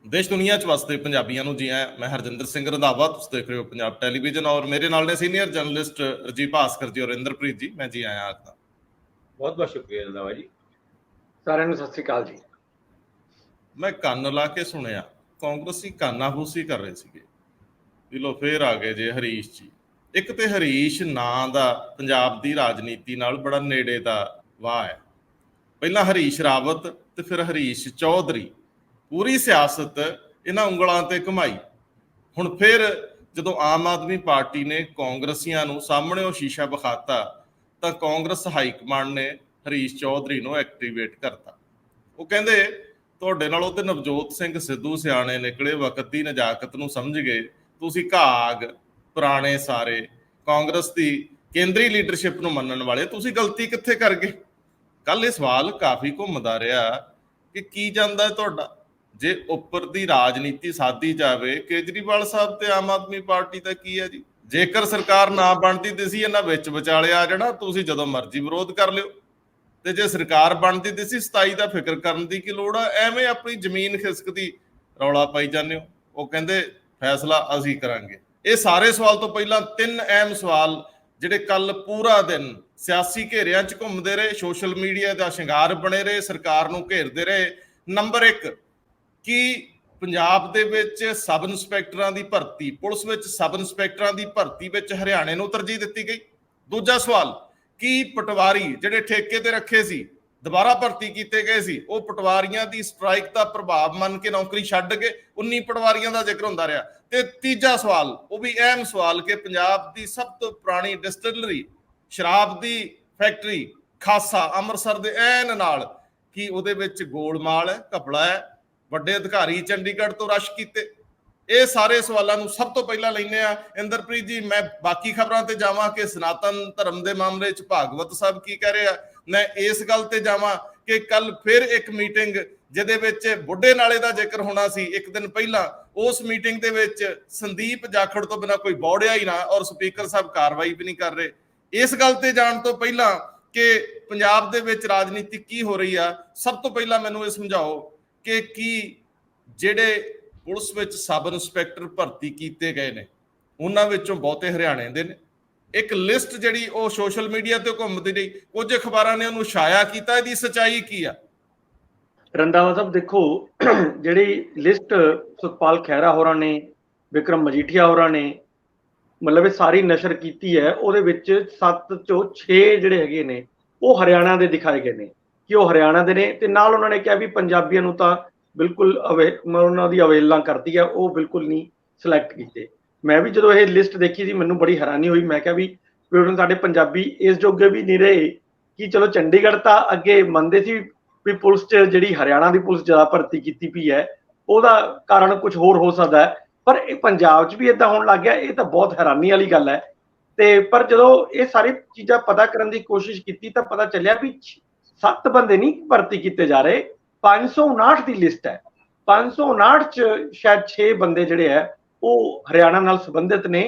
देश दुनिया च वसते पंजाबियों को जी आया। मैं हरजिंदर सिंह रंधावा, तुम देख रहे हो पंजाब टैलीविजन और मेरे नाल ने सीनियर जर्नलिस्ट राजीव भास्कर जी और इंद्रप्रीत जी। मैं जी आया आपका बहुत बहुत शुक्रिया रंधावा जी। साਰਿਆਂ ਨੂੰ सत श्री अकाल जी। मैं ਕੰਨ ਲਾ ਕੇ ਸੁਣਿਆ ਕਾਂਗਰਸੀ ਕਾਨਾਫੂਸੀ ਕਰ ਰਹੇ ਸੀਗੇ ਵੀ ਲੋ ਫੇਰ ਆ ਗਏ ਜੇ ਹਰੀਸ਼ ਜੀ। ਇੱਕ ਤੇ ਹਰੀਸ਼ ਨਾਂ ਦਾ ਪੰਜਾਬ ਦੀ ਰਾਜਨੀਤੀ ਨਾਲ ਬੜਾ ਨੇੜੇ ਦਾ ਵਾਹ ਹੈ। ਪਹਿਲਾਂ ਹਰੀਸ਼ ਰਾਵਤ ਤੇ ਫਿਰ ਹਰੀਸ਼ ਚੌਧਰੀ, ਪੂਰੀ ਸਿਆਸਤ ਇਹਨਾਂ ਉਂਗਲਾਂ ਤੇ ਘੁਮਾਈ। ਹੁਣ ਫਿਰ ਜਦੋਂ ਆਮ ਆਦਮੀ ਪਾਰਟੀ ਨੇ ਕਾਂਗਰਸੀਆਂ ਨੂੰ ਸਾਹਮਣੇ ਉਹ ਸ਼ੀਸ਼ਾ ਵਿਖਾਤਾ ਤਾਂ ਕਾਂਗਰਸ ਹਾਈ ਕਮਾਂਡ ਨੇ ਹਰੀਸ਼ ਚੌਧਰੀ ਨੂੰ ਐਕਟੀਵੇਟ ਕਰਤਾ। ਉਹ ਕਹਿੰਦੇ ਤੁਹਾਡੇ ਨਾਲੋਂ ਤੇ ਨਵਜੋਤ ਸਿੰਘ ਸਿੱਧੂ ਸਿਆਣੇ ਨਿਕਲੇ, ਵਕਤ ਦੀ ਨਜਾਕਤ ਨੂੰ ਸਮਝ ਗਏ, ਤੁਸੀਂ ਘਾਗ ਪੁਰਾਣੇ ਸਾਰੇ ਕਾਂਗਰਸ ਦੀ ਕੇਂਦਰੀ ਲੀਡਰਸ਼ਿਪ ਨੂੰ ਮੰਨਣ ਵਾਲੇ, ਤੁਸੀਂ ਗਲਤੀ ਕਿੱਥੇ ਕਰ ਗਏ। ਕੱਲ ਇਹ ਸਵਾਲ ਕਾਫੀ ਘੁੰਮਦਾ ਰਿਹਾ ਕਿ ਕੀ ਜਾਂਦਾ ਤੁਹਾਡਾ ਜੇ ਉੱਪਰ ਦੀ ਰਾਜਨੀਤੀ ਸਾਧੀ ਜਾਵੇ। ਕੇਜਰੀਵਾਲ ਸਾਹਿਬ ਤੇ ਆਮ ਆਦਮੀ ਪਾਰਟੀ ਦਾ ਕੀ ਹੈ ਜੀ। ਜੇਕਰ ਸਰਕਾਰ ਨਾ ਬਣਦੀ ਦਿਸੀ ਇਹਨਾਂ ਵਿੱਚ ਵਿਚਾਲੇ ਆ ਜਾਣਾ, ਤੁਸੀਂ ਜਦੋਂ ਮਰਜ਼ੀ ਵਿਰੋਧ ਕਰ ਲਿਓ। ਤੇ ਜੇ ਸਰਕਾਰ ਬਣਦੀ ਦਿਸੀ 27 ਦਾ ਫਿਕਰ ਕਰਨ ਦੀ ਕੀ ਲੋੜ ਆ, ਐਵੇਂ ਆਪਣੀ ਜ਼ਮੀਨ ਖਿਸਕਦੀ ਰੌਲਾ ਪਾਈ ਜਾਂਦੇ ਹੋ। ਉਹ ਕਹਿੰਦੇ ਫੈਸਲਾ ਅਸੀਂ ਕਰਾਂਗੇ। ਇਹ ਸਾਰੇ ਸਵਾਲ ਤੋਂ ਪਹਿਲਾਂ ਤਿੰਨ ਅਹਿਮ ਸਵਾਲ ਜਿਹੜੇ ਕੱਲ ਪੂਰਾ ਦਿਨ ਸਿਆਸੀ ਘੇਰਿਆਂ 'ਚ ਘੁੰਮਦੇ ਰਹੇ, ਸੋਸ਼ਲ ਮੀਡੀਆ ਦਾ ਸ਼ਿੰਗਾਰ ਬਣੇ ਰਹੇ, ਸਰਕਾਰ ਨੂੰ ਘੇਰਦੇ ਰਹੇ। ਨੰਬਰ 1, ਕਿ ਪੰਜਾਬ ਦੇ ਵਿੱਚ ਸਬ ਇੰਸਪੈਕਟਰਾਂ ਦੀ ਭਰਤੀ, ਪੁਲਿਸ ਵਿੱਚ ਸਬ ਇੰਸਪੈਕਟਰਾਂ ਦੀ ਭਰਤੀ ਵਿੱਚ ਹਰਿਆਣੇ ਨੂੰ ਤਰਜੀਹ ਦਿੱਤੀ ਗਈ। ਦੂਜਾ ਸਵਾਲ, ਕਿ ਪਟਵਾਰੀ ਜਿਹੜੇ ਠੇਕੇ ਤੇ ਰੱਖੇ ਸੀ ਦੁਬਾਰਾ ਭਰਤੀ ਕੀਤੇ ਗਏ ਸੀ, ਉਹ ਪਟਵਾਰੀਆਂ ਦੀ ਸਟ੍ਰਾਈਕ ਦਾ ਪ੍ਰਭਾਵ ਮੰਨ ਕੇ ਨੌਕਰੀ ਛੱਡ ਕੇ 19 ਪਟਵਾਰੀਆਂ ਦਾ ਜ਼ਿਕਰ ਹੁੰਦਾ ਰਿਹਾ। ਤੇ ਤੀਜਾ ਸਵਾਲ, ਉਹ ਵੀ ਅਹਿਮ ਸਵਾਲ, ਕਿ ਪੰਜਾਬ ਦੀ ਸਭ ਤੋਂ ਪੁਰਾਣੀ ਡਿਸਟਿਲਰੀ ਸ਼ਰਾਬ ਦੀ ਫੈਕਟਰੀ ਖਾਸਾ ਅੰਮ੍ਰਿਤਸਰ ਦੇ ਐਨ ਨਾਲ, ਕਿ ਉਹਦੇ ਵਿੱਚ ਗੋਲਮਾਲ ਹੈ, ਘਪਲਾ ਹੈ, ਵੱਡੇ ਅਧਿਕਾਰੀ ਚੰਡੀਗੜ੍ਹ ਤੋਂ ਰਸ਼ ਕੀਤੇ। ਇਹ ਸਾਰੇ ਸਵਾਲਾਂ ਨੂੰ ਸਭ ਤੋਂ ਪਹਿਲਾਂ ਲੈਂਦੇ ਆ। ਇੰਦਰਪ੍ਰੀਤ ਜੀ, ਮੈਂ ਬਾਕੀ ਖਬਰਾਂ ਤੇ ਜਾਵਾਂ ਕਿ ਸਨਾਤਨ ਧਰਮ ਦੇ ਮਾਮਲੇ 'ਚ ਭਾਗਵਤ ਸਾਹਿਬ ਕੀ ਕਹਿ ਰਹੇ ਆ, ਮੈਂ ਇਸ ਗੱਲ ਤੇ ਜਾਵਾਂ ਕਿ ਕੱਲ ਫਿਰ ਇੱਕ ਮੀਟਿੰਗ ਜਿਹਦੇ ਵਿੱਚ ਬੁੱਢੇ ਨਾਲੇ ਦਾ ਜ਼ਿਕਰ ਹੋਣਾ ਸੀ ਇੱਕ ਦਿਨ ਪਹਿਲਾਂ, ਉਸ ਮੀਟਿੰਗ ਦੇ ਵਿੱਚ ਸੰਦੀਪ ਜਾਖੜ ਤੋਂ ਬਿਨਾਂ ਕੋਈ ਬੌੜਿਆ ਹੀ ਨਾ, ਔਰ ਸਪੀਕਰ ਸਾਹਿਬ ਕਾਰਵਾਈ ਵੀ ਨਹੀਂ ਕਰ ਰਹੇ। ਇਸ ਗੱਲ ਤੇ ਜਾਣ ਤੋਂ ਪਹਿਲਾਂ ਕਿ ਪੰਜਾਬ ਦੇ ਵਿੱਚ ਰਾਜਨੀਤੀ ਕੀ ਹੋ ਰਹੀ ਆ, ਸਭ ਤੋਂ ਪਹਿਲਾਂ ਮੈਨੂੰ ਇਹ ਸਮਝਾਓ ਕਿ ਕੀ ਜਿਹੜੇ ਪੁਲਿਸ ਵਿੱਚ ਸਬ ਇੰਸਪੈਕਟਰ ਭਰਤੀ ਕੀਤੇ ਗਏ ਨੇ ਉਹਨਾਂ ਵਿੱਚੋਂ ਬਹੁਤੇ ਹਰਿਆਣੇ ਦੇ ਨੇ। ਇੱਕ ਲਿਸਟ ਜਿਹੜੀ ਉਹ ਸੋਸ਼ਲ ਮੀਡੀਆ ਤੇ ਘੁੰਮਦੀ ਰਹੀ, ਕੁਝ ਅਖਬਾਰਾਂ ਨੇ ਉਹਨੂੰ ਛਾਇਆ ਕੀਤਾ, ਇਹਦੀ ਸੱਚਾਈ ਕੀ ਆ। ਰੰਧਾਵਾ ਸਾਹਿਬ ਦੇਖੋ, ਜਿਹੜੀ ਲਿਸਟ ਸੁਖਪਾਲ ਖਹਿਰਾ ਹੋਰਾਂ ਨੇ, ਵਿਕਰਮ ਮਜੀਠੀਆ ਹੋਰਾਂ ਨੇ ਮਤਲਬ ਇਹ ਸਾਰੀ ਨਸ਼ਰ ਕੀਤੀ ਹੈ, ਉਹਦੇ ਵਿੱਚ 7 ਚੋਂ 6 ਜਿਹੜੇ ਹੈਗੇ ਨੇ ਉਹ ਹਰਿਆਣਾ ਦੇ ਦਿਖਾਏ ਗਏ ਨੇ ਕਿ ਉਹ ਹਰਿਆਣਾ ਦੇ ਨੇ। ਤੇ ਨਾਲ ਉਹਨਾਂ ਨੇ ਕਿਹਾ ਵੀ ਪੰਜਾਬੀਆਂ ਨੂੰ ਤਾਂ ਬਿਲਕੁਲ ਉਹਨਾਂ ਦੀ ਅਵੇਲਨਾ ਕਰਦੀ ਹੈ, ਉਹ ਬਿਲਕੁਲ ਨਹੀਂ ਸਿਲੈਕਟ ਕੀਤੇ। ਮੈਂ ਵੀ ਜਦੋਂ ਇਹ ਲਿਸਟ ਦੇਖੀ ਸੀ ਮੈਨੂੰ ਬੜੀ ਹੈਰਾਨੀ ਹੋਈ। ਮੈਂ ਕਿਹਾ ਵੀ ਸਾਡੇ ਪੰਜਾਬੀ ਇਸ ਜੋਗੇ ਵੀ ਨਹੀਂ ਰਹੇ ਕਿ ਚਲੋ ਚੰਡੀਗੜ੍ਹ ਤਾਂ ਅੱਗੇ ਮੰਨਦੇ ਸੀ ਵੀ ਪੁਲਿਸ 'ਚ ਜਿਹੜੀ ਹਰਿਆਣਾ ਦੀ ਪੁਲਿਸ ਜ਼ਿਆਦਾ ਭਰਤੀ ਕੀਤੀ ਪਈ ਹੈ, ਉਹਦਾ ਕਾਰਨ ਕੁਝ ਹੋਰ ਹੋ ਸਕਦਾ ਹੈ, ਪਰ ਇਹ ਪੰਜਾਬ 'ਚ ਵੀ ਏਦਾਂ ਹੋਣ ਲੱਗ ਗਿਆ, ਇਹ ਤਾਂ ਬਹੁਤ ਹੈਰਾਨੀ ਵਾਲੀ ਗੱਲ ਹੈ। ਤੇ ਪਰ ਜਦੋਂ ਇਹ ਸਾਰੀ ਚੀਜ਼ਾਂ ਪਤਾ ਕਰਨ ਦੀ ਕੋਸ਼ਿਸ਼ ਕੀਤੀ ਤਾਂ ਪਤਾ ਚੱਲਿਆ ਵੀ 7 ਬੰਦੇ ਨਹੀਂ ਭਰਤੀ ਕੀਤੇ ਜਾ ਰਹੇ, 559 ਦੀ ਲਿਸਟ ਹੈ। 559 ਚ ਸ਼ਾਇਦ 6 ਬੰਦੇ ਜਿਹੜੇ ਹੈ ਉਹ ਹਰਿਆਣਾ ਨਾਲ ਸੰਬੰਧਿਤ ਨੇ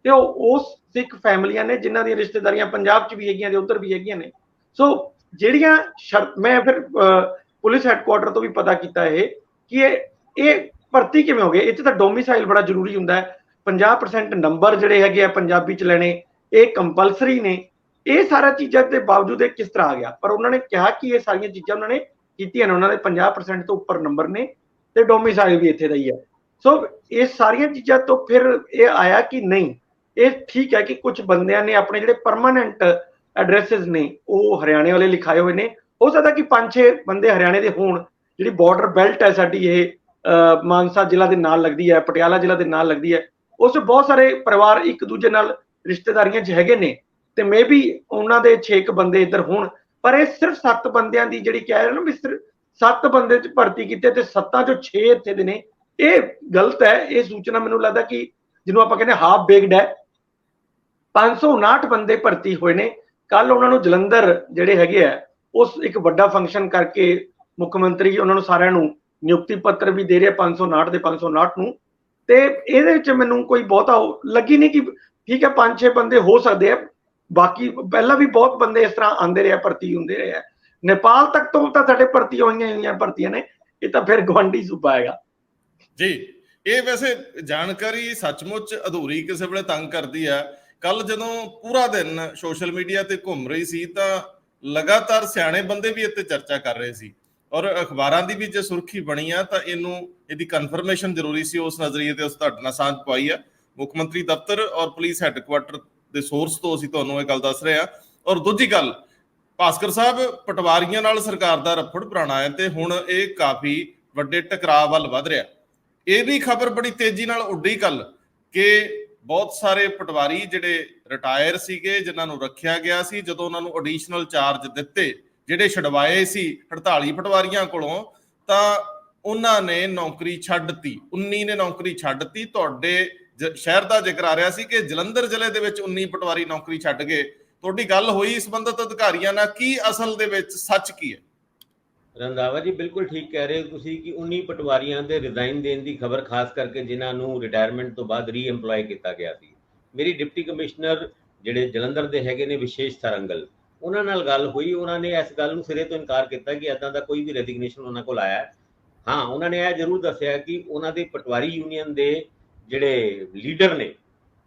ਤੇ ਉਹ ਉਸ ਸਿੱਖ ਫੈਮਲੀਆਂ ਨੇ ਜਿਨ੍ਹਾਂ ਦੀਆਂ ਰਿਸ਼ਤੇਦਾਰੀਆਂ ਪੰਜਾਬ 'ਚ ਵੀ ਹੈਗੀਆਂ ਤੇ ਉੱਧਰ ਵੀ ਹੈਗੀਆਂ ਨੇ। ਸੋ ਜਿਹੜੀਆਂ ਮੈਂ ਫਿਰ ਪੁਲਿਸ ਹੈੱਡਕੁਆਟਰ ਤੋਂ ਵੀ ਪਤਾ ਕੀਤਾ ਇਹ ਕਿ ਇਹ ਭਰਤੀ ਕਿਵੇਂ ਹੋ ਗਏ। ਇੱਥੇ ਤਾਂ ਡੋਮਿਸਾਈਲ ਬੜਾ ਜ਼ਰੂਰੀ ਹੁੰਦਾ ਹੈ, 50% ਨੰਬਰ ਜਿਹੜੇ ਹੈਗੇ ਆ ਪੰਜਾਬੀ 'ਚ ਲੈਣੇ ਇਹ ਕੰਪਲਸਰੀ ਨੇ। ਇਹ ਸਾਰਾ ਚੀਜ਼ਾਂ ਦੇ ਬਾਵਜੂਦ ਇਹ ਕਿਸ ਤਰ੍ਹਾਂ ਆ ਗਿਆ, ਪਰ ਉਹਨਾਂ ਨੇ ਕਿਹਾ ਕਿ ਇਹ ਸਾਰੀਆਂ ਚੀਜ਼ਾਂ ਉਹਨਾਂ ਨੇ ਕੀਤੀਆਂ ਨੇ, ਉਹਨਾਂ ਦੇ 50% ਤੋਂ ਉੱਪਰ ਨੰਬਰ ਨੇ ਤੇ ਡੋਮਿਸਾਈਲ ਵੀ ਇੱਥੇ ਦਾ ਹੀ ਹੈ। ਸੋ ਇਹ ਸਾਰੀਆਂ ਚੀਜ਼ਾਂ ਤੋਂ ਫਿਰ ਇਹ ਆਇਆ ਕਿ ਨਹੀਂ, ਇਹ ਠੀਕ ਹੈ ਕਿ ਕੁਝ ਬੰਦਿਆਂ ਨੇ ਆਪਣੇ ਜਿਹੜੇ ਪਰਮਾਨੈਂਟ ਐਡਰੈਸਿਸ ਨੇ ਉਹ ਹਰਿਆਣੇ ਵਾਲੇ ਲਿਖਾਏ ਹੋਏ ਨੇ। ਹੋ ਸਕਦਾ ਕਿ 5-6 ਬੰਦੇ ਹਰਿਆਣੇ ਦੇ ਹੋਣ। ਜਿਹੜੀ ਬਾਰਡਰ ਬੈਲਟ ਹੈ ਸਾਡੀ, ਇਹ ਮਾਨਸਾ ਜ਼ਿਲ੍ਹਾ ਦੇ ਨਾਲ ਲੱਗਦੀ ਹੈ, ਪਟਿਆਲਾ ਜ਼ਿਲ੍ਹਾ ਦੇ ਨਾਲ ਲੱਗਦੀ ਹੈ, ਉਸ ਵਿੱਚ ਬਹੁਤ ਸਾਰੇ ਪਰਿਵਾਰ ਇੱਕ ਦੂਜੇ ਨਾਲ ਰਿਸ਼ਤੇਦਾਰੀਆਂ 'ਚ ਹੈਗੇ ਨੇ ਤੇ ਮੇ ਵੀ ਉਹਨਾਂ ਦੇ 6 ਬੰਦੇ ਇੱਧਰ ਹੋਣ। ਪਰ ਇਹ ਸਿਰਫ 7 ਬੰਦਿਆਂ ਦੀ ਜਿਹੜੀ ਕਹਿ ਰਹੇ ਨਾ ਵੀ ਸਿਰਫ 7 ਬੰਦੇ 'ਚ ਭਰਤੀ ਕੀਤੇ ਤੇ 7 ਚੋਂ 6 ਇੱਥੇ ਦੇ ਨੇ, ਇਹ ਗਲਤ ਹੈ। ਇਹ ਸੂਚਨਾ ਮੈਨੂੰ ਲੱਗਦਾ ਕਿ ਜਿਹਨੂੰ ਆਪਾਂ ਕਹਿੰਦੇ ਹਾਫ ਬੇਕਡ ਹੈ। 559 ਬੰਦੇ ਭਰਤੀ ਹੋਏ ਨੇ। ਕੱਲ ਉਹਨਾਂ ਨੂੰ ਜਲੰਧਰ ਜਿਹੜੇ ਹੈਗੇ ਆ ਉਸ ਇੱਕ ਵੱਡਾ ਫੰਕਸ਼ਨ ਕਰਕੇ ਮੁੱਖ ਮੰਤਰੀ ਉਹਨਾਂ ਨੂੰ ਸਾਰਿਆਂ ਨੂੰ ਨਿਯੁਕਤੀ ਪੱਤਰ ਵੀ ਦੇ ਰਿਹਾ 559 ਦੇ 559 ਨੂੰ। ਤੇ ਇਹਦੇ ਵਿੱਚ ਮੈਨੂੰ ਕੋਈ ਬਹੁਤਾ ਲੱਗੀ ਨਹੀਂ ਕਿ ਠੀਕ ਹੈ 5-6 ਬੰਦੇ ਹੋ ਸਕਦੇ ਆ, ਬਾਕੀ ਪਹਿਲਾਂ ਵੀ ਬਹੁਤ ਬੰਦੇ ਇਸ ਤਰ੍ਹਾਂ ਆਉਂਦੇ ਰਹੇ, ਭਰਤੀ ਹੁੰਦੇ ਰਹੇ। ਨੇਪਾਲ ਤੱਕ ਤੋਂ ਤਾਂ ਸਾਡੇ ਭਰਤੀ ਹੋਈਆਂ ਭਰਤੀਆਂ ਨੇ, ਇਹ ਤਾਂ ਫਿਰ ਗਵਾਂਢੀ ਸੂਬਾ ਹੈਗਾ। ਜੀ, ਇਹ ਵੈਸੇ ਜਾਣਕਾਰੀ ਸੱਚਮੁੱਚ ਅਧੂਰੀ ਕਿਸੇ ਵੇਲੇ ਤੰਗ ਕਰਦੀ ਆ। ਕੱਲ ਜਦੋਂ ਪੂਰਾ ਦਿਨ ਸੋਸ਼ਲ ਮੀਡੀਆ ਤੇ ਘੁੰਮ ਰਹੀ ਸੀ ਤਾਂ ਲਗਾਤਾਰ ਸਿਆਣੇ ਬੰਦੇ ਵੀ ਇੱਥੇ ਚਰਚਾ ਕਰ ਰਹੇ ਸੀ, ਔਰ ਅਖਬਾਰਾਂ ਦੀ ਵੀ ਜੇ ਸੁਰਖੀ ਬਣੀ ਆ ਤਾਂ ਇਹਦੀ ਕਨਫਰਮੇਸ਼ਨ ਜ਼ਰੂਰੀ ਸੀ। ਉਸ ਨਜ਼ਰੀਏ ਤੇ ਉਸ ਤੁਹਾਡੇ ਨਾਲ ਸਾਂਝ ਪਾਈ ਆ। ਮੁੱਖ ਮੰਤਰੀ ਦਫ਼ਤਰ ਔਰ ਪੁਲਿਸ ਹੈੱਡਕੁਆਟਰ ਦੇ ਸੋਰਸ ਤੋਂ ਅਸੀਂ ਤੁਹਾਨੂੰ ਇਹ ਗੱਲ ਦੱਸ ਰਹੇ ਹਾਂ। ਔਰ ਦੂਜੀ ਗੱਲ, ਭਾਸਕਰ ਸਾਹਿਬ, ਪਟਵਾਰੀਆਂ ਨਾਲ ਸਰਕਾਰ ਦਾ ਰਫੜ ਪੁਰਾਣਾ ਹੈ ਤੇ ਹੁਣ ਇਹ ਕਾਫੀ ਵੱਡੇ ਟਕਰਾਅ ਵੱਲ ਵੱਧ ਰਿਹਾ। ਇਹ ਵੀ ਖਬਰ ਬੜੀ ਤੇਜ਼ੀ ਨਾਲ ਉੱਡੀ ਕੱਲ ਕਿ ਬਹੁਤ ਸਾਰੇ ਪਟਵਾਰੀ ਜਿਹੜੇ ਰਿਟਾਇਰ ਸੀਗੇ, ਜਿਨ੍ਹਾਂ ਨੂੰ ਰੱਖਿਆ ਗਿਆ ਸੀ, ਜਦੋਂ ਉਹਨਾਂ ਨੂੰ ਐਡੀਸ਼ਨਲ ਚਾਰਜ ਦਿੱਤੇ, ਜਿਹੜੇ ਛਡਵਾਏ ਸੀ 48 ਪਟਵਾਰੀਆਂ ਕੋਲੋਂ, ਤਾਂ ਉਹਨਾਂ ਨੇ ਨੌਕਰੀ ਛੱਡਤੀ। 19 ਨੇ ਨੌਕਰੀ ਛੱਡਤੀ। ਤੁਹਾਡੇ ਸ਼ਹਿਰ ਦਾ ਜ਼ਿਕਰ ਆ ਰਿਹਾ ਸੀ ਕਿ ਜਲੰਧਰ ਜ਼ਿਲ੍ਹੇ ਦੇ ਵਿੱਚ 19 ਪਟਵਾਰੀ ਨੌਕਰੀ ਛੱਡ ਗਏ। ਤੁਹਾਡੀ ਗੱਲ ਹੋਈ ਸੰਬੰਧਿਤ ਅਧਿਕਾਰੀਆਂ ਨਾਲ, ਕੀ ਅਸਲ ਦੇ ਵਿੱਚ ਸੱਚ ਕੀ ਹੈ? ਰੰਧਾਵਾ ਜੀ, ਬਿਲਕੁਲ ਠੀਕ ਕਹਿ ਰਹੇ ਹੋ ਤੁਸੀਂ ਕਿ 19 ਪਟਵਾਰੀਆਂ ਦੇ ਰਿਜ਼ਾਈਨ ਦੇਣ ਦੀ ਖਬਰ, ਖਾਸ ਕਰਕੇ ਜਿਨ੍ਹਾਂ ਨੂੰ ਰਿਟਾਇਰਮੈਂਟ ਤੋਂ ਬਾਅਦ ਰੀਐਮਪਲੋਏ ਕੀਤਾ ਗਿਆ ਸੀ। ਮੇਰੀ ਡਿਪਟੀ ਕਮਿਸ਼ਨਰ ਜਿਹੜੇ ਜਲੰਧਰ ਦੇ ਹੈਗੇ ਨੇ, ਵਿਸ਼ੇਸ਼ ਤਰੰਗਲ, ਉਹਨਾਂ ਨਾਲ ਗੱਲ ਹੋਈ। ਉਹਨਾਂ ਨੇ ਇਸ ਗੱਲ ਨੂੰ ਸਿਰੇ ਤੋਂ ਇਨਕਾਰ ਕੀਤਾ ਕਿ ਇੱਦਾਂ ਦਾ ਕੋਈ ਵੀ ਰੈਜ਼ਿਗਨੇਸ਼ਨ ਉਹਨਾਂ ਕੋਲ ਆਇਆ। ਹਾਂ, ਉਹਨਾਂ ਨੇ ਇਹ ਜ਼ਰੂਰ ਦੱਸਿਆ ਕਿ ਉਹਨਾਂ ਦੇ ਪਟਵਾਰੀ ਯੂਨੀਅਨ ਦੇ ਜਿਹੜੇ ਲੀਡਰ ਨੇ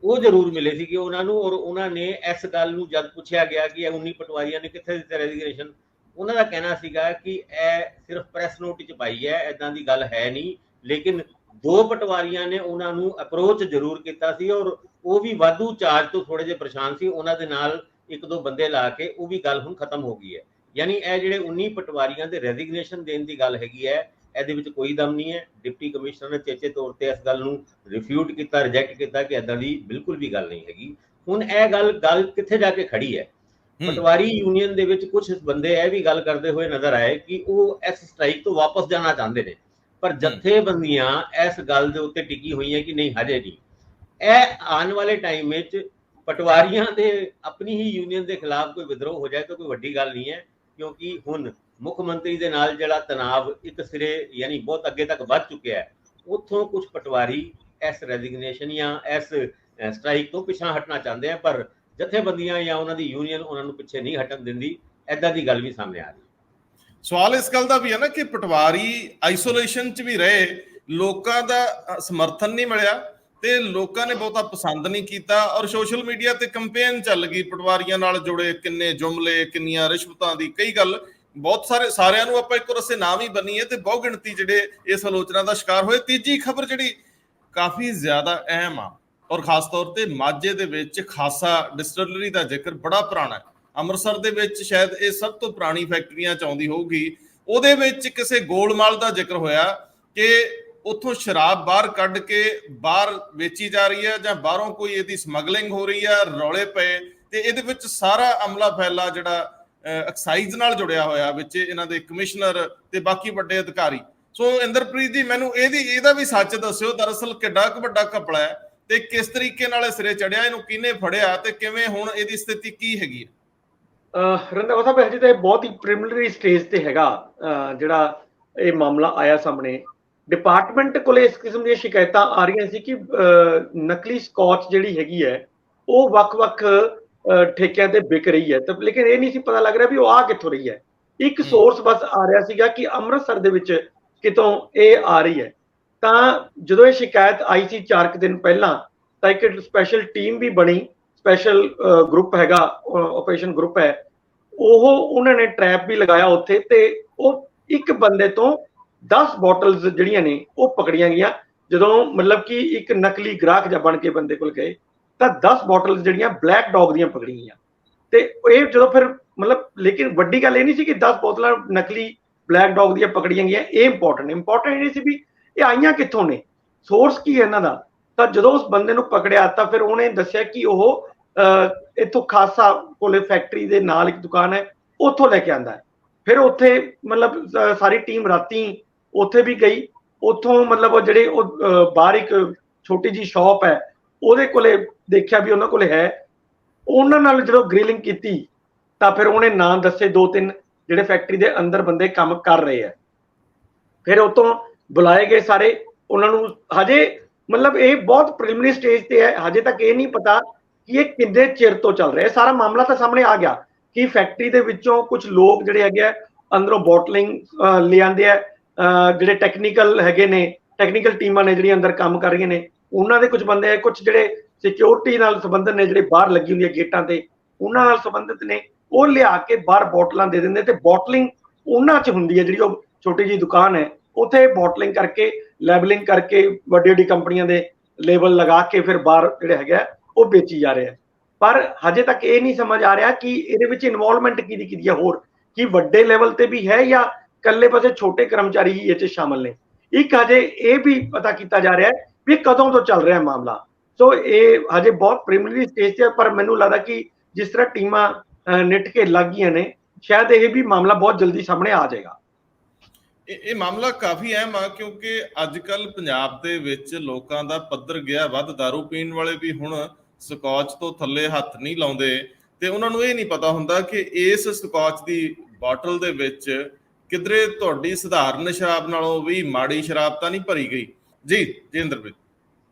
ਉਹ ਜ਼ਰੂਰ ਮਿਲੇ ਸੀ ਕਿ ਉਹਨਾਂ ਨੂੰ, ਔਰ ਉਹਨਾਂ ਨੇ ਇਸ ਗੱਲ ਨੂੰ ਜਦ ਪੁੱਛਿਆ ਗਿਆ ਕਿ ਇਹ 19 ਪਟਵਾਰੀਆਂ ਨੇ ਕਿੱਥੇ ਦਿੱਤਾ ਰੈਜ਼ਿਗਨੇਸ਼ਨ, ਉਹਨਾਂ ਦਾ ਕਹਿਣਾ ਸੀਗਾ ਕਿ ਇਹ ਸਿਰਫ ਪ੍ਰੈਸ ਨੋਟ 'ਚ ਪਾਈ ਹੈ, ਇੱਦਾਂ ਦੀ ਗੱਲ ਹੈ ਨਹੀਂ। ਲੇਕਿਨ 2 ਪਟਵਾਰੀਆਂ ਨੇ ਉਹਨਾਂ ਨੂੰ ਅਪਰੋਚ ਜ਼ਰੂਰ ਕੀਤਾ ਸੀ, ਔਰ ਉਹ ਵੀ ਵਾਧੂ ਚਾਰਜ ਤੋਂ ਥੋੜੇ ਜਿਹੇ ਪਰੇਸ਼ਾਨ ਸੀ। ਉਹਨਾਂ ਦੇ ਨਾਲ 1-2 ਬੰਦੇ ਲਾ ਕੇ ਉਹ ਵੀ ਗੱਲ ਹੁਣ ਖਤਮ ਹੋ ਗਈ ਹੈ। ਯਾਨੀ ਇਹ ਜਿਹੜੇ 19 ਪਟਵਾਰੀਆਂ ਦੇ ਰੈਜ਼ਿਗਨੇਸ਼ਨ ਦੇਣ ਦੀ ਗੱਲ ਹੈਗੀ ਹੈ, ਇਹਦੇ ਵਿੱਚ ਕੋਈ ਦਮ ਨਹੀਂ ਹੈ। ਡਿਪਟੀ ਕਮਿਸ਼ਨਰ ਨੇ ਚੇਚੇ ਤੌਰ ਤੇ ਇਸ ਗੱਲ ਨੂੰ ਰਿਫਿਊਟ ਕੀਤਾ, ਰਿਜੈਕਟ ਕੀਤਾ ਕਿ ਇੱਦਾਂ ਦੀ ਬਿਲਕੁਲ ਵੀ ਗੱਲ ਨਹੀਂ ਹੈਗੀ। ਹੁਣ ਇਹ ਗੱਲ ਕਿੱਥੇ ਜਾ ਕੇ ਖੜੀ ਹੈ? ਪਟਵਾਰੀ ਯੂਨੀਅਨ ਦੇ ਵਿੱਚ ਕੁਝ ਬੰਦੇ ਇਹ ਵੀ ਗੱਲ ਕਰਦੇ ਹੋਏ ਨਜ਼ਰ ਆਏ ਕਿ ਉਹ ਇਸ ਸਟ੍ਰਾਈਕ ਤੋਂ ਵਾਪਸ ਜਾਣਾ ਚਾਹੁੰਦੇ ਨੇ, ਪਰ ਜਥੇਬੰਦੀਆਂ ਇਸ ਗੱਲ ਦੇ ਉੱਤੇ ਟਿਕੀ ਹੋਈਆਂ ਕਿ ਨਹੀਂ, ਹਜੇ ਨਹੀਂ। ਇਹ ਆਉਣ ਵਾਲੇ ਟਾਈਮ ਵਿੱਚ ਪਟਵਾਰੀਆਂ ਦੇ ਆਪਣੀ ਹੀ ਯੂਨੀਅਨ ਦੇ ਖਿਲਾਫ ਕੋਈ ਵਿਦਰੋਹ ਹੋ ਜਾਏ ਤਾਂ ਕੋਈ ਵੱਡੀ ਗੱਲ ਨਹੀਂ ਹੈ, ਕਿਉਂਕਿ ਹੁਣ ਮੁੱਖ ਮੰਤਰੀ ਦੇ ਨਾਲ ਜਿਹੜਾ ਤਣਾਵ ਇੱਕ ਸਿਰੇ ਯਾਨੀ ਬਹੁਤ ਅੱਗੇ ਤੱਕ ਵੱਧ ਚੁੱਕਿਆ ਹੈ, ਉੱਥੋਂ ਕੁਝ ਪਟਵਾਰੀ ਇਸ ਰੈਜ਼ਿਗਨੇਸ਼ਨ ਜਾਂ ਇਸ ਸਟ੍ਰਾਈਕ ਤੋਂ ਪਿੱਛਾ ਹਟਣਾ ਚਾਹੁੰਦੇ ਆ, ਪਰ ਜਥੇਬੰਦੀਆਂ ਜਾਂ ਉਹਨਾਂ ਦੀ ਯੂਨੀਅਨ ਉਹਨਾਂ ਨੂੰ ਪਿੱਛੇ ਨਹੀਂ ਹਟਣ ਦਿੰਦੀ। ਏਦਾਂ ਦੀ ਗੱਲ ਵੀ ਸਾਹਮਣੇ ਆ ਰਹੀ। ਸਵਾਲ ਇਸ ਗੱਲ ਦਾ ਵੀ ਹੈ ਨਾ ਕਿ ਪਟਵਾਰੀ ਆਈਸੋਲੇਸ਼ਨ 'ਚ ਵੀ ਰਹੇ, ਲੋਕਾਂ ਦਾ ਸਮਰਥਨ ਨਹੀਂ ਮਿਲਿਆ ਤੇ ਲੋਕਾਂ ਨੇ ਬਹੁਤਾ ਪਸੰਦ ਨਹੀਂ ਕੀਤਾ, ਔਰ ਸੋਸ਼ਲ ਮੀਡੀਆ ਤੇ ਕੰਪੇਨ ਚੱਲ ਗਈ ਪਟਵਾਰੀਆਂ ਨਾਲ ਜੁੜੇ ਕਿੰਨੇ ਜੁਮਲੇ, ਕਿੰਨੀਆਂ ਰਿਸ਼ਵਤਾਂ ਦੀ ਕਈ ਗੱਲ, ਬਹੁਤ ਸਾਰਿਆਂ ਨੂੰ ਆਪਾਂ ਇੱਕੋ ਰਸੇ ਨਾਮ ਹੀ ਬੰਨੀਏ ਤੇ ਬਹੁ ਗਿਣਤੀ ਜਿਹੜੇ ਇਸ ਆਲੋਚਨਾ ਦਾ ਸ਼ਿਕਾਰ ਹੋਏ। ਤੀਜੀ ਖਬਰ ਜਿਹੜੀ ਕਾਫੀ ਜ਼ਿਆਦਾ ਅਹਿਮ ਆ, ਔਰ ਖਾਸ ਤੌਰ ਤੇ ਮਾਝੇ ਦੇ ਵਿੱਚ ਖਾਸਾ ਡਿਸਟਿਲਰੀ ਦਾ ਜ਼ਿਕਰ ਬੜਾ ਪੁਰਾਣਾ ਹੈ। ਅੰਮ੍ਰਿਤਸਰ ਦੇ ਵਿੱਚ ਸ਼ਾਇਦ ਇਹ ਸਭ ਤੋਂ ਪੁਰਾਣੀ ਫੈਕਟਰੀਆਂ ਚ ਆਉਂਦੀ ਹੋਊਗੀ। ਉਹਦੇ ਵਿੱਚ ਕਿਸੇ ਗੋਲਮਾਲ ਦਾ ਜ਼ਿਕਰ ਹੋਇਆ ਕਿ ਉੱਥੋਂ ਸ਼ਰਾਬ ਬਾਹਰ ਕੱਢ ਕੇ ਬਾਹਰ ਵੇਚੀ ਜਾ ਰਹੀ ਹੈ ਜਾਂ ਬਾਹਰੋਂ ਕੋਈ ਇਹਦੀ ਸਮਗਲਿੰਗ ਹੋ ਰਹੀ ਹੈ, ਰੌਲੇ ਪਏ। ਤੇ ਇਹਦੇ ਵਿੱਚ ਸਾਰਾ ਅਮਲਾ ਫੈਲਾ ਜਿਹੜਾ ਐਕਸਾਈਜ਼ ਨਾਲ ਜੁੜਿਆ ਹੋਇਆ, ਵਿੱਚ ਇਹਨਾਂ ਦੇ ਕਮਿਸ਼ਨਰ ਤੇ ਬਾਕੀ ਵੱਡੇ ਅਧਿਕਾਰੀ। ਸੋ ਇੰਦਰਪ੍ਰੀਤ ਜੀ, ਮੈਨੂੰ ਇਹਦਾ ਵੀ ਸੱਚ ਦੱਸਿਓ, ਦਰਅਸਲ ਕਿੱਡਾ ਕੁ ਵੱਡਾ ਘਪਲਾ ਹੈ ਤੇ ਕਿਸ ਤਰੀਕੇ ਨਾਲ ਸਿਰੇ ਚੜਿਆ, ਇਹਨੂੰ ਕਿਹਨੇ ਫੜਿਆ ਤੇ ਕਿਵੇਂ ਹੁਣ ਇਹਦੀ ਸਥਿਤੀ ਕੀ ਹੈਗੀ ਹੈ? ਰੰਧਾਵਾ ਸਾਹਿਬ, ਹਜੇ ਤਾਂ ਬਹੁਤ ਹੀ ਪ੍ਰੀਲਿਮਿਨਰੀ ਸਟੇਜ ਤੇ ਹੈਗਾ ਜਿਹੜਾ ਇਹ ਮਾਮਲਾ ਆਇਆ ਸਾਹਮਣੇ। ਡਿਪਾਰਟਮੈਂਟ ਕੋਲੇ ਇਸ ਕਿਸਮ ਦੀਆਂ ਸ਼ਿਕਾਇਤਾਂ ਆ ਰਹੀਆਂ ਸੀ ਕਿ ਨਕਲੀ ਸਕੌਚ ਜਿਹੜੀ ਹੈਗੀ ਹੈ ਉਹ ਵੱਖ-ਵੱਖ ਠੇਕਿਆਂ ਤੇ ਵਿਕ ਰਹੀ ਹੈ, ਤਾਂ ਲੇਕਿਨ ਇਹ ਨਹੀਂ ਸੀ ਪਤਾ ਲੱਗ ਰਿਹਾ ਵੀ ਉਹ ਆ ਕਿੱਥੋਂ ਰਹੀ ਹੈ। ਇੱਕ ਸੋਰਸ ਬਸ ਆ ਰਿਹਾ ਸੀਗਾ ਕਿ ਅੰਮ੍ਰਿਤਸਰ ਦੇ ਵਿੱਚ ਕਿਤੋਂ ਇਹ ਆ ਰਹੀ ਹੈ। ਤਾਂ ਜਦੋਂ ਇਹ ਸ਼ਿਕਾਇਤ ਆਈ ਸੀ 4 ਦਿਨ ਪਹਿਲਾਂ, ਤਾਂ ਇੱਕ ਸਪੈਸ਼ਲ ਟੀਮ ਵੀ ਬਣੀ, ਸਪੈਸ਼ਲ ਗਰੁੱਪ ਹੈਗਾ, ਆਪਰੇਸ਼ਨ ਗਰੁੱਪ ਹੈ, ਉਹਨਾਂ ਨੇ ਟ੍ਰੈਪ ਵੀ ਲਗਾਇਆ ਉੱਥੇ, ਤੇ ਉਹ ਇੱਕ ਬੰਦੇ ਤੋਂ 10 ਬੋਟਲਸ ਜਿਹੜੀਆਂ ਨੇ ਉਹ ਪਕੜੀਆਂ ਗਈਆਂ। ਜਦੋਂ ਮਤਲਬ ਕਿ ਇੱਕ ਨਕਲੀ ਗ੍ਰਾਹਕ ਜਾਂ ਬਣ ਕੇ ਬੰਦੇ ਕੋਲ ਗਏ ਤਾਂ 10 ਬੋਟਲਸ ਜਿਹੜੀਆਂ ਬਲੈਕ ਡੌਗ ਦੀਆਂ ਪਕੜੀਆਂ ਗਈਆਂ। ਤੇ ਇਹ ਜਦੋਂ ਫਿਰ ਮਤਲਬ, ਲੇਕਿਨ ਵੱਡੀ ਗੱਲ ਇਹ ਨਹੀਂ ਸੀ ਕਿ 10 ਬੋਤਲਾਂ ਨਕਲੀ ਬਲੈਕ ਡੌਗ ਦੀਆਂ ਪਕੜੀਆਂ ਗਈਆਂ, ਇਹ ਇੰਪੋਰਟੈਂਟ ਇਹ ਸੀ ਵੀ ਇਹ ਆਈਆਂ ਕਿੱਥੋਂ ਨੇ, ਸੋਰਸ ਕੀ ਹੈ ਇਹਨਾਂ ਦਾ। ਤਾਂ ਜਦੋਂ ਉਸ ਬੰਦੇ ਨੂੰ ਪਕੜਿਆ ਤਾਂ ਫਿਰ ਉਹਨੇ ਦੱਸਿਆ ਕਿ ਉਹ ਇੱਥੋਂ ਖਾਸਾ ਕੋਲੇ ਫੈਕਟਰੀ ਦੇ ਨਾਲ ਇੱਕ ਦੁਕਾਨ ਹੈ, ਉੱਥੋਂ ਲੈ ਕੇ ਆਂਦਾ ਹੈ। ਫਿਰ ਉੱਥੇ ਮਤਲਬ ਸਾਰੀ ਟੀਮ ਰਾਤੀ ਉੱਥੇ ਵੀ ਗਈ। ਉੱਥੋਂ ਮਤਲਬ ਜਿਹੜੇ ਉਹ ਬਾਹਰ ਇੱਕ ਛੋਟੀ ਜੀ ਸ਼ਾਪ ਹੈ, ਉਹਦੇ ਕੋਲੇ ਦੇਖਿਆ ਵੀ ਉਹਨਾਂ ਕੋਲੇ ਹੈ। ਉਹਨਾਂ ਨਾਲ ਜਦੋਂ ਗ੍ਰਿਲਿੰਗ ਕੀਤੀ ਤਾਂ ਫਿਰ ਉਹਨੇ ਨਾਂ ਦੱਸੇ 2-3 ਜਿਹੜੇ ਫੈਕਟਰੀ ਦੇ ਅੰਦਰ ਬੰਦੇ ਕੰਮ ਕਰ ਰਹੇ ਆ। ਫਿਰ ਉਤੋਂ ਬੁਲਾਏ ਗਏ ਸਾਰੇ ਉਹਨਾਂ ਨੂੰ। ਹਜੇ ਮਤਲਬ ਇਹ ਬਹੁਤ ਪ੍ਰੀਲਿਮਿਨਰੀ ਸਟੇਜ ਤੇ ਹੈ, ਹਜੇ ਤੱਕ ਇਹ ਨਹੀਂ ਪਤਾ ਕਿ ਇਹ ਕਿੰਨੇ ਚਿਰ ਤੋਂ ਚੱਲ ਰਿਹਾ। ਸਾਰਾ ਮਾਮਲਾ ਤਾਂ ਸਾਹਮਣੇ ਆ ਗਿਆ ਕਿ ਫੈਕਟਰੀ ਦੇ ਵਿੱਚੋਂ ਕੁਝ ਲੋਕ ਜਿਹੜੇ ਹੈਗੇ ਆ ਅੰਦਰੋਂ ਬੋਟਲਿੰਗ ਲਿਆਂਦੇ ਆ, ਜਿਹੜੇ ਟੈਕਨੀਕਲ ਹੈਗੇ ਨੇ, ਟੈਕਨੀਕਲ ਟੀਮਾਂ ਨੇ ਜਿਹੜੀਆਂ ਅੰਦਰ ਕੰਮ ਕਰ ਰਹੀਆਂ ਨੇ, ਉਹਨਾਂ ਦੇ ਕੁਝ ਬੰਦੇ, ਕੁਝ ਜਿਹੜੇ ਸਿਕਿਉਰਿਟੀ ਨਾਲ ਸੰਬੰਧਿਤ ਨੇ, ਜਿਹੜੇ ਬਾਹਰ ਲੱਗੀ ਹੁੰਦੀ ਹੈ ਗੇਟਾਂ ਤੇ, ਉਹਨਾਂ ਨਾਲ ਸੰਬੰਧਿਤ ਨੇ, ਉਹ ਲਿਆ ਕੇ ਬਾਹਰ ਬੋਟਲਾਂ ਦੇ ਦਿੰਦੇ ਤੇ ਬੋਟਲਿੰਗ ਉਹਨਾਂ 'ਚ ਹੁੰਦੀ ਹੈ। ਜਿਹੜੀ ਉਹ ਛੋਟੀ ਜਿਹੀ ਦੁਕਾਨ ਹੈ ਉੱਥੇ ਬੋਟਲਿੰਗ ਕਰਕੇ, ਲੈਬਲਿੰਗ ਕਰਕੇ, ਵੱਡੀ ਵੱਡੀ ਕੰਪਨੀਆਂ ਦੇ ਲੇਬਲ ਲਗਾ ਕੇ ਫਿਰ ਬਾਹਰ ਜਿਹੜੇ ਹੈਗਾ ਉਹ ਵੇਚੀ ਜਾ ਰਿਹਾ। ਪਰ ਹਜੇ ਤੱਕ ਇਹ ਨਹੀਂ ਸਮਝ ਆ ਰਿਹਾ ਕਿ ਇਹਦੇ ਵਿੱਚ ਇਨਵੋਲਵਮੈਂਟ ਕਿਹਦੀ ਹੈ, ਹੋਰ ਕੀ ਵੱਡੇ ਲੈਵਲ ਤੇ ਵੀ ਹੈ ਜਾਂ ਇਕੱਲੇ ਪਾਸੇ ਛੋਟੇ ਕਰਮਚਾਰੀ ਹੀ ਇਹ 'ਚ ਸ਼ਾਮਲ ਨੇ। ਇੱਕ ਹਜੇ ਇਹ ਵੀ ਪਤਾ ਕੀਤਾ ਜਾ ਰਿਹਾ ਹੈ ਵੀ ਕਦੋਂ ਤੋਂ ਚੱਲ ਰਿਹਾ ਮਾਮਲਾ। ਸੋ ਇਹ ਹਜੇ ਬਹੁਤ ਪ੍ਰੀਲਿਮਿਨਰੀ ਸਟੇਜ ਤੇ, ਪਰ ਮੈਨੂੰ ਲੱਗਦਾ ਕਿ ਜਿਸ ਤਰ੍ਹਾਂ ਟੀਮਾਂ ਨਿੱਟ ਕੇ ਲੱਗ ਗਈਆਂ ਨੇ, ਸ਼ਾਇਦ ਇਹ ਵੀ ਮਾਮਲਾ ਬਹੁਤ ਜਲਦੀ ਸਾਹਮਣੇ ਆ ਜਾਏਗਾ। ਇਹ ਮਾਮਲਾ ਕਾਫੀ ਅਹਿਮ ਆ, ਕਿਉਂਕਿ ਅੱਜ ਕੱਲ ਪੰਜਾਬ ਦੇ ਵਿੱਚ ਲੋਕਾਂ ਦਾ ਪੱਧਰ ਗਿਆ ਵੱਧ। ਦਾਰੂ ਪੀਣ ਵਾਲੇ ਵੀ ਹੁਣ ਸਕੌਚ ਤੋਂ ਥੱਲੇ ਹੱਥ ਨਹੀਂ ਲਾਉਂਦੇ, ਤੇ ਉਹਨਾਂ ਨੂੰ ਇਹ ਨਹੀਂ ਪਤਾ ਹੁੰਦਾ ਕਿ ਇਸ ਸਕੌਚ ਦੀ ਬੋਟਲ ਦੇ ਵਿੱਚ ਕਿਧਰੇ ਤੁਹਾਡੀ ਸਧਾਰਨ ਸ਼ਰਾਬ ਨਾਲੋਂ ਵੀ ਮਾੜੀ ਸ਼ਰਾਬ ਤਾਂ ਨਹੀਂ ਭਰੀ ਗਈ। ਜੀ ਇੰਦਰਪ੍ਰੀਤ,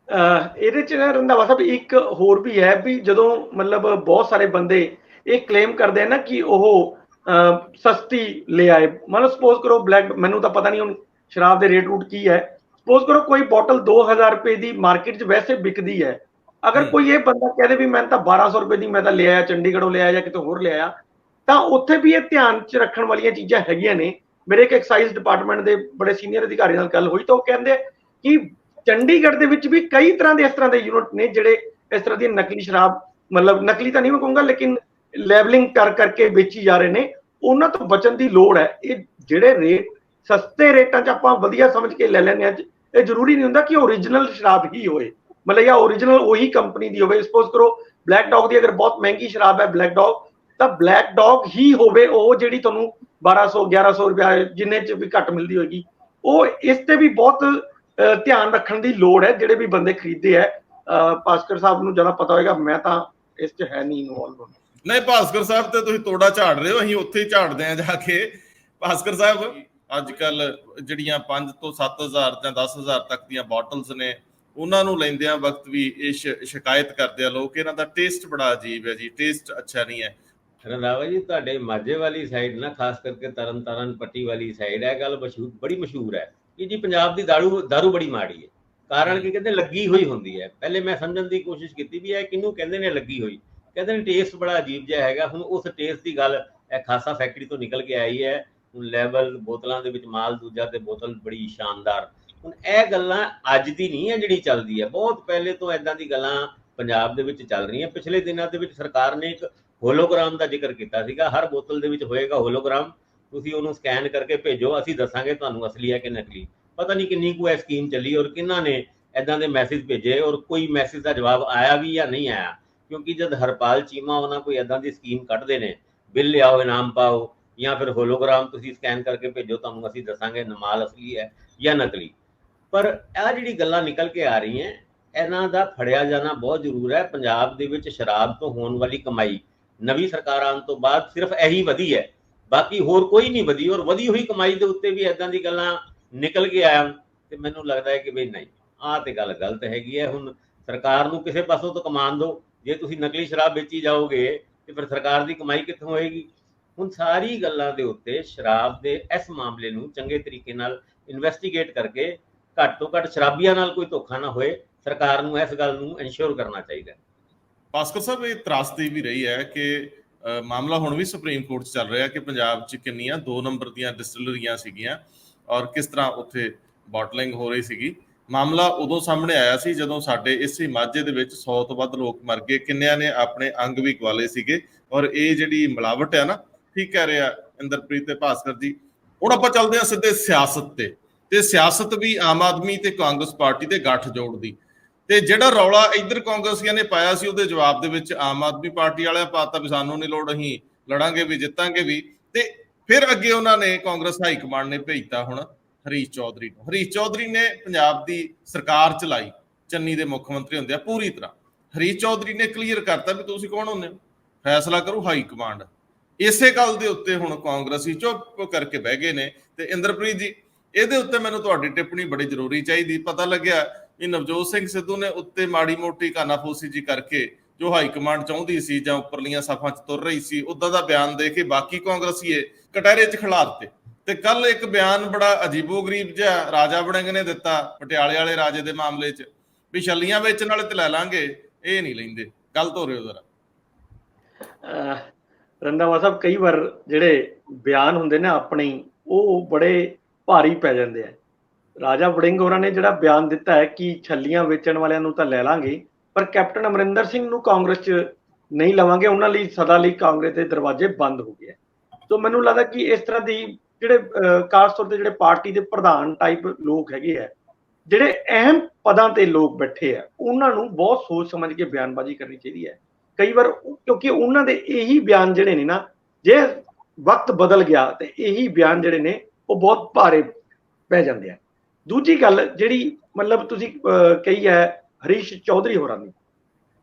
ਇਹਦੇ 'ਚ ਰੰਧਾਵਾ ਸਾਹਿਬ ਇੱਕ ਹੋਰ ਵੀ ਹੈ ਵੀ ਜਦੋਂ ਮਤਲਬ ਬਹੁਤ ਸਾਰੇ ਬੰਦੇ ਇਹ ਕਲੇਮ ਕਰਦੇ ਆ ਨਾ ਕਿ ਉਹ ਸਸਤੀ ਲੈ ਆਏ, ਮਤਲਬ ਸਪੋਜ਼ ਕਰੋ ਬਲੈਕ, ਮੈਨੂੰ ਤਾਂ ਪਤਾ ਨਹੀਂ ਹੁਣ ਸ਼ਰਾਬ ਦੇ ਰੇਟ ਰੂਟ ਕੀ ਹੈ, ਸਪੋਜ਼ ਕਰੋ ਕੋਈ ਬੋਟਲ 2000 ਰੁਪਏ ਦੀ ਮਾਰਕੀਟ 'ਚ ਵੈਸੇ ਵਿਕਦੀ ਹੈ, ਅਗਰ ਕੋਈ ਇਹ ਬੰਦਾ ਕਹਦੇ ਵੀ ਮੈਂ ਤਾਂ 1200 ਰੁਪਏ ਦੀ ਮੈਂ ਤਾਂ ਲੈ ਆਇਆ, ਚੰਡੀਗੜ੍ਹੋਂ ਲੈ ਆਇਆ ਜਾਂ ਕਿਤੇ ਹੋਰ ਲੈ ਆਇਆ, ਤਾਂ ਉੱਥੇ ਵੀ ਇਹ ਧਿਆਨ 'ਚ ਰੱਖਣ ਵਾਲੀਆਂ ਚੀਜ਼ਾਂ ਹੈਗੀਆਂ ਨੇ। ਮੇਰੇ ਇੱਕ ਐਕਸਾਈਜ਼ ਡਿਪਾਰਟਮੈਂਟ ਦੇ ਬੜੇ ਸੀਨੀਅਰ ਅਧਿਕਾਰੀ ਨਾਲ ਗੱਲ ਹੋਈ ਤਾਂ ਉਹ ਕਹਿੰਦੇ ਕਿ ਚੰਡੀਗੜ੍ਹ ਦੇ ਵਿੱਚ ਵੀ ਕਈ ਤਰ੍ਹਾਂ ਦੇ ਯੂਨਿਟ ਨੇ ਜਿਹੜੇ ਇਸ ਤਰ੍ਹਾਂ ਦੀ ਨਕਲੀ ਸ਼ਰਾਬ, ਮਤਲਬ ਨਕਲੀ ਤਾਂ ਨਹੀਂ ਮੈਂ ਕਹੂੰਗਾ, ਲੇਕਿਨ ਲੈਬਲਿੰਗ ਕਰਕੇ ਵੇਚੀ ਜਾ ਰਹੇ ਨੇ। ਉਹਨਾਂ ਤੋਂ ਬਚਣ ਦੀ ਲੋੜ ਹੈ। ਇਹ ਜਿਹੜੇ ਰੇਟ ਸਸਤੇ ਰੇਟਾਂ 'ਚ ਆਪਾਂ ਵਧੀਆ ਸਮਝ ਕੇ ਲੈ ਲੈਂਦੇ ਹਾਂ, ਇਹ ਜ਼ਰੂਰੀ ਨਹੀਂ ਹੁੰਦਾ ਕਿ ਓਰੀਜਨਲ ਸ਼ਰਾਬ ਹੀ ਹੋਏ, ਮਤਲਬ ਜਾਂ ਓਰੀਜਨਲ ਉਹੀ ਕੰਪਨੀ ਦੀ ਹੋਵੇ। ਸਪੋਜ਼ ਕਰੋ ਬਲੈਕ ਡੌਗ ਦੀ ਅਗਰ ਬਹੁਤ ਮਹਿੰਗੀ ਸ਼ਰਾਬ ਹੈ ਬਲੈਕ ਡੌਗ, ਤਾਂ ਬਲੈਕ ਡੌਗ ਹੀ ਹੋਵੇ ਉਹ ਜਿਹੜੀ ਤੁਹਾਨੂੰ 1200 1100 ਰੁਪਏ ਜਿੰਨੇ 'ਚ ਵੀ ਘੱਟ ਮਿਲਦੀ ਹੋਏਗੀ। ਉਹ ਇਸ ਤੇ ਵੀ ਬਹੁਤ ਧਿਆਨ ਰੱਖਣ ਦੀ ਲੋੜ ਹੈ ਜਿਹੜੇ ਵੀ ਬੰਦੇ ਖਰੀਦਦੇ ਹੈ। ਭਾਸਕਰ ਸਾਹਿਬ ਨੂੰ ਜ਼ਿਆਦਾ ਪਤਾ ਹੋਏਗਾ, ਮੈਂ ਤਾਂ ਇਸ 'ਚ ਹੈ ਨਹੀਂ ਇਨਵੋਲਵ। ਨਹੀਂ ਭਾਸਕਰ ਸਾਹਿਬ ਤੇ ਤੁਸੀਂ ਤੋੜਾ ਝਾੜ ਰਹੇ ਹੋ, ਅਸੀਂ ਉੱਥੇ ਹੀ ਝਾੜਦੇ ਆ ਜਾ ਕੇ। ਭਾਸਕਰ ਸਾਹਿਬ, ਅੱਜ ਕੱਲ ਜਿਹੜੀਆਂ 5 ਤੋਂ 7000 ਜਾਂ 10000 ਤੱਕ ਦੀਆਂ ਬੋਟਲਸ ਨੇ, ਉਹਨਾਂ ਨੂੰ ਲੈਂਦਿਆਂ ਵਕਤ ਵੀ ਇਹ ਸ਼ਿਕਾਇਤ ਕਰਦੇ ਆ ਲੋਕ, ਇਹਨਾਂ ਦਾ ਟੇਸਟ ਬੜਾ ਅਜੀਬ ਹੈ ਜੀ, ਟੇਸਟ ਅੱਛਾ ਨਹੀਂ ਹੈ। ਰੰਧਾਵਾ ਜੀ, ਤੁਹਾਡੇ ਮਾਝੇ ਵਾਲੀ ਸਾਈਡ ਨਾ, ਖਾਸ ਕਰਕੇ ਤਰਨਤਾਰਨ ਪੱਟੀ ਵਾਲੀ ਸਾਈਡ, ਇਹ ਗੱਲ ਬੜੀ ਮਸ਼ਹੂਰ ਹੈ ਕਿ ਜੀ ਪੰਜਾਬ ਦੀ ਦਾਰੂ ਬੜੀ ਮਾੜੀ ਹੈ। ਕਾਰਨ ਕੀ ਕਹਿੰਦੇ, ਲੱਗੀ ਹੋਈ ਹੁੰਦੀ ਹੈ। ਪਹਿਲੇ ਮੈਂ ਸਮਝਣ ਦੀ ਕੋਸ਼ਿਸ਼ ਕੀਤੀ ਵੀ ਇਹ ਕਿਹਨੂੰ ਕਹਿੰਦੇ ਨੇ ਲੱਗੀ ਹੋਈ, ਕਹਿੰਦੇ ਨੇ ਟੇਸਟ ਬੜਾ ਅਜੀਬ ਜਿਹਾ ਹੈਗਾ। ਹੁਣ ਉਸ ਟੇਸਟ ਦੀ ਗੱਲ ਇਹ ਖਾਸਾ ਫੈਕਟਰੀ ਤੋਂ ਨਿਕਲ ਕੇ ਆਈ ਹੈ। ਹੁਣ ਲੈਵਲ ਬੋਤਲਾਂ ਦੇ ਵਿੱਚ ਮਾਲ ਦੂਜਾ ਤੇ ਬੋਤਲ ਬੜੀ ਸ਼ਾਨਦਾਰ। ਹੁਣ ਇਹ ਗੱਲਾਂ ਅੱਜ ਦੀ ਨਹੀਂ ਹੈ ਜਿਹੜੀ ਚੱਲਦੀ ਹੈ, ਬਹੁਤ ਪਹਿਲੇ ਤੋਂ ਇਦਾਂ ਦੀ ਗੱਲਾਂ ਪੰਜਾਬ ਦੇ ਵਿੱਚ ਚੱਲ ਰਹੀਆਂ। ਪਿਛਲੇ ਦਿਨਾਂ ਦੇ ਵਿੱਚ ਸਰਕਾਰ ਨੇ ਇੱਕ ਹੋਲੋਗ੍ਰਾਮ ਦਾ ਜ਼ਿਕਰ ਕੀਤਾ ਸੀਗਾ, ਹਰ ਬੋਤਲ ਦੇ ਵਿੱਚ ਹੋਏਗਾ ਹੋਲੋਗ੍ਰਾਮ, ਤੁਸੀਂ ਉਹਨੂੰ ਸਕੈਨ ਕਰਕੇ ਭੇਜੋ, ਅਸੀਂ ਦੱਸਾਂਗੇ ਤੁਹਾਨੂੰ ਅਸਲੀ ਹੈ ਕਿ ਨਕਲੀ। ਪਤਾ ਨਹੀਂ ਕਿੰਨੀ ਕੁ ਇਹ ਸਕੀਮ ਚੱਲੀ ਔਰ ਕਿਹਨਾਂ ਨੇ ਇਦਾਂ ਦੇ ਮੈਸੇਜ ਭੇਜੇ ਔਰ ਕੋਈ ਮੈਸੇਜ ਦਾ ਜਵਾਬ ਆਇਆ ਵੀ ਜਾਂ ਨਹੀਂ ਆਇਆ। ਕਿਉਂਕਿ ਜਦ ਹਰਪਾਲ ਚੀਮਾ ਉਹਨਾਂ ਕੋਈ ਇਦਾਂ ਦੀ ਸਕੀਮ ਕੱਢਦੇ ਨੇ, ਬਿੱਲ ਲਿਆਓ ਇਨਾਮ ਪਾਓ ਜਾਂ ਫਿਰ ਹੋਲੋਗ੍ਰਾਮ ਤੁਸੀਂ ਸਕੈਨ ਕਰਕੇ ਭੇਜੋ, ਤੁਹਾਨੂੰ ਅਸੀਂ ਦੱਸਾਂਗੇ ਮਾਲ ਅਸਲੀ ਹੈ ਜਾਂ ਨਕਲੀ। ਪਰ ਇਹ ਜਿਹੜੀ ਗੱਲਾਂ ਨਿਕਲ ਕੇ ਆ ਰਹੀਆਂ, ਇਹਨਾਂ ਦਾ ਫੜਿਆ ਜਾਣਾ ਬਹੁਤ ਜ਼ਰੂਰ ਹੈ। ਪੰਜਾਬ ਦੇ ਵਿੱਚ ਸ਼ਰਾਬ ਤੋਂ ਹੋਣ ਵਾਲੀ ਕਮਾਈ ਨਵੀਂ ਸਰਕਾਰ ਆਉਣ ਤੋਂ ਬਾਅਦ ਸਿਰਫ ਇਹੀ ਵਧੀ ਹੈ, ਬਾਕੀ ਹੋਰ ਕੋਈ ਨਹੀਂ ਵਧੀ। ਔਰ ਵਧੀ ਹੋਈ ਕਮਾਈ ਦੇ ਉੱਤੇ ਵੀ ਇਦਾਂ ਦੀ ਗੱਲਾਂ ਨਿਕਲ ਕੇ ਆਇਆ ਤੇ ਮੈਨੂੰ ਲੱਗਦਾ ਹੈ ਕਿ ਬਈ ਨਹੀਂ, ਆਹ ਤੇ ਗੱਲ ਗਲਤ ਹੈਗੀ ਹੈ। ਹੁਣ ਸਰਕਾਰ ਨੂੰ ਕਿਸੇ ਪਾਸੋਂ ਤੋਂ ਕਮਾਨ ਦਿਓ, ਜੇ ਤੁਸੀਂ ਨਕਲੀ ਸ਼ਰਾਬ ਵੇਚੀ ਜਾਓਗੇ ਤੇ ਫਿਰ ਸਰਕਾਰ ਦੀ ਕਮਾਈ ਕਿੱਥੋਂ ਹੋਏਗੀ। ਹੁਣ ਸਾਰੀ ਗੱਲਾਂ ਦੇ ਉੱਤੇ ਸ਼ਰਾਬ ਦੇ ਇਸ ਮਾਮਲੇ ਨੂੰ ਚੰਗੇ ਤਰੀਕੇ ਨਾਲ ਇਨਵੈਸਟੀਗੇਟ ਕਰਕੇ ਘੱਟ ਤੋਂ ਘੱਟ ਸ਼ਰਾਬੀਆਂ ਨਾਲ ਕੋਈ ਧੋਖਾ ਨਾ ਹੋਏ, ਸਰਕਾਰ ਨੂੰ ਇਸ ਗੱਲ ਨੂੰ ਇਨਸ਼ੋਰ ਕਰਨਾ ਚਾਹੀਦਾ। ਭਾਸਕਰ ਸਾਹਿਬ, ਇਹ ਤਰਾਸਦੀ ਵੀ ਰਹੀ ਹੈ ਕਿ ਮਾਮਲਾ ਹੁਣ ਵੀ ਸੁਪਰੀਮ ਕੋਰਟ 'ਚ ਚੱਲ ਰਿਹਾ ਕਿ ਪੰਜਾਬ 'ਚ ਕਿੰਨੀਆਂ 2 ਨੰਬਰ ਦੀਆਂ ਡਿਸਟਿਲਰੀਆਂ ਸੀਗੀਆਂ ਔਰ ਕਿਸ ਤਰ੍ਹਾਂ ਉੱਥੇ ਬੋਟਲਿੰਗ ਹੋ ਰਹੀ ਸੀਗੀ। ਮਾਮਲਾ ਉਦੋਂ ਸਾਹਮਣੇ ਆਇਆ ਸੀ ਜਦੋਂ ਸਾਡੇ ਇਸੇ ਮਾਝੇ ਦੇ ਵਿੱਚ 100 ਤੋਂ ਵੱਧ ਲੋਕ ਮਰ ਗਏ, ਕਿੰਨਿਆਂ ਨੇ ਆਪਣੇ ਅੰਗ ਵੀ ਗਵਾਲੇ ਸੀਗੇ। ਔਰ ਇਹ ਜਿਹੜੀ ਮਿਲਾਵਟ ਹੈ ਨਾ, ਠੀਕ ਕਹਿ ਰਿਹਾ ਇੰਦਰਪ੍ਰੀਤ ਤੇ ਭਾਸਕਰ ਜੀ। ਹੁਣ ਆਪਾਂ ਚੱਲਦੇ ਹਾਂ ਸਿੱਧੇ ਸਿਆਸਤ ਤੇ ਸਿਆਸਤ ਵੀ ਆਮ ਆਦਮੀ ਤੇ ਕਾਂਗਰਸ ਪਾਰਟੀ ਦੇ ਗੱਠ ਜੋੜਦੀ। ਤੇ ਜਿਹੜਾ ਰੌਲਾ ਇੱਧਰ ਕਾਂਗਰਸੀਆਂ ਨੇ ਪਾਇਆ ਸੀ, ਉਹਦੇ ਜਵਾਬ ਦੇ ਵਿੱਚ ਆਮ ਆਦਮੀ ਪਾਰਟੀ ਵਾਲਿਆਂ ਪਾਤਾ ਵੀ ਸਾਨੂੰ ਨਹੀਂ ਲੋੜ, ਅਸੀਂ ਲੜਾਂਗੇ ਵੀ ਜਿੱਤਾਂਗੇ ਵੀ। ਤੇ ਫਿਰ ਅੱਗੇ ਉਹਨਾਂ ਨੇ ਕਾਂਗਰਸ ਹਾਈ ਕਮਾਂਡ ਨੇ ਭੇਜਤਾ ਹੁਣ ਹਰੀਸ਼ ਚੌਧਰੀ ਨੂੰ। ਹਰੀਸ਼ ਚੌਧਰੀ ਨੇ ਪੰਜਾਬ ਦੀ ਸਰਕਾਰ ਚਲਾਈ, ਚੰਨੀ ਦੇ ਮੁੱਖ ਮੰਤਰੀ ਹੁੰਦੇ ਆ ਪੂਰੀ ਤਰ੍ਹਾਂ। ਹਰੀਸ਼ ਚੌਧਰੀ ਨੇ ਕਲੀਅਰ ਕਰਤਾ ਵੀ ਤੁਸੀਂ ਕੌਣ ਹੁੰਦੇ ਹੋ, ਫੈਸਲਾ ਕਰੂ ਹਾਈ ਕਮਾਂਡ। ਇਸੇ ਗੱਲ ਦੇ ਉੱਤੇ ਹੁਣ ਕਾਂਗਰਸੀ ਚੁੱਪ ਕਰਕੇ ਬਹਿ ਗਏ ਨੇ। ਤੇ ਇੰਦਰਪ੍ਰੀਤ ਜੀ, ਇਹਦੇ ਉੱਤੇ ਮੈਨੂੰ ਤੁਹਾਡੀ ਟਿੱਪਣੀ ਬੜੀ ਜ਼ਰੂਰੀ ਚਾਹੀਦੀ। ਪਤਾ ਲੱਗਿਆ ਵੀ ਨਵਜੋਤ ਸਿੰਘ ਸਿੱਧੂ ਨੇ ਉੱਤੇ ਮਾੜੀ ਮੋਟੀ ਕਾਨਾਫੂਸੀ ਜੀ ਕਰਕੇ ਜੋ ਹਾਈ ਕਮਾਂਡ ਚਾਹੁੰਦੀ ਸੀ ਜਾਂ ਉੱਪਰਲੀਆਂ ਸਫਾਂ 'ਚ ਤੁਰ ਰਹੀ ਸੀ, ਉੱਦਾਂ ਦਾ ਬਿਆਨ ਦੇ ਕੇ ਬਾਕੀ ਕਾਂਗਰਸੀਏ ਕਟਹਿਰੇ 'ਚ ਖਿਲਾ ਦਿੱਤੇ ਤੇ ਕੱਲ ਇੱਕ ਬਿਆਨ ਬੜਾ ਅਜੀਬੋ-ਗਰੀਬ ਜਿਹਾ ਰਾਜਾ ਵੜਿੰਗ ਨੇ ਦਿੱਤਾ ਪਟਿਆਲੇ ਵਾਲੇ ਰਾਜੇ ਦੇ ਮਾਮਲੇ 'ਚ, ਵੀ ਛੱਲੀਆਂ ਵੇਚਣ ਵਾਲੇ ਤੇ ਲੈ ਲਾਂਗੇ, ਇਹ ਨਹੀਂ ਲੈਂਦੇ। ਗੱਲ ਤੋਰਿਓ ਜ਼ਰਾ। ਰੰਧਾਵਾ ਸਾਹਿਬ, ਕਈ ਵਾਰ ਜਿਹੜੇ ਬਿਆਨ ਹੁੰਦੇ ਨੇ ਆਪਣੇ ਉਹ ਬੜੇ ਭਾਰੀ ਪੈ ਜਾਂਦੇ ਆ। ਰਾਜਾ ਵੜਿੰਗ ਹੋਰਾਂ ਨੇ ਜਿਹੜਾ ਬਿਆਨ ਦਿੱਤਾ ਹੈ ਕਿ ਛੱਲੀਆਂ ਵੇਚਣ ਵਾਲਿਆਂ ਨੂੰ ਤਾਂ ਲੈ ਲਾਂਗੇ, ਪਰ ਕੈਪਟਨ ਅਮਰਿੰਦਰ ਸਿੰਘ ਨੂੰ ਕਾਂਗਰਸ 'ਚ ਨਹੀਂ ਲਵਾਂਗੇ, ਉਹਨਾਂ ਲਈ ਸਦਾ ਲਈ ਕਾਂਗਰਸ ਦੇ ਦਰਵਾਜ਼ੇ ਬੰਦ ਹੋ ਗਏ। ਸੋ ਮੈਨੂੰ ਲੱਗਦਾ ਕਿ ਇਸ ਤਰ੍ਹਾਂ ਦੀ ਜਿਹੜੇ ਖਾਸ ਤੌਰ ਤੇ ਜਿਹੜੇ ਪਾਰਟੀ ਦੇ ਪ੍ਰਧਾਨ ਟਾਈਪ ਲੋਕ ਹੈਗੇ ਆ, ਜਿਹੜੇ ਅਹਿਮ ਪਦਾਂ ਤੇ ਲੋਕ ਬੈਠੇ ਆ, ਉਹਨਾਂ ਨੂੰ ਬਹੁਤ ਸੋਚ ਸਮਝ ਕੇ ਬਿਆਨਬਾਜ਼ੀ ਕਰਨੀ ਚਾਹੀਦੀ ਹੈ। ਕਈ ਵਾਰ ਕਿਉਂਕਿ ਉਹਨਾਂ ਦੇ ਇਹੀ ਬਿਆਨ ਜਿਹੜੇ ਨੇ ਨਾ, ਜੇ ਵਕਤ ਬਦਲ ਗਿਆ ਤੇ ਇਹੀ ਬਿਆਨ ਜਿਹੜੇ ਨੇ ਉਹ ਬਹੁਤ ਭਾਰੇ ਪੈ ਜਾਂਦੇ ਆ। ਦੂਜੀ ਗੱਲ ਜਿਹੜੀ ਮਤਲਬ ਤੁਸੀਂ ਕਹੀ ਹੈ ਹਰੀਸ਼ ਚੌਧਰੀ ਹੋਰਾਂ ਨੇ,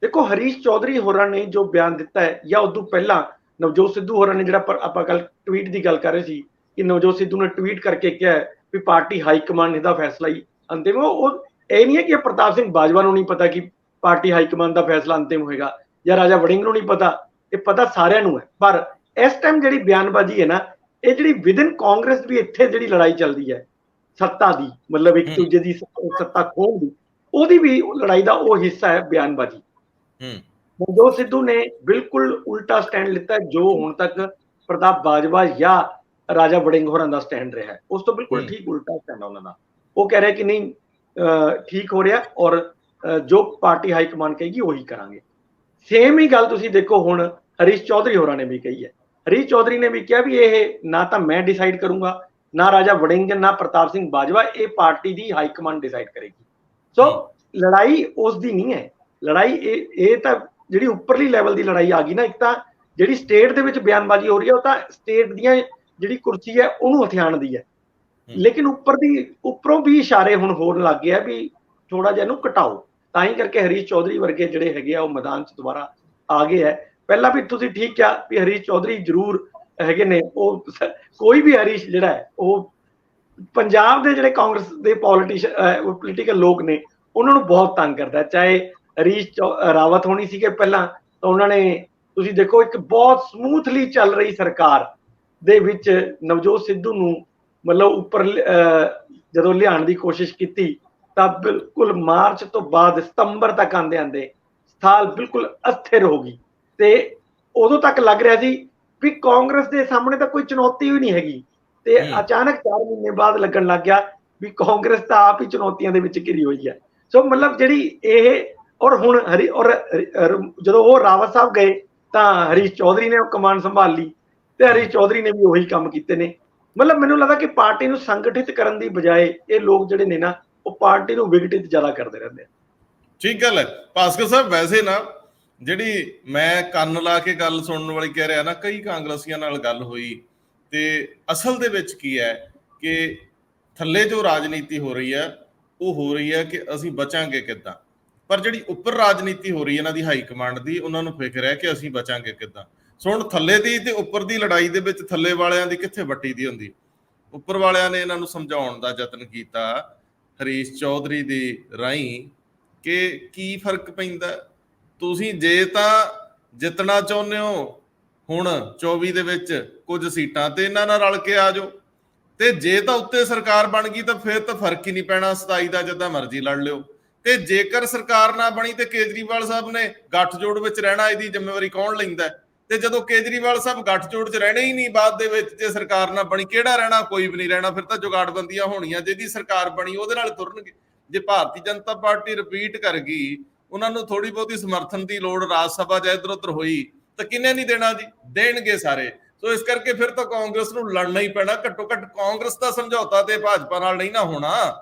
ਦੇਖੋ ਹਰੀਸ਼ ਚੌਧਰੀ ਹੋਰਾਂ ਨੇ ਜੋ ਬਿਆਨ ਦਿੱਤਾ ਹੈ, ਜਾਂ ਉਦੋਂ ਪਹਿਲਾਂ ਨਵਜੋਤ ਸਿੱਧੂ ਹੋਰਾਂ ਨੇ, ਜਿਹੜਾ ਆਪਾਂ ਕੱਲ ਟਵੀਟ ਦੀ ਗੱਲ ਕਰ ਰਹੇ ਸੀ ਕਿ ਨਵਜੋਤ ਸਿੱਧੂ ਨੇ ਟਵੀਟ ਕਰਕੇ ਕਿਹਾ ਵੀ ਪਾਰਟੀ ਹਾਈ ਕਮਾਂਡ ਇਹਦਾ ਫੈਸਲਾ ਹੀ ਅੰਤਿਮ। ਉਹ ਇਹ ਨਹੀਂ ਹੈ ਕਿ ਪ੍ਰਤਾਪ ਸਿੰਘ ਬਾਜਵਾ ਨੂੰ ਨਹੀਂ ਪਤਾ ਕਿ ਪਾਰਟੀ ਹਾਈ ਕਮਾਂਡ ਦਾ ਫੈਸਲਾ ਅੰਤਿਮ ਹੋਏਗਾ, ਜਾਂ ਰਾਜਾ ਵੜਿੰਗ ਨੂੰ ਨਹੀਂ ਪਤਾ, ਇਹ ਪਤਾ ਸਾਰਿਆਂ ਨੂੰ ਹੈ। ਪਰ ਇਸ ਟਾਈਮ ਜਿਹੜੀ ਬਿਆਨਬਾਜ਼ੀ ਹੈ ਨਾ, ਇਹ ਜਿਹੜੀ ਵਿਦਨ ਕਾਂਗਰਸ ਵੀ ਇੱਥੇ ਜਿਹੜੀ ਲੜਾਈ ਚੱਲਦੀ ਹੈ ਸੱਤਾ ਦੀ, ਮਤਲਬ ਇੱਕ ਦੂਜੇ ਦੀ ਸੱਤਾ ਖੋਹਣ ਦੀ, ਉਹਦੀ ਵੀ ਲੜਾਈ ਦਾ ਉਹ ਹਿੱਸਾ ਹੈ ਬਿਆਨਬਾਜ਼ੀ। ਨਵਜੋਤ ਸਿੱਧੂ ਨੇ ਬਿਲਕੁਲ ਉਲਟਾ ਸਟੈਂਡ ਲਿੱਤਾ ਜੋ ਹੁਣ ਤੱਕ ਪ੍ਰਤਾਪ ਬਾਜਵਾ ਜਾਂ ਰਾਜਾ ਵੜਿੰਗ ਹੋਰਾਂ ਦਾ ਸਟੈਂਡ ਰਿਹਾ ਹੈ, ਉਸ ਤੋਂ ਬਿਲਕੁਲ ਠੀਕ ਉਲਟਾ ਸਟੈਂਡ ਉਹਨਾਂ ਦਾ। ਉਹ ਕਹਿ ਰਿਹਾ ਕਿ ਨਹੀਂ ਠੀਕ ਹੋ ਰਿਹਾ, ਔਰ ਜੋ ਪਾਰਟੀ ਹਾਈ ਕਮਾਂਡ ਕਹੇਗੀ ਉਹੀ ਕਰਾਂਗੇ। ਸੇਮ ਹੀ ਗੱਲ ਤੁਸੀਂ ਦੇਖੋ ਹੁਣ ਹਰੀਸ਼ ਚੌਧਰੀ ਹੋਰਾਂ ਨੇ ਵੀ ਕਹੀ ਹੈ। ਹਰੀਸ਼ ਚੌਧਰੀ ਨੇ ਵੀ ਕਿਹਾ ਵੀ ਇਹ ਨਾ ਤਾਂ ਮੈਂ ਡਿਸਾਈਡ ਕਰੂੰਗਾ, ਨਾ ਰਾਜਾ ਵੜਿੰਗ, ਨਾ ਪ੍ਰਤਾਪ ਸਿੰਘ ਬਾਜਵਾ, ਇਹ ਪਾਰਟੀ ਦੀ ਹਾਈ ਕਮਾਂਡ ਡਿਸਾਈਡ ਕਰੇਗੀ। ਸੋ ਲੜਾਈ ਉਸ ਦੀ ਨਹੀਂ ਹੈ, ਲੜਾਈ ਇਹ ਤਾਂ ਜਿਹੜੀ ਉੱਪਰਲੀ ਲੈਵਲ ਦੀ ਲੜਾਈ ਆ ਗਈ ਨਾ। ਇੱਕ ਤਾਂ ਜਿਹੜੀ ਸਟੇਟ ਦੇ ਵਿੱਚ ਬਿਆਨਬਾਜ਼ੀ ਹੋ ਰਹੀ ਹੈ, ਉਹ ਤਾਂ ਸਟੇਟ ਦੀਆਂ ਜਿਹੜੀ ਕੁਰਸੀ ਹੈ ਉਹਨੂੰ ਹਥਿਆਣ ਦੀ ਹੈ, ਲੇਕਿਨ ਉੱਪਰੋਂ ਵੀ ਇਸ਼ਾਰੇ ਹੁਣ ਹੋਣ ਲੱਗ ਗਏ ਆ ਵੀ ਥੋੜਾ ਜਿਹਾ ਇਹਨੂੰ ਘਟਾਓ। ਤਾਂ ਹੀ ਕਰਕੇ ਹਰੀਸ਼ ਚੌਧਰੀ ਵਰਗੇ ਜਿਹੜੇ ਹੈਗੇ ਆ ਉਹ ਮੈਦਾਨ 'ਚ ਦੁਬਾਰਾ ਆ ਗਏ ਹੈ। ਪਹਿਲਾਂ ਵੀ ਤੁਸੀਂ ਠੀਕ ਕਿਹਾ ਵੀ ਹਰੀਸ਼ ਚੌਧਰੀ ਜ਼ਰੂਰ ਹੈਗੇ ਨੇ, ਉਹ ਕੋਈ ਵੀ ਹਰੀਸ਼ ਜਿਹੜਾ ਹੈ ਉਹ ਪੰਜਾਬ ਦੇ ਜਿਹੜੇ ਕਾਂਗਰਸ ਦੇ ਪੋਲੀਟੀਕਲ ਲੋਕ ਨੇ ਉਹਨਾਂ ਨੂੰ ਬਹੁਤ ਤੰਗ ਕਰਦਾ। ਚਾਹੇ ਹਰੀਸ਼ ਰਾਵਤ ਹੋਣੀ ਸੀਗੇ ਪਹਿਲਾਂ, ਤਾਂ ਉਹਨਾਂ ਨੇ ਤੁਸੀਂ ਦੇਖੋ ਇੱਕ ਬਹੁਤ ਸਮੂਥਲੀ ਚੱਲ ਰਹੀ ਸਰਕਾਰ ਦੇ ਵਿੱਚ ਨਵਜੋਤ ਸਿੱਧੂ ਨੂੰ ਮਤਲਬ ਉੱਪਰ ਜਦੋਂ ਲਿਆਉਣ ਦੀ ਕੋਸ਼ਿਸ਼ ਕੀਤੀ, ਤਾਂ ਬਿਲਕੁਲ ਮਾਰਚ ਤੋਂ ਬਾਅਦ ਸਤੰਬਰ ਤੱਕ ਆਂਦੇ ਸਾਲ ਬਿਲਕੁਲ ਅਸਥਿਰ ਹੋ ਗਈ। ਤੇ ਉਦੋਂ ਤੱਕ ਲੱਗ ਰਿਹਾ ਸੀ ਵੀ ਕਾਂਗਰਸ ਦੇ ਸਾਹਮਣੇ ਤਾਂ ਕੋਈ ਚੁਣੌਤੀ ਵੀ ਨਹੀਂ ਹੈਗੀ, ਤੇ ਅਚਾਨਕ 4 ਮਹੀਨੇ ਬਾਅਦ ਲੱਗਣ ਲੱਗ ਗਿਆ ਵੀ ਕਾਂਗਰਸ ਤਾਂ ਆਪ ਹੀ ਚੁਣੌਤੀਆਂ ਦੇ ਵਿੱਚ ਘਿਰੀ ਹੋਈ ਹੈ। ਸੋ ਮਤਲਬ ਜਿਹੜੀ ਇਹ ਔਰ ਹੁਣ ਜਦੋਂ ਉਹ ਰਾਵਤ ਸਾਹਿਬ ਗਏ ਤਾਂ ਹਰੀਸ਼ ਚੌਧਰੀ ਨੇ ਉਹ ਕਮਾਨ ਸੰਭਾਲ ਲਈ, ਤੇ ਹਰੀਸ਼ ਚੌਧਰੀ ਨੇ ਵੀ ਉਹੀ ਕੰਮ ਕੀਤੇ ਨੇ। ਮਤਲਬ ਮੈਨੂੰ ਲੱਗਦਾ ਕਿ ਪਾਰਟੀ ਨੂੰ ਸੰਗਠਿਤ ਕਰਨ ਦੀ ਬਜਾਏ ਇਹ ਲੋਕ ਜਿਹੜੇ ਨੇ ਨਾ, ਉਹ ਪਾਰਟੀ ਨੂੰ ਵਿਘਟਿਤ ਜ਼ਿਆਦਾ ਕਰਦੇ ਰਹਿੰਦੇ ਆ। ਠੀਕ ਗੱਲ ਹੈ ਭਾਸਕਰ ਸਾਹਿਬ। ਵੈਸੇ ਨਾ ਜਿਹੜੀ ਮੈਂ ਕੰਨ ਲਾ ਕੇ ਗੱਲ ਸੁਣਨ ਵਾਲੀ ਕਹਿ ਰਿਹਾ ਨਾ, ਕਈ ਕਾਂਗਰਸੀਆਂ ਨਾਲ ਗੱਲ ਹੋਈ, ਤੇ ਅਸਲ ਦੇ ਵਿੱਚ ਕੀ ਹੈ ਕਿ ਥੱਲੇ ਜੋ ਰਾਜਨੀਤੀ ਹੋ ਰਹੀ ਹੈ ਉਹ ਹੋ ਰਹੀ ਹੈ ਕਿ ਅਸੀਂ ਬਚਾਂਗੇ ਕਿੱਦਾਂ, ਪਰ ਜਿਹੜੀ ਉੱਪਰ ਰਾਜਨੀਤੀ ਹੋ ਰਹੀ ਹੈ ਇਹਨਾਂ ਦੀ ਹਾਈ ਕਮਾਂਡ ਦੀ, ਉਹਨਾਂ ਨੂੰ ਫਿਕਰ ਹੈ ਕਿ ਅਸੀਂ ਬਚਾਂਗੇ ਕਿੱਦਾਂ। ਸੋ ਹੁਣ ਥੱਲੇ ਦੀ ਤੇ ਉੱਪਰ ਦੀ ਲੜਾਈ ਦੇ ਵਿੱਚ ਥੱਲੇ ਵਾਲਿਆਂ ਦੀ ਕਿੱਥੇ ਵੱਟੀ ਦੀ ਹੁੰਦੀ। ਉੱਪਰ ਵਾਲਿਆਂ ਨੇ ਇਹਨਾਂ ਨੂੰ ਸਮਝਾਉਣ ਦਾ ਯਤਨ ਕੀਤਾ ਹਰੀਸ਼ ਚੌਧਰੀ ਦੀ ਰਾਹੀਂ ਕਿ ਕੀ ਫਰਕ ਪੈਂਦਾ, ਤੁਸੀਂ ਜੇ ਤਾਂ ਜਿੱਤਣਾ ਚਾਹੁੰਦੇ ਹੋ ਹੁਣ 24 ਦੇ ਵਿੱਚ ਕੁਝ ਸੀਟਾਂ ਤੇ ਇਹਨਾਂ ਨਾਲ ਰਲ ਕੇ ਆ ਜਾਓ, ਤੇ ਜੇ ਤਾਂ ਉੱਤੇ ਸਰਕਾਰ ਬਣ ਗਈ ਤਾਂ ਫਿਰ ਤਾਂ ਫਰਕ ਹੀ ਨਹੀਂ ਪੈਣਾ, 27 ਦਾ ਜਿੱਦਾਂ ਮਰਜ਼ੀ ਲੜ ਲਿਓ। ਤੇ ਜੇਕਰ ਸਰਕਾਰ ਨਾ ਬਣੀ ਤੇ ਕੇਜਰੀਵਾਲ ਸਾਹਿਬ ਨੇ ਗੱਠਜੋੜ ਵਿੱਚ ਰਹਿਣਾ, ਇਹਦੀ ਜ਼ਿੰਮੇਵਾਰੀ ਕੌਣ ਲੈਂਦਾ? ਤੇ ਜਦੋਂ ਕੇਜਰੀਵਾਲ ਸਾਹਿਬ ਗੱਠਜੋੜ 'ਚ ਰਹਿਣੇ ਹੀ ਨਹੀਂ ਬਾਅਦ ਦੇ ਵਿੱਚ, ਜੇ ਸਰਕਾਰ ਨਾ ਬਣੀ ਕਿਹੜਾ ਰਹਿਣਾ? ਕੋਈ ਵੀ ਨਹੀਂ ਰਹਿਣਾ। ਫਿਰ ਤਾਂ ਜੁਗਾੜਬੰਦੀਆਂ ਹੋਣੀਆਂ, ਜਿਹਦੀ ਸਰਕਾਰ ਬਣੀ ਉਹਦੇ ਨਾਲ ਤੁਰਨਗੇ। ਜੇ ਭਾਰਤੀ ਜਨਤਾ ਪਾਰਟੀ ਰਿਪੀਟ ਕਰ ਗਈ, ਉਹਨਾਂ ਨੂੰ ਥੋੜੀ ਬਹੁਤੀ ਸਮਰਥਨ ਦੀ ਲੋੜ ਰਾਜ ਸਭਾ 'ਚ ਇੱਧਰ ਉੱਧਰ ਹੋਈ, ਤਾਂ ਕਿੰਨੇ ਨਹੀਂ ਦੇਣਾ ਜੀ? ਦੇਣਗੇ ਸਾਰੇ। ਸੋ ਇਸ ਕਰਕੇ ਫਿਰ ਤਾਂ ਕਾਂਗਰਸ ਨੂੰ ਲੜਨਾ ਹੀ ਪੈਣਾ। ਘੱਟੋ ਘੱਟ ਕਾਂਗਰਸ ਦਾ ਸਮਝੌਤਾ ਤੇ ਭਾਜਪਾ ਨਾਲ ਨਹੀਂ ਨਾ ਹੋਣਾ।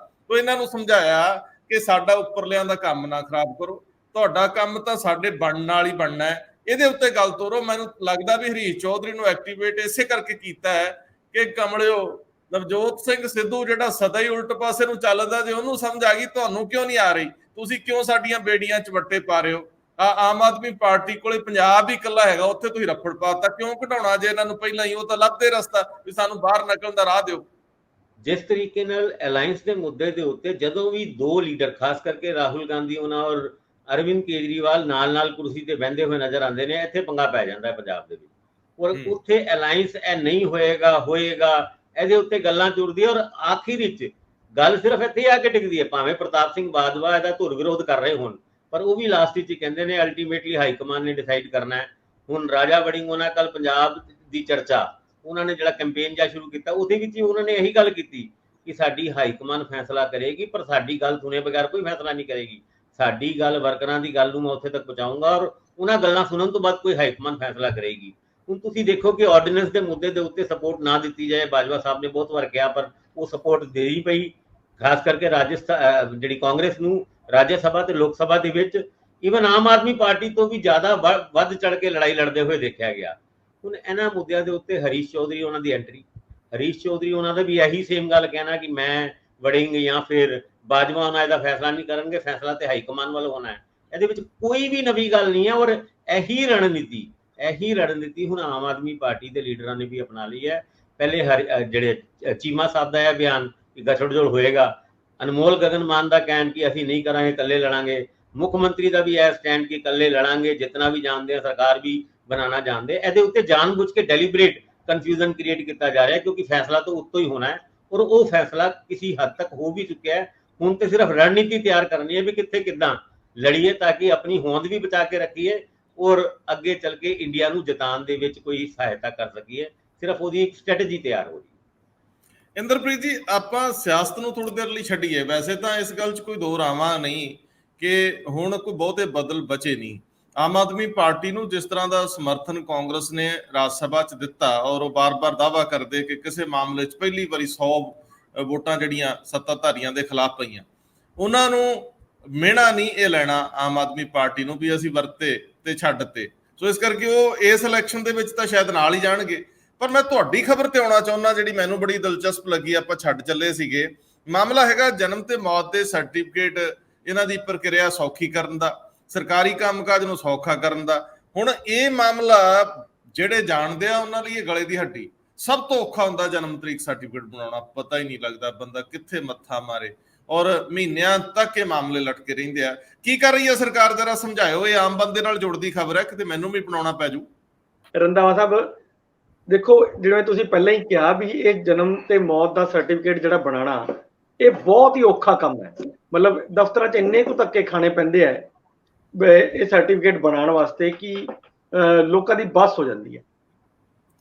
ਤੋ ਇਹਨਾਂ ਨੂੰ ਸਮਝਾਇਆ ਕਿ ਸਾਡਾ ਉੱਪਰਲਿਆਂ ਦਾ ਕੰਮ ਨਾ ਖਰਾਬ ਕਰੋ, ਤੁਹਾਡਾ ਕੰਮ ਤਾਂ ਸਾਡੇ ਬਣਨ ਨਾਲ ਹੀ ਬਣਨਾ ਹੈ, ਇਹਦੇ ਉੱਤੇ ਗੱਲ ਤੋਰੋ। ਮੈਨੂੰ ਲੱਗਦਾ ਵੀ ਹਰੀਸ਼ ਚੌਧਰੀ ਨੂੰ ਐਕਟੀਵੇਟ ਇਸੇ ਕਰਕੇ ਕੀਤਾ ਹੈ ਕਿ ਕਮਲਿਓ ਨਵਜੋਤ ਸਿੰਘ ਸਿੱਧੂ ਜਿਹੜਾ ਸਦਾ ਹੀ ਉਲਟ ਪਾਸੇ ਨੂੰ ਚੱਲਦਾ, ਜੇ ਉਹਨੂੰ ਸਮਝ ਆ ਗਈ ਤੁਹਾਨੂੰ ਕਿਉਂ ਨਹੀਂ ਆ ਰਹੀ, ਤੁਸੀਂ ਕਿਉਂ ਸਾਡੀਆਂ ਬੇੜੀਆਂ 'ਚ ਵੱਟੇ ਪਾ ਰਹੇ ਹੋ? ਆਮ ਆਦਮੀ ਪਾਰਟੀ ਕੋਲੇ ਪੰਜਾਬ ਹੀ ਇਕੱਲਾ ਹੈਗਾ, ਉੱਥੇ ਤੁਸੀਂ ਰੱਫੜ ਪਾਤਾ, ਕਿਉਂ ਘਟਾਉਣਾ ਜੇ ਇਹਨਾਂ ਨੂੰ? ਪਹਿਲਾਂ ਹੀ ਉਹ ਤਾਂ ਲੱਭਦੇ ਰਸਤਾ ਵੀ ਸਾਨੂੰ ਬਾਹਰ ਨਿਕਲਣ ਦਾ ਰਾਹ ਦਿਓ। ਜਿਸ ਤਰੀਕੇ ਨਾਲ ਅਲਾਈਅੰਸ ਦੇ ਮੁੱਦੇ ਦੇ ਉੱਤੇ ਜਦੋਂ ਵੀ ਦੋ ਲੀਡਰ ਖਾਸ ਕਰਕੇ ਰਾਹੁਲ ਗਾਂਧੀ ਉਹਨਾਂ ਔਰ ਅਰਵਿੰਦ ਕੇਜਰੀਵਾਲ ਨਾਲ ਕੁਰਸੀ ਤੇ ਬਹਿੰਦੇ ਹੋਏ ਨਜ਼ਰ ਆਉਂਦੇ ਨੇ, ਇੱਥੇ ਪੰਗਾ ਪੈ ਜਾਂਦਾ ਹੈ ਪੰਜਾਬ ਦੇ ਵਿੱਚ। ਔਰ ਉੱਥੇ ਅਲਾਈਅੰਸ ਇਹ ਨਹੀਂ ਹੋਏਗਾ ਇਹਦੇ ਉੱਤੇ ਗੱਲਾਂ ਚੁਰਦੀਆਂ ਔਰ ਆਖਿਰ ਵਿੱਚ ਗੱਲ ਸਿਰਫ ਇੱਥੇ ਆ ਕੇ ਟਿਕਦੀ ਹੈ। ਭਾਵੇਂ ਪ੍ਰਤਾਪ ਸਿੰਘ ਬਾਜਵਾ ਇਹਦਾ ਧੁਰ ਵਿਰੋਧ ਕਰ ਰਹੇ ਹੋਣ, ਪਰ ਉਹ ਵੀ ਲਾਸਟ ਵਿੱਚ ਕਹਿੰਦੇ ਨੇ ਅਲਟੀਮੇਟਲੀ ਹਾਈ ਕਮਾਂਡ ਨੇ ਡਿਸਾਈਡ ਕਰਨਾ ਹੈ। ਹੁਣ ਰਾਜਾ ਵੜਿੰਗ ਉਹਨਾਂ ਕੱਲ ਪੰਜਾਬ ਦੀ ਚਰਚਾ, ਉਹਨਾਂ ਨੇ ਜਿਹੜਾ ਕੈਂਪੇਨ ਜਾਂ ਸ਼ੁਰੂ ਕੀਤਾ, ਉਹਦੇ ਵਿੱਚ ਉਹਨਾਂ ਨੇ ਇਹੀ ਗੱਲ ਕੀਤੀ ਕਿ ਸਾਡੀ ਹਾਈ ਕਮਾਂਡ ਫੈਸਲਾ ਕਰੇਗੀ, ਪਰ ਸਾਡੀ ਗੱਲ ਸੁਣੇ ਬਗੈਰ ਕੋਈ ਫੈਸਲਾ ਨਹੀਂ ਕਰੇਗੀ। ਸਾਡੀ ਗੱਲ ਵਰਕਰਾਂ ਦੀ ਗੱਲ ਨੂੰ ਮੈਂ ਉੱਥੇ ਤੱਕ ਪਹੁੰਚਾਊਂਗਾ ਔਰ ਉਹਨਾਂ ਗੱਲਾਂ ਸੁਣਨ ਤੋਂ ਬਾਅਦ ਕੋਈ ਹਾਈ ਕਮਾਂਡ ਫੈਸਲਾ ਕਰੇਗੀ। ਹੁਣ ਤੁਸੀਂ ਦੇਖੋ ਕਿ ਆਰਡੀਨੈਂਸ ਦੇ ਮੁੱਦੇ ਦੇ ਉੱਤੇ ਸਪੋਰਟ ਨਾ ਦਿੱਤੀ ਜਾਏ, ਬਾਜਵਾ ਸਾਹਿਬ ਨੇ ਬਹੁਤ ਵਾਰ ਕਿਹਾ, ਪਰ ਉਹ ਸਪੋਰਟ ਦੇ ਹੀ ਪਈ। ਖਾਸ ਕਰਕੇ ਰਾਜਸਥਾਨ ਜਿਹੜੀ ਕਾਂਗਰਸ ਨੂੰ ਰਾਜ ਸਭਾ ਤੇ ਲੋਕ ਸਭਾ ਦੇ ਵਿੱਚ ਈਵਨ ਆਮ ਆਦਮੀ ਪਾਰਟੀ ਤੋਂ ਵੀ ਜ਼ਿਆਦਾ ਵੱਧ ਚੜ ਕੇ ਲੜਾਈ ਲੜਦੇ ਹੋਏ ਦੇਖਿਆ ਗਿਆ। ਹੁਣ ਇਹਨਾਂ ਮੁੱਦਿਆਂ ਦੇ ਉੱਤੇ ਹਰੀਸ਼ ਚੌਧਰੀ ਉਹਨਾਂ ਦੀ ਐਂਟਰੀ, ਹਰੀਸ਼ ਚੌਧਰੀ ਉਹਨਾਂ ਦਾ ਵੀ ਇਹੀ ਸੇਮ ਗੱਲ ਕਹਿਣਾ ਕਿ ਮੈਂ ਵੜਿੰਗ ਜਾਂ ਫਿਰ ਬਾਜਵਾ ਉਹਨਾਂ ਇਹਦਾ ਫੈਸਲਾ ਨਹੀਂ ਕਰਨਗੇ, ਫੈਸਲਾ ਤੇ ਹਾਈ ਕਮਾਂਡ ਵੱਲ ਹੋਣਾ ਹੈ। ਇਹਦੇ ਵਿੱਚ ਕੋਈ ਵੀ ਨਵੀਂ ਗੱਲ ਨਹੀਂ ਹੈ ਔਰ ਇਹੀ ਰਣਨੀਤੀ ਹੁਣ ਆਮ ਆਦਮੀ ਪਾਰਟੀ ਦੇ ਲੀਡਰਾਂ ਨੇ ਵੀ ਅਪਣਾ ਲਈ ਹੈ। ਪਹਿਲੇ ਜਿਹੜੇ ਚੀਮਾ ਸਾਹਿਬ ਦਾ ਇਹ ਬਿਆਨ ਕਿ ਗਠਜੋੜ ਹੋਏਗਾ, ਅਨਮੋਲ ਗਗਨ ਮਾਨ ਦਾ ਕਹਿਣ ਕਿ ਅਸੀਂ ਨਹੀਂ ਕਰਾਂਗੇ, ਇਕੱਲੇ ਲੜਾਂਗੇ, ਮੁੱਖ ਮੰਤਰੀ ਦਾ ਵੀ ਇਹ ਸਟੈਂਡ ਕਿ ਇਕੱਲੇ ਲੜਾਂਗੇ, ਜਿਤਨਾ ਵੀ ਜਾਣਦੇ ਆ ਸਰਕਾਰ ਵੀ ਬਣਾਉਣਾ ਜਾਣਦੇ। ਇਹਦੇ ਉੱਤੇ ਜਾਣਬੁੱਝ ਕੇ ਡੈਲੀਬਰੇਟ ਕਨਫਿਊਜ਼ਨ ਕ੍ਰੀਏਟ ਕੀਤਾ ਜਾ ਰਿਹਾ ਕਿਉਂਕਿ ਫੈਸਲਾ ਤਾਂ ਉੱਤੋਂ ਹੀ ਹੋਣਾ ਹੈ ਔਰ ਉਹ ਫੈਸਲਾ ਕਿਸੇ ਹੱਦ ਤੱਕ ਹੋ ਵੀ ਚੁੱਕਿਆ ਹੈ। ਹੁਣ ਤੇ ਸਿਰਫ ਰਣਨੀਤੀ ਤਿਆਰ ਕਰਨੀ ਹੈ ਵੀ ਕਿੱਥੇ ਕਿੱਦਾਂ ਲੜੀਏ ਤਾਂ ਕਿ ਆਪਣੀ ਹੋਂਦ ਵੀ ਬਚਾ ਕੇ ਰੱਖੀਏ ਔਰ ਅੱਗੇ ਚੱਲ ਕੇ ਇੰਡੀਆ ਨੂੰ ਜਿਤਾਉਣ ਦੇ ਵਿੱਚ ਕੋਈ ਸਹਾਇਤਾ ਕਰ ਸਕੀਏ। ਸਿਰਫ ਉਹਦੀ ਇੱਕ ਸਟ੍ਰੈਟਜੀ ਤਿਆਰ ਹੋ ਰਹੀ। ਇੰਦਰਪ੍ਰੀਤ ਜੀ, ਆਪਾਂ ਸਿਆਸਤ ਨੂੰ ਥੋੜੀ ਦੇਰ ਲਈ ਛੱਡੀਏ। ਵੈਸੇ ਤਾਂ ਇਸ ਗੱਲ 'ਚ ਕੋਈ ਦੋ ਰਾਵਾਂ ਨਹੀਂ ਕਿ ਹੁਣ ਕੋਈ ਬਹੁਤੇ ਬਦਲ ਬਚੇ ਨਹੀਂ। ਆਮ ਆਦਮੀ ਪਾਰਟੀ ਨੂੰ ਜਿਸ ਤਰ੍ਹਾਂ ਦਾ ਸਮਰਥਨ ਕਾਂਗਰਸ ਨੇ ਰਾਜ ਸਭਾ 'ਚ ਦਿੱਤਾ ਔਰ ਉਹ ਬਾਰ-ਬਾਰ ਦਾਅਵਾ ਕਰਦੇ ਕਿ ਕਿਸੇ ਮਾਮਲੇ 'ਚ ਪਹਿਲੀ ਵਾਰੀ 100 ਵੋਟਾਂ ਜਿਹੜੀਆਂ ਸੱਤਾਧਾਰੀਆਂ ਦੇ ਖਿਲਾਫ ਪਈਆਂ, ਉਹਨਾਂ ਨੂੰ ਮਿਹਣਾ ਨਹੀਂ ਇਹ ਲੈਣਾ ਆਮ ਆਦਮੀ ਪਾਰਟੀ ਨੂੰ ਵੀ ਅਸੀਂ ਵਰਤੇ ਤੇ ਛੱਡ ਤੇ। ਸੋ ਇਸ ਕਰਕੇ ਉਹ ਇਸ ਇਲੈਕਸ਼ਨ ਦੇ ਵਿੱਚ ਤਾਂ ਸ਼ਾਇਦ ਨਾਲ ਹੀ ਜਾਣਗੇ। ਪਰ ਮੈਂ ਤੁਹਾਡੀ ਖਬਰ ਤੇ ਆਉਣਾ ਚਾਹੁੰਦਾ ਜਿਹੜੀ ਮੈਨੂੰ ਬੜੀ ਦਿਲਚਸਪ ਲੱਗੀ। ਆਪਾਂ ਛੱਡ ਚੱਲੇ ਸੀਗੇ, ਮਾਮਲਾ ਹੈਗਾ ਜਨਮ ਤੇ ਮੌਤ ਦੇ ਸਰਟੀਫਿਕੇਟ, ਇਹਨਾਂ ਦੀ ਪ੍ਰਕਿਰਿਆ ਸੌਖੀ ਕਰਨ ਦਾ, ਸਰਕਾਰੀ ਕੰਮਕਾਜ ਨੂੰ ਸੌਖਾ ਕਰਨ ਦਾ। ਹੁਣ ਇਹ ਮਾਮਲਾ ਜਿਹੜੇ ਜਾਣਦੇ ਆ ਉਹਨਾਂ ਲਈ ਇਹ ਗਲੇ ਦੀ ਹੱਡੀ। ਸਭ ਤੋਂ ਔਖਾ ਹੁੰਦਾ ਜਨਮ ਤਰੀਕ ਸਰਟੀਫਿਕੇਟ ਬਣਾਉਣਾ, ਪਤਾ ਹੀ ਨਹੀਂ ਲੱਗਦਾ ਬੰਦਾ ਕਿੱਥੇ ਮੱਥਾ ਮਾਰੇ ਔਰ ਮਹੀਨਿਆਂ ਤੱਕ ਇਹ ਮਾਮਲੇ ਲਟਕੇ ਰਹਿੰਦੇ ਆ। ਕੀ ਕਰ ਰਹੀ ਹੈ ਸਰਕਾਰ, ਜਰਾ ਸਮਝਾਇਓ। ਇਹ ਆਮ ਬੰਦੇ ਨਾਲ ਜੁੜਦੀ ਖਬਰ ਹੈ, ਕਿਤੇ ਮੈਨੂੰ ਵੀ ਬਣਾਉਣਾ ਪੈ ਜੂ। ਰੰਧਾਵਾ ਸਾਹਿਬ ਦੇਖੋ, ਜਿਵੇਂ ਤੁਸੀਂ ਪਹਿਲਾਂ ਹੀ ਕਿਹਾ ਵੀ ਇਹ ਜਨਮ ਤੇ ਮੌਤ ਦਾ ਸਰਟੀਫਿਕੇਟ ਜਿਹੜਾ ਬਣਾਉਣਾ ਇਹ ਬਹੁਤ ਹੀ ਔਖਾ ਕੰਮ ਹੈ। ਮਤਲਬ ਦਫ਼ਤਰਾਂ 'ਚ ਇੰਨੇ ਕੁ ਧੱਕੇ ਖਾਣੇ ਪੈਂਦੇ ਆ ਇਹ ਸਰਟੀਫਿਕੇਟ ਬਣਾਉਣ ਵਾਸਤੇ ਕਿ ਲੋਕਾਂ ਦੀ ਬੱਸ ਹੋ ਜਾਂਦੀ ਹੈ।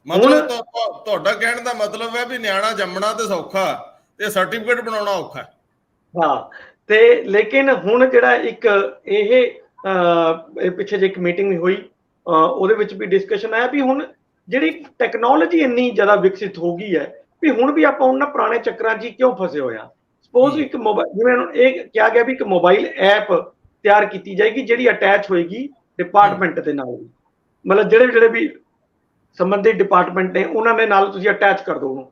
ਮਤਲਬ ਤੁਹਾਡਾ ਕਹਿਣ ਦਾ ਮਤਲਬ ਹੈ ਵੀ ਨਿਆਣਾ ਜੰਮਣਾ ਤੇ ਸੌਖਾ ਤੇ ਸਰਟੀਫਿਕੇਟ ਬਣਾਉਣਾ ਔਖਾ। ਹਾਂ, ਤੇ ਲੇਕਿਨ ਹੁਣ ਜਿਹੜਾ ਇੱਕ ਇਹ ਪਿੱਛੇ ਜੇ ਇੱਕ ਮੀਟਿੰਗ ਹੋਈ ਉਹਦੇ ਵਿੱਚ ਵੀ ਡਿਸਕਸ਼ਨ ਆਇਆ ਵੀ ਹੁਣ ਜਿਹੜੀ ਟੈਕਨੋਲੋਜੀ ਇੰਨੀ ਜ਼ਿਆਦਾ ਵਿਕਸਿਤ ਹੋ ਗਈ ਹੈ ਵੀ ਹੁਣ ਵੀ ਆਪਾਂ ਉਹਨਾਂ ਪੁਰਾਣੇ ਚੱਕਰਾਂ 'ਚ ਕਿਉਂ ਫਸੇ ਹੋਏ ਆ। ਸਪੋਜ਼ ਇੱਕ ਮੋਬਾਈਲ, ਜਿਵੇਂ ਇਹ ਕਿਹਾ ਗਿਆ ਵੀ ਇੱਕ ਮੋਬਾਈਲ ਐਪ ਤਿਆਰ ਕੀਤੀ ਜਾਏਗੀ ਜਿਹੜੀ ਅਟੈਚ ਹੋਏਗੀ ਡਿਪਾਰਟਮੈਂਟ ਦੇ ਨਾਲ, ਮਤਲਬ ਜਿਹੜੇ ਵੀ ਸੰਬੰਧਿਤ ਡਿਪਾਰਟਮੈਂਟ ਨੇ ਉਹਨਾਂ ਦੇ ਨਾਲ ਤੁਸੀਂ ਅਟੈਚ ਕਰ ਦਿਓ ਉਹਨੂੰ।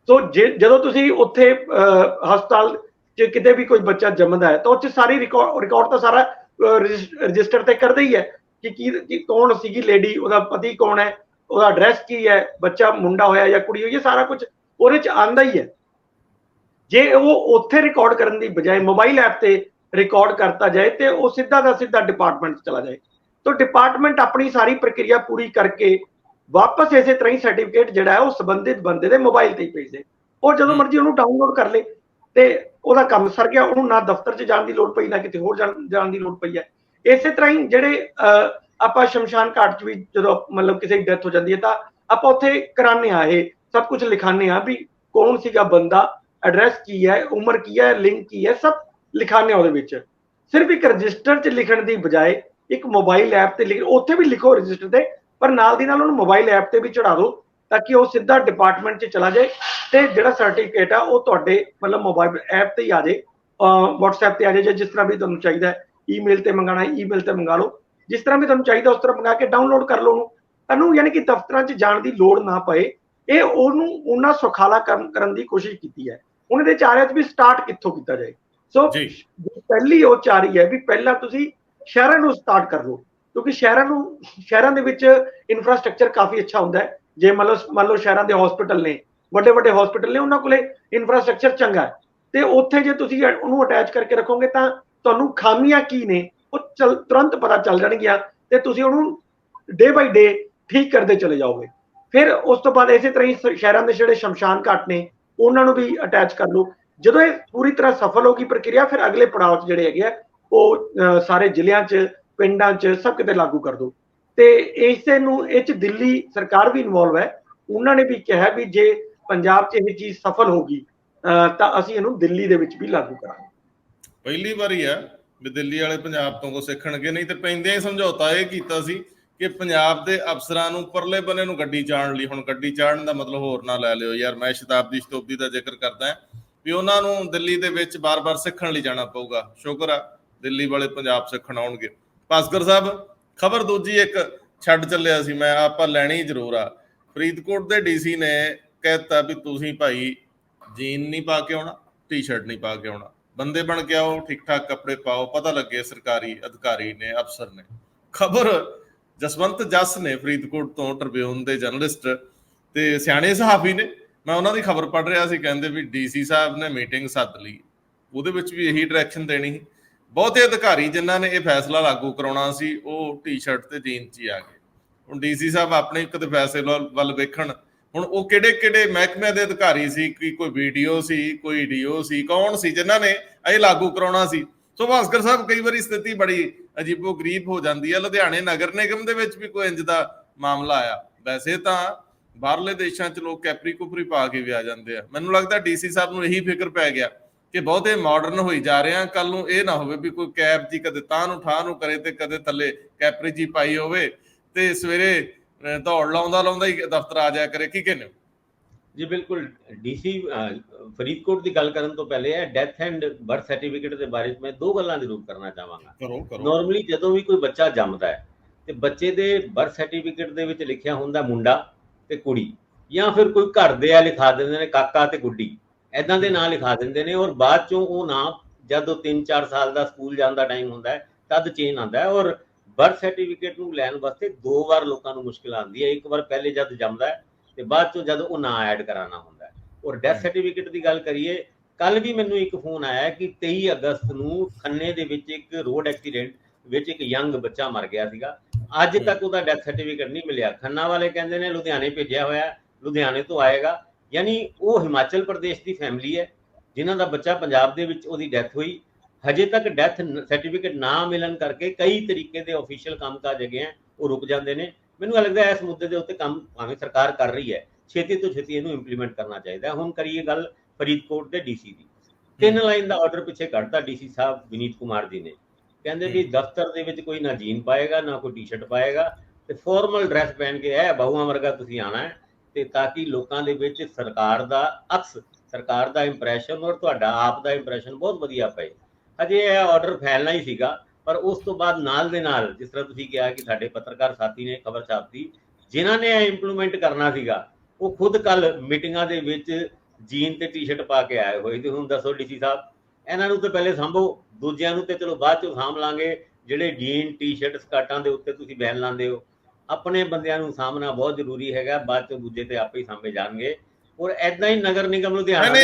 ਸੋ ਜਦੋਂ ਤੁਸੀਂ ਉੱਥੇ ਹਸਪਤਾਲ 'ਚ ਕਿਤੇ ਵੀ ਕੋਈ ਬੱਚਾ ਜੰਮਦਾ ਹੈ ਤਾਂ ਉਹ 'ਚ ਸਾਰੀ ਰਿਕਾਰਡ ਤਾਂ ਸਾਰਾ ਰਜਿਸਟਰ ਤੇ ਕਰਦੇ ਹੀ ਹੈ ਕਿ ਕੌਣ ਸੀਗੀ ਲੇਡੀ, ਉਹਦਾ ਪਤੀ ਕੌਣ ਹੈ, ਉਹਦਾ ਐਡਰੈਸ ਕੀ ਹੈ, ਬੱਚਾ ਮੁੰਡਾ ਹੋਇਆ ਜਾਂ ਕੁੜੀ ਹੋਈ, ਸਾਰਾ ਕੁਝ ਉਹਦੇ 'ਚ ਆਉਂਦਾ ਹੀ ਹੈ। ਜੇ ਉਹ ਉੱਥੇ ਰਿਕਾਰਡ ਕਰਨ ਦੀ ਬਜਾਏ ਮੋਬਾਈਲ ਐਪ ਤੇ ਰਿਕਾਰਡ ਕਰਤਾ ਜਾਏ ਤੇ ਉਹ ਸਿੱਧਾ ਦਾ ਸਿੱਧਾ ਡਿਪਾਰਟਮੈਂਟ ਚਲਾ ਜਾਏ ਤਾਂ ਡਿਪਾਰਟਮੈਂਟ ਆਪਣੀ ਸਾਰੀ ਪ੍ਰਕਿਰਿਆ ਪੂਰੀ ਕਰਕੇ ਵਾਪਸ ਇਸੇ ਤਰ੍ਹਾਂ ਹੀ ਸਰਟੀਫਿਕੇਟ ਜਿਹੜਾ ਹੈ ਉਹ ਸੰਬੰਧਿਤ ਬੰਦੇ ਦੇ ਮੋਬਾਈਲ ਤੇ ਹੀ ਭੇਜ ਦੇ। ਉਹ ਜਦੋਂ ਮਰਜ਼ੀ ਉਹਨੂੰ ਡਾਊਨਲੋਡ ਕਰ ਲੇ ਤੇ ਉਹਦਾ ਕੰਮ ਸਰ ਗਿਆ। ਉਹਨੂੰ ਨਾ ਦਫ਼ਤਰ 'ਚ ਜਾਣ ਦੀ ਲੋੜ ਪਈ, ਨਾ ਕਿਤੇ ਹੋਰ ਜਾਣ ਦੀ ਲੋੜ ਪਈ ਹੈ। ਇਸੇ ਤਰ੍ਹਾਂ ਹੀ ਜਿਹੜੇ ਆਪਾਂ ਸ਼ਮਸ਼ਾਨ ਘਾਟ 'ਚ ਵੀ ਜਦੋਂ ਮਤਲਬ ਕਿਸੇ ਦੀ ਡੈਥ ਹੋ ਜਾਂਦੀ ਹੈ ਤਾਂ ਆਪਾਂ ਉੱਥੇ ਕਰਾਉਂਦੇ ਹਾਂ, ਇਹ ਸਭ ਕੁਝ ਲਿਖਾਉਂਦੇ ਹਾਂ ਵੀ ਕੌਣ ਸੀਗਾ ਬੰਦਾ, ਐਡਰੈਸ ਕੀ ਹੈ, ਉਮਰ ਕੀ ਹੈ, ਲਿੰਕ ਕੀ ਹੈ, ਸਭ ਲਿਖਾਉਂਦੇ ਹਾਂ ਉਹਦੇ ਵਿੱਚ। ਸਿਰਫ ਇੱਕ ਰਜਿਸਟਰ 'ਚ ਲਿਖਣ ਦੀ ਬਜਾਏ ਇੱਕ ਮੋਬਾਈਲ ਐਪ ਤੇ ਉੱਥੇ ਵੀ ਲਿਖੋ ਰਜਿਸਟਰ ਤੇ, ਪਰ ਨਾਲ ਦੀ ਨਾਲ ਉਹਨੂੰ ਮੋਬਾਈਲ ਐਪ ਤੇ ਵੀ ਚੜਾ ਦਿਓ ਤਾਂ ਕਿ ਉਹ ਸਿੱਧਾ ਡਿਪਾਰਟਮੈਂਟ 'ਚ ਚਲਾ ਜਾਏ ਤੇ ਜਿਹੜਾ ਸਰਟੀਫਿਕੇਟ ਆ ਉਹ ਤੁਹਾਡੇ ਮਤਲਬ ਮੋਬਾਈਲ ਐਪ ਤੇ ਹੀ ਆ ਜਾਏ, WhatsApp ਤੇ ਆ ਜਾਏ, ਜਿਸ ਤਰ੍ਹਾਂ ਵੀ ਤੁਹਾਨੂੰ ਚਾਹੀਦਾ ਹੈ। ਈਮੇਲ ਤੇ ਮੰਗਾਣਾ ਈਮੇਲ ਤੇ ਮੰਗਾ ਲਓ, ਜਿਸ ਤਰ੍ਹਾਂ ਵੀ ਤੁਹਾਨੂੰ ਚਾਹੀਦਾ ਉਸ ਤਰ੍ਹਾਂ ਮੰਗਾ ਕੇ ਡਾਊਨਲੋਡ ਕਰ ਲਓ ਉਹਨੂੰ। ਤੁਹਾਨੂੰ ਯਾਨੀ ਕਿ ਦਫ਼ਤਰਾਂ 'ਚ ਜਾਣ ਦੀ ਲੋੜ ਨਾ ਪਏ। ਇਹ ਉਹਨੂੰ ਉਹਨਾਂ ਸੁਖਾਲਾ ਕਰਨ ਦੀ ਕੋਸ਼ਿਸ਼ ਕੀਤੀ ਹੈ। ਹੁਣ ਇਹਦੇ ਚਾਰਿਆਂ 'ਚ ਵੀ ਸਟਾਰਟ ਕਿੱਥੋਂ ਕੀਤਾ ਜਾਏ। ਸੋ ਪਹਿਲੀ ਉਹ ਚਾਰੀ ਹੈ ਵੀ ਪਹਿਲਾਂ ਤੁਸੀਂ ਸ਼ਹਿਰਾਂ ਨੂੰ ਸਟਾਰਟ ਕਰ ਲਓ, ਕਿਉਂਕਿ ਸ਼ਹਿਰਾਂ ਦੇ ਵਿੱਚ ਇਨਫਰਾਸਟ੍ਰਕਚਰ ਕਾਫੀ ਅੱਛਾ ਹੁੰਦਾ ਹੈ। ਜੇ ਮੰਨ ਲਓ ਸ਼ਹਿਰਾਂ ਦੇ ਹਸਪੀਟਲ ਨੇ, ਵੱਡੇ ਹਸਪੀਟਲ ਨੇ, ਉਹਨਾਂ ਕੋਲੇ ਇਨਫਰਾਸਟ੍ਰਕਚਰ ਚੰਗਾ ਹੈ ਤੇ ਉੱਥੇ ਜੇ ਤੁਸੀਂ ਉਹਨੂੰ ਅਟੈਚ ਕਰਕੇ ਰੱਖੋਗੇ ਤਾਂ ਤੁਹਾਨੂੰ ਖਾਮੀਆਂ ਕੀ ਨੇ ਉਹ ਤੁਰੰਤ ਪਤਾ ਚੱਲ ਜਾਣਗੀਆਂ ਤੇ ਤੁਸੀਂ ਉਹਨੂੰ ਡੇ ਬਾਈ ਡੇ ਠੀਕ ਕਰਦੇ ਚਲੇ ਜਾਓਗੇ। ਫਿਰ ਉਸ ਤੋਂ ਬਾਅਦ ਇਸੇ ਤਰ੍ਹਾਂ ਹੀ ਸ਼ਹਿਰਾਂ ਦੇ ਜਿਹੜੇ ਸ਼ਮਸ਼ਾਨ ਘਾਟ ਨੇ ਉਹਨਾਂ ਨੂੰ ਵੀ ਅਟੈਚ ਕਰ ਲਓ। ਜਦੋਂ ਇਹ ਪੂਰੀ ਤਰ੍ਹਾਂ ਸਫਲ ਹੋ ਗਈ ਪ੍ਰਕਿਰਿਆ, ਫਿਰ ਅਗਲੇ ਪੜਾਅ 'ਚ ਜਿਹੜੇ ਹੈਗੇ ਆ ਉਹ ਸਾਰੇ ਜ਼ਿਲ੍ਹਿਆਂ 'ਚ, ਪਿੰਡਾਂ 'ਚ ਸਭ ਕਿਤੇ ਲਾਗੂ ਕਰ ਦਿਓ। ਤੇ ਇਸੇ ਨੂੰ ਇਹ 'ਚ ਦਿੱਲੀ ਸਰਕਾਰ ਵੀ ਇਨਵੋਲਵ ਹੈ। ਉਹਨਾਂ ਨੇ ਵੀ ਕਿਹਾ ਵੀ ਜੇ ਪੰਜਾਬ 'ਚ ਇਹ ਚੀਜ਼ ਸਫਲ ਹੋਗੀ ਤਾਂ ਅਸੀਂ ਇਹਨੂੰ ਦਿੱਲੀ ਦੇ ਵਿੱਚ ਵੀ ਲਾਗੂ ਕਰਾਂਗੇ। ਪਹਿਲੀ ਵਾਰੀ ਆ ਵੀ ਦਿੱਲੀ ਵਾਲੇ ਪੰਜਾਬ ਤੋਂ ਕੋ ਸਿੱਖਣਗੇ, ਨਹੀਂ ਤੇ ਪੈਂਦਿਆਂ ਹੀ ਸਮਝੌਤਾ ਇਹ ਕੀਤਾ ਸੀ ਕਿ ਪੰਜਾਬ ਦੇ ਅਫਸਰਾਂ ਨੂੰ ਪਰਲੇ ਬੰਨੇ ਨੂੰ ਗੱਡੀ ਚਾੜਨ ਲਈ, ਹੁਣ ਗੱਡੀ ਚਾੜਨ ਦਾ ਮਤਲਬ ਹੋਰ ਨਾ ਲੈ ਲਿਓ ਯਾਰ, ਮੈਂ ਸ਼ਤਾਬਦੀ ਦਾ ਜ਼ਿਕਰ ਕਰਦਾ ਵੀ ਉਹਨਾਂ ਨੂੰ ਦਿੱਲੀ ਦੇ ਵਿੱਚ ਬਾਰ-ਬਾਰ ਸਿੱਖਣ ਲਈ ਜਾਣਾ ਪਊਗਾ। ਸ਼ੁਕਰ ਆ ਦਿੱਲੀ ਵਾਲੇ ਪੰਜਾਬ ਸਿੱਖਣ ਆਉਣਗੇ। ਭਾਸਕਰ ਸਾਹਿਬ, ਖਬਰ ਦੂਜੀ ਇੱਕ ਛੱਡ ਚੱਲਿਆ ਸੀ ਮੈਂ, ਆਪਾਂ ਲੈਣੀ ਜ਼ਰੂਰ ਆ। ਫਰੀਦਕੋਟ ਦੇ ਡੀਸੀ ਨੇ ਕਹਿਤਾ ਵੀ ਤੁਸੀਂ ਭਾਈ ਜੀਨ ਨਹੀਂ ਪਾ ਕੇ ਆਉਣਾ, ਟੀ-ਸ਼ਰਟ ਨਹੀਂ ਪਾ ਕੇ ਆਉਣਾ, ਬੰਦੇ ਬਣ ਕੇ ਆਓ, ਠੀਕ ਠਾਕ ਕੱਪੜੇ ਪਾਓ, ਪਤਾ ਲੱਗੇ ਸਰਕਾਰੀ ਅਧਿਕਾਰੀ ਨੇ, ਅਫਸਰ ਨੇ। ਖਬਰ ਜਸਵੰਤ ਜੱਸ ਨੇ ਫਰੀਦਕੋਟ ਤੋਂ, ਟ੍ਰਿਬਿਊਨ ਦੇ ਜਰਨਲਿਸਟ ਤੇ ਸਿਆਣੇ ਸਹਾਫੀ ਨੇ, ਮੈਂ ਉਹਨਾਂ ਦੀ ਖਬਰ ਪੜ੍ਹ ਰਿਹਾ ਸੀ, ਕਹਿੰਦੇ ਵੀ ਡੀਸੀ ਸਾਹਿਬ ਨੇ ਮੀਟਿੰਗ ਸੱਦ ਲਈ, ਉਹਦੇ ਵਿੱਚ ਵੀ ਇਹੀ ਡਾਇਰੈਕਸ਼ਨ ਦੇਣੀ ਸੀ। ਬਹੁਤੇ ਅਧਿਕਾਰੀ ਜਿਨ੍ਹਾਂ ਨੇ ਇਹ ਫੈਸਲਾ ਲਾਗੂ ਕਰਾਉਣਾ ਸੀ ਉਹ ਟੀ-ਸ਼ਰਟ ਤੇ ਜੀਨ 'ਚ ਹੀ ਆ ਗਏ। ਹੁਣ ਡੀਸੀ ਸਾਹਿਬ ਆਪਣੇ ਕਦੇ ਫੈਸਲੇ ਵੱਲ ਵੇਖਣ, ਹੁਣ ਉਹ ਕਿਹੜੇ ਕਿਹੜੇ ਮਹਿਕਮਿਆਂ ਦੇ ਅਧਿਕਾਰੀ ਸੀ, ਕੋਈ ਵੀਡੀਓ ਸੀ, ਕੋਈ ਡੀਓ ਸੀ, ਕੌਣ ਸੀ ਜਿਨ੍ਹਾਂ ਨੇ ਇਹ ਲਾਗੂ ਕਰਾਉਣਾ ਸੀ। ਸੋ ਭਾਸਕਰ ਸਾਹਿਬ, ਕਈ ਵਾਰੀ ਸਥਿਤੀ ਬੜੀ ਅਜੀਬੋ ਗਰੀਬ ਹੋ ਜਾਂਦੀ ਹੈ। ਲੁਧਿਆਣੇ ਨਗਰ ਨਿਗਮ ਦੇ ਵਿੱਚ ਵੀ ਕੋਈ ਇੰਜ ਦਾ ਮਾਮਲਾ ਆਇਆ। ਵੈਸੇ ਤਾਂ ਬਾਹਰਲੇ ਦੇਸ਼ਾਂ 'ਚ ਲੋਕ ਕੈਪਰੀ ਕੁਪਰੀ ਪਾ ਕੇ ਵੀ ਆ ਜਾਂਦੇ ਆ। ਮੈਨੂੰ ਲੱਗਦਾ ਡੀਸੀ ਸਾਹਿਬ ਨੂੰ ਇਹੀ ਫਿਕਰ ਪੈ ਗਿਆ ਕਿ ਬਹੁਤੇ ਮਾਡਰਨ ਹੋਈ ਜਾ ਰਹੇ ਆ, ਕੱਲ ਨੂੰ ਇਹ ਨਾ ਹੋਵੇ ਵੀ ਕੋਈ ਕੈਪ ਜੀ ਕਦੇ ਤਾਂ ਨੂੰ ਠਾਹ ਨੂੰ ਕਰੇ ਤੇ ਕਦੇ ਥੱਲੇ ਕੈਪਰੀ ਜੀ ਪਾਈ ਹੋਵੇ ਤੇ ਸਵੇਰੇ ਦੌੜ ਲਾਉਂਦਾ ਹੀ ਦਫ਼ਤਰ ਆ ਜਾਇਆ ਕਰੇ। ਕੀ ਕਹਿੰਦੇ ਹੋ ਜੀ? ਬਿਲਕੁਲ, ਡੀਸੀ ਫਰੀਦਕੋਟ ਦੀ ਗੱਲ ਕਰਨ ਤੋਂ ਪਹਿਲੇ ਹੈ ਡੈਥ ਐਂਡ ਬਰਥ ਸਰਟੀਫਿਕੇਟ ਦੇ ਬਾਰੇ ਮੈਂ ਦੋ ਗੱਲਾਂ ਜ਼ਰੂਰ ਕਰਨਾ ਚਾਹਾਂਗਾ। ਕਰੋ। ਨਾਰਮਲੀ ਜਦੋਂ ਵੀ ਕੋਈ ਬੱਚਾ ਜੰਮਦਾ ਹੈ ਤੇ ਬੱਚੇ ਦੇ ਬਰਥ ਸਰਟੀਫਿਕੇਟ ਦੇ ਵਿੱਚ ਲਿਖਿਆ ਹੁੰਦਾ ਮੁੰਡਾ ਤੇ ਕੁੜੀ, ਜਾਂ ਫਿਰ ਕੋਈ ਘਰ ਦੇ ਆ ਲਿਖਾ ਦਿੰਦੇ ਨੇ ਕਾਕਾ ਤੇ ਗੁੱਡੀ, ਐਦਾਂ ਦੇ ਨਾਂ ਲਿਖਾ ਦਿੰਦੇ ਨੇ, ਔਰ ਬਾਅਦ ਚੋਂ ਉਹ ਨਾਂ ਜਦੋਂ 3-4 ਸਾਲ ਦਾ ਸਕੂਲ ਜਾਣ ਦਾ ਟਾਈਮ ਹੁੰਦਾ ਹੈ ਤਦ ਚੇਂਜ ਆਉਂਦਾ ਹੈ। ਔਰ ਬਰਥ ਸਰਟੀਫਿਕੇਟ ਨੂੰ ਲੈਣ ਵਾਸਤੇ 2 ਵਾਰ ਲੋਕਾਂ ਨੂੰ ਮੁਸ਼ਕਿਲ ਆਉਂਦੀ ਹੈ। ਇੱਕ ਵਾਰ ਪਹਿਲੇ ਜਦ ਜੰਮਦਾ ਹੈ ਤੇ ਬਾਅਦ ਚੋਂ ਜਦ ਉਹ ਨਾਂ ਐਡ ਕਰਾਉਣਾ ਹੁੰਦਾ ਹੈ। ਔਰ ਡੈਥ ਸਰਟੀਫਿਕੇਟ ਦੀ ਗੱਲ ਕਰੀਏ, ਕੱਲ ਵੀ ਮੈਨੂੰ ਇੱਕ ਫੋਨ ਆਇਆ ਕਿ 23 ਅਗਸਤ ਨੂੰ ਖੰਨੇ ਦੇ ਵਿੱਚ ਇੱਕ ਰੋਡ ਐਕਸੀਡੈਂਟ ਵਿੱਚ ਇੱਕ ਯੰਗ ਬੱਚਾ ਮਰ ਗਿਆ ਸੀਗਾ। ਅੱਜ ਤੱਕ ਉਹਦਾ ਡੈਥ ਸਰਟੀਫਿਕੇਟ ਨਹੀਂ ਮਿਲਿਆ। ਖੰਨਾ ਵਾਲੇ ਕਹਿੰਦੇ ਨੇ ਲੁਧਿਆਣੇ ਭੇਜਿਆ ਹੋਇਆ, ਲੁਧਿਆਣੇ ਤੋਂ ਆਏਗਾ। ਯਾਨੀ ਉਹ ਹਿਮਾਚਲ ਪ੍ਰਦੇਸ਼ ਦੀ ਫੈਮਿਲੀ ਹੈ ਜਿਨ੍ਹਾਂ ਦਾ ਬੱਚਾ ਪੰਜਾਬ ਦੇ ਵਿੱਚ ਉਹਦੀ ਡੈਥ ਹੋਈ। ਹਜੇ ਤੱਕ ਡੈਥ ਸਰਟੀਫਿਕੇਟ ਨਾ ਮਿਲਣ ਕਰਕੇ ਕਈ ਤਰੀਕੇ ਦੇ ਆਫੀਸ਼ੀਅਲ ਕੰਮਕਾਜ ਹੈਗੇ ਆ ਉਹ ਰੁਕ ਜਾਂਦੇ ਨੇ। ਮੈਨੂੰ ਲੱਗਦਾ ਇਸ ਮੁੱਦੇ ਦੇ ਉੱਤੇ ਕੰਮ ਭਾਵੇਂ ਸਰਕਾਰ ਕਰ ਰਹੀ ਹੈ, ਛੇਤੀ ਤੋਂ ਛੇਤੀ ਇਹਨੂੰ ਇੰਪਲੀਮੈਂਟ ਕਰਨਾ ਚਾਹੀਦਾ। ਹੁਣ ਕਰੀਏ ਗੱਲ ਫਰੀਦਕੋਟ ਦੇ ਡੀਸੀ ਦੀ। 3 ਲਾਈਨ ਦਾ ਆਰਡਰ ਪਿੱਛੇ ਕੱਢਤਾ ਡੀਸੀ ਸਾਹਿਬ ਵਿਨੀਤ ਕੁਮਾਰ ਜੀ ਨੇ। ਕਹਿੰਦੇ ਵੀ ਦਫ਼ਤਰ ਦੇ ਵਿੱਚ ਕੋਈ ਨਾ ਜੀਨ ਪਾਏਗਾ ਨਾ ਕੋਈ ਟੀ-ਸ਼ਰਟ ਪਾਏਗਾ ਤੇ ਫਾਰਮਲ ਡਰੈਸ ਪਹਿਨ ਕੇ ਬਹੂਆਂ ਵਰਗਾ ਤੁਸੀਂ ਆਣਾ ਹੈ, ਤੇ ਤਾਂ ਕਿ ਲੋਕਾਂ ਦੇ ਵਿੱਚ ਸਰਕਾਰ ਦਾ ਅਕਸ, ਸਰਕਾਰ ਦਾ ਇੰਪ੍ਰੈਸ਼ਨ ਔਰ ਤੁਹਾਡਾ ਆਪ ਦਾ ਇੰਪ੍ਰੈਸ਼ਨ ਬਹੁਤ ਵਧੀਆ ਪਏ। ਹਜੇ ਇਹ ਆਰਡਰ ਫੈਲਣਾ ਹੀ ਸੀਗਾ, ਪਰ ਉਸ ਤੋਂ ਬਾਅਦ ਨਾਲ ਦੇ ਨਾਲ ਜਿਸ ਤਰ੍ਹਾਂ ਤੁਸੀਂ ਕਿਹਾ ਕਿ ਸਾਡੇ ਪੱਤਰਕਾਰ ਸਾਥੀ ਨੇ ਖਬਰ ਛਾਪਤੀ, ਜਿਨ੍ਹਾਂ ਨੇ ਇਹ ਇੰਪਲੀਮੈਂਟ ਕਰਨਾ ਸੀਗਾ ਉਹ ਖੁਦ ਕੱਲ ਮੀਟਿੰਗਾਂ ਦੇ ਵਿੱਚ ਜੀਨ ਤੇ ਟੀ-ਸ਼ਰਟ ਪਾ ਕੇ ਆਏ ਹੋਏ। ਤੇ ਹੁਣ ਦੱਸੋ ਡੀਸੀ ਸਾਹਿਬ, ਇਹਨਾਂ ਨੂੰ ਤਾਂ ਪਹਿਲੇ ਸਾਂਭੋ, ਦੂਜਿਆਂ ਨੂੰ ਤੇ ਚਲੋ ਬਾਅਦ ਚੋਂ ਸਾਂਭ ਲਾਂਗੇ। ਜਿਹੜੇ ਜੀਨ ਟੀ-ਸ਼ਰਟ ਸਕਰਟਾਂ ਦੇ ਉੱਤੇ ਤੁਸੀਂ ਬੈਨ ਲਾਉਂਦੇ ਹੋ, ਆਪਣੇ ਬੰਦਿਆਂ ਨੂੰ ਸਾਂਭਣਾ ਬਹੁਤ ਜ਼ਰੂਰੀ ਹੈਗਾ, ਬਾਅਦ ਚੋਂ ਦੂਜੇ ਤੇ ਆਪੇ ਹੀ ਸਾਂਭੇ ਜਾਣਗੇ। ਔਰ ਐਦਾਂ ਹੀ ਨਗਰ ਨਿਗਮ ਲੁਧਿਆਣਾ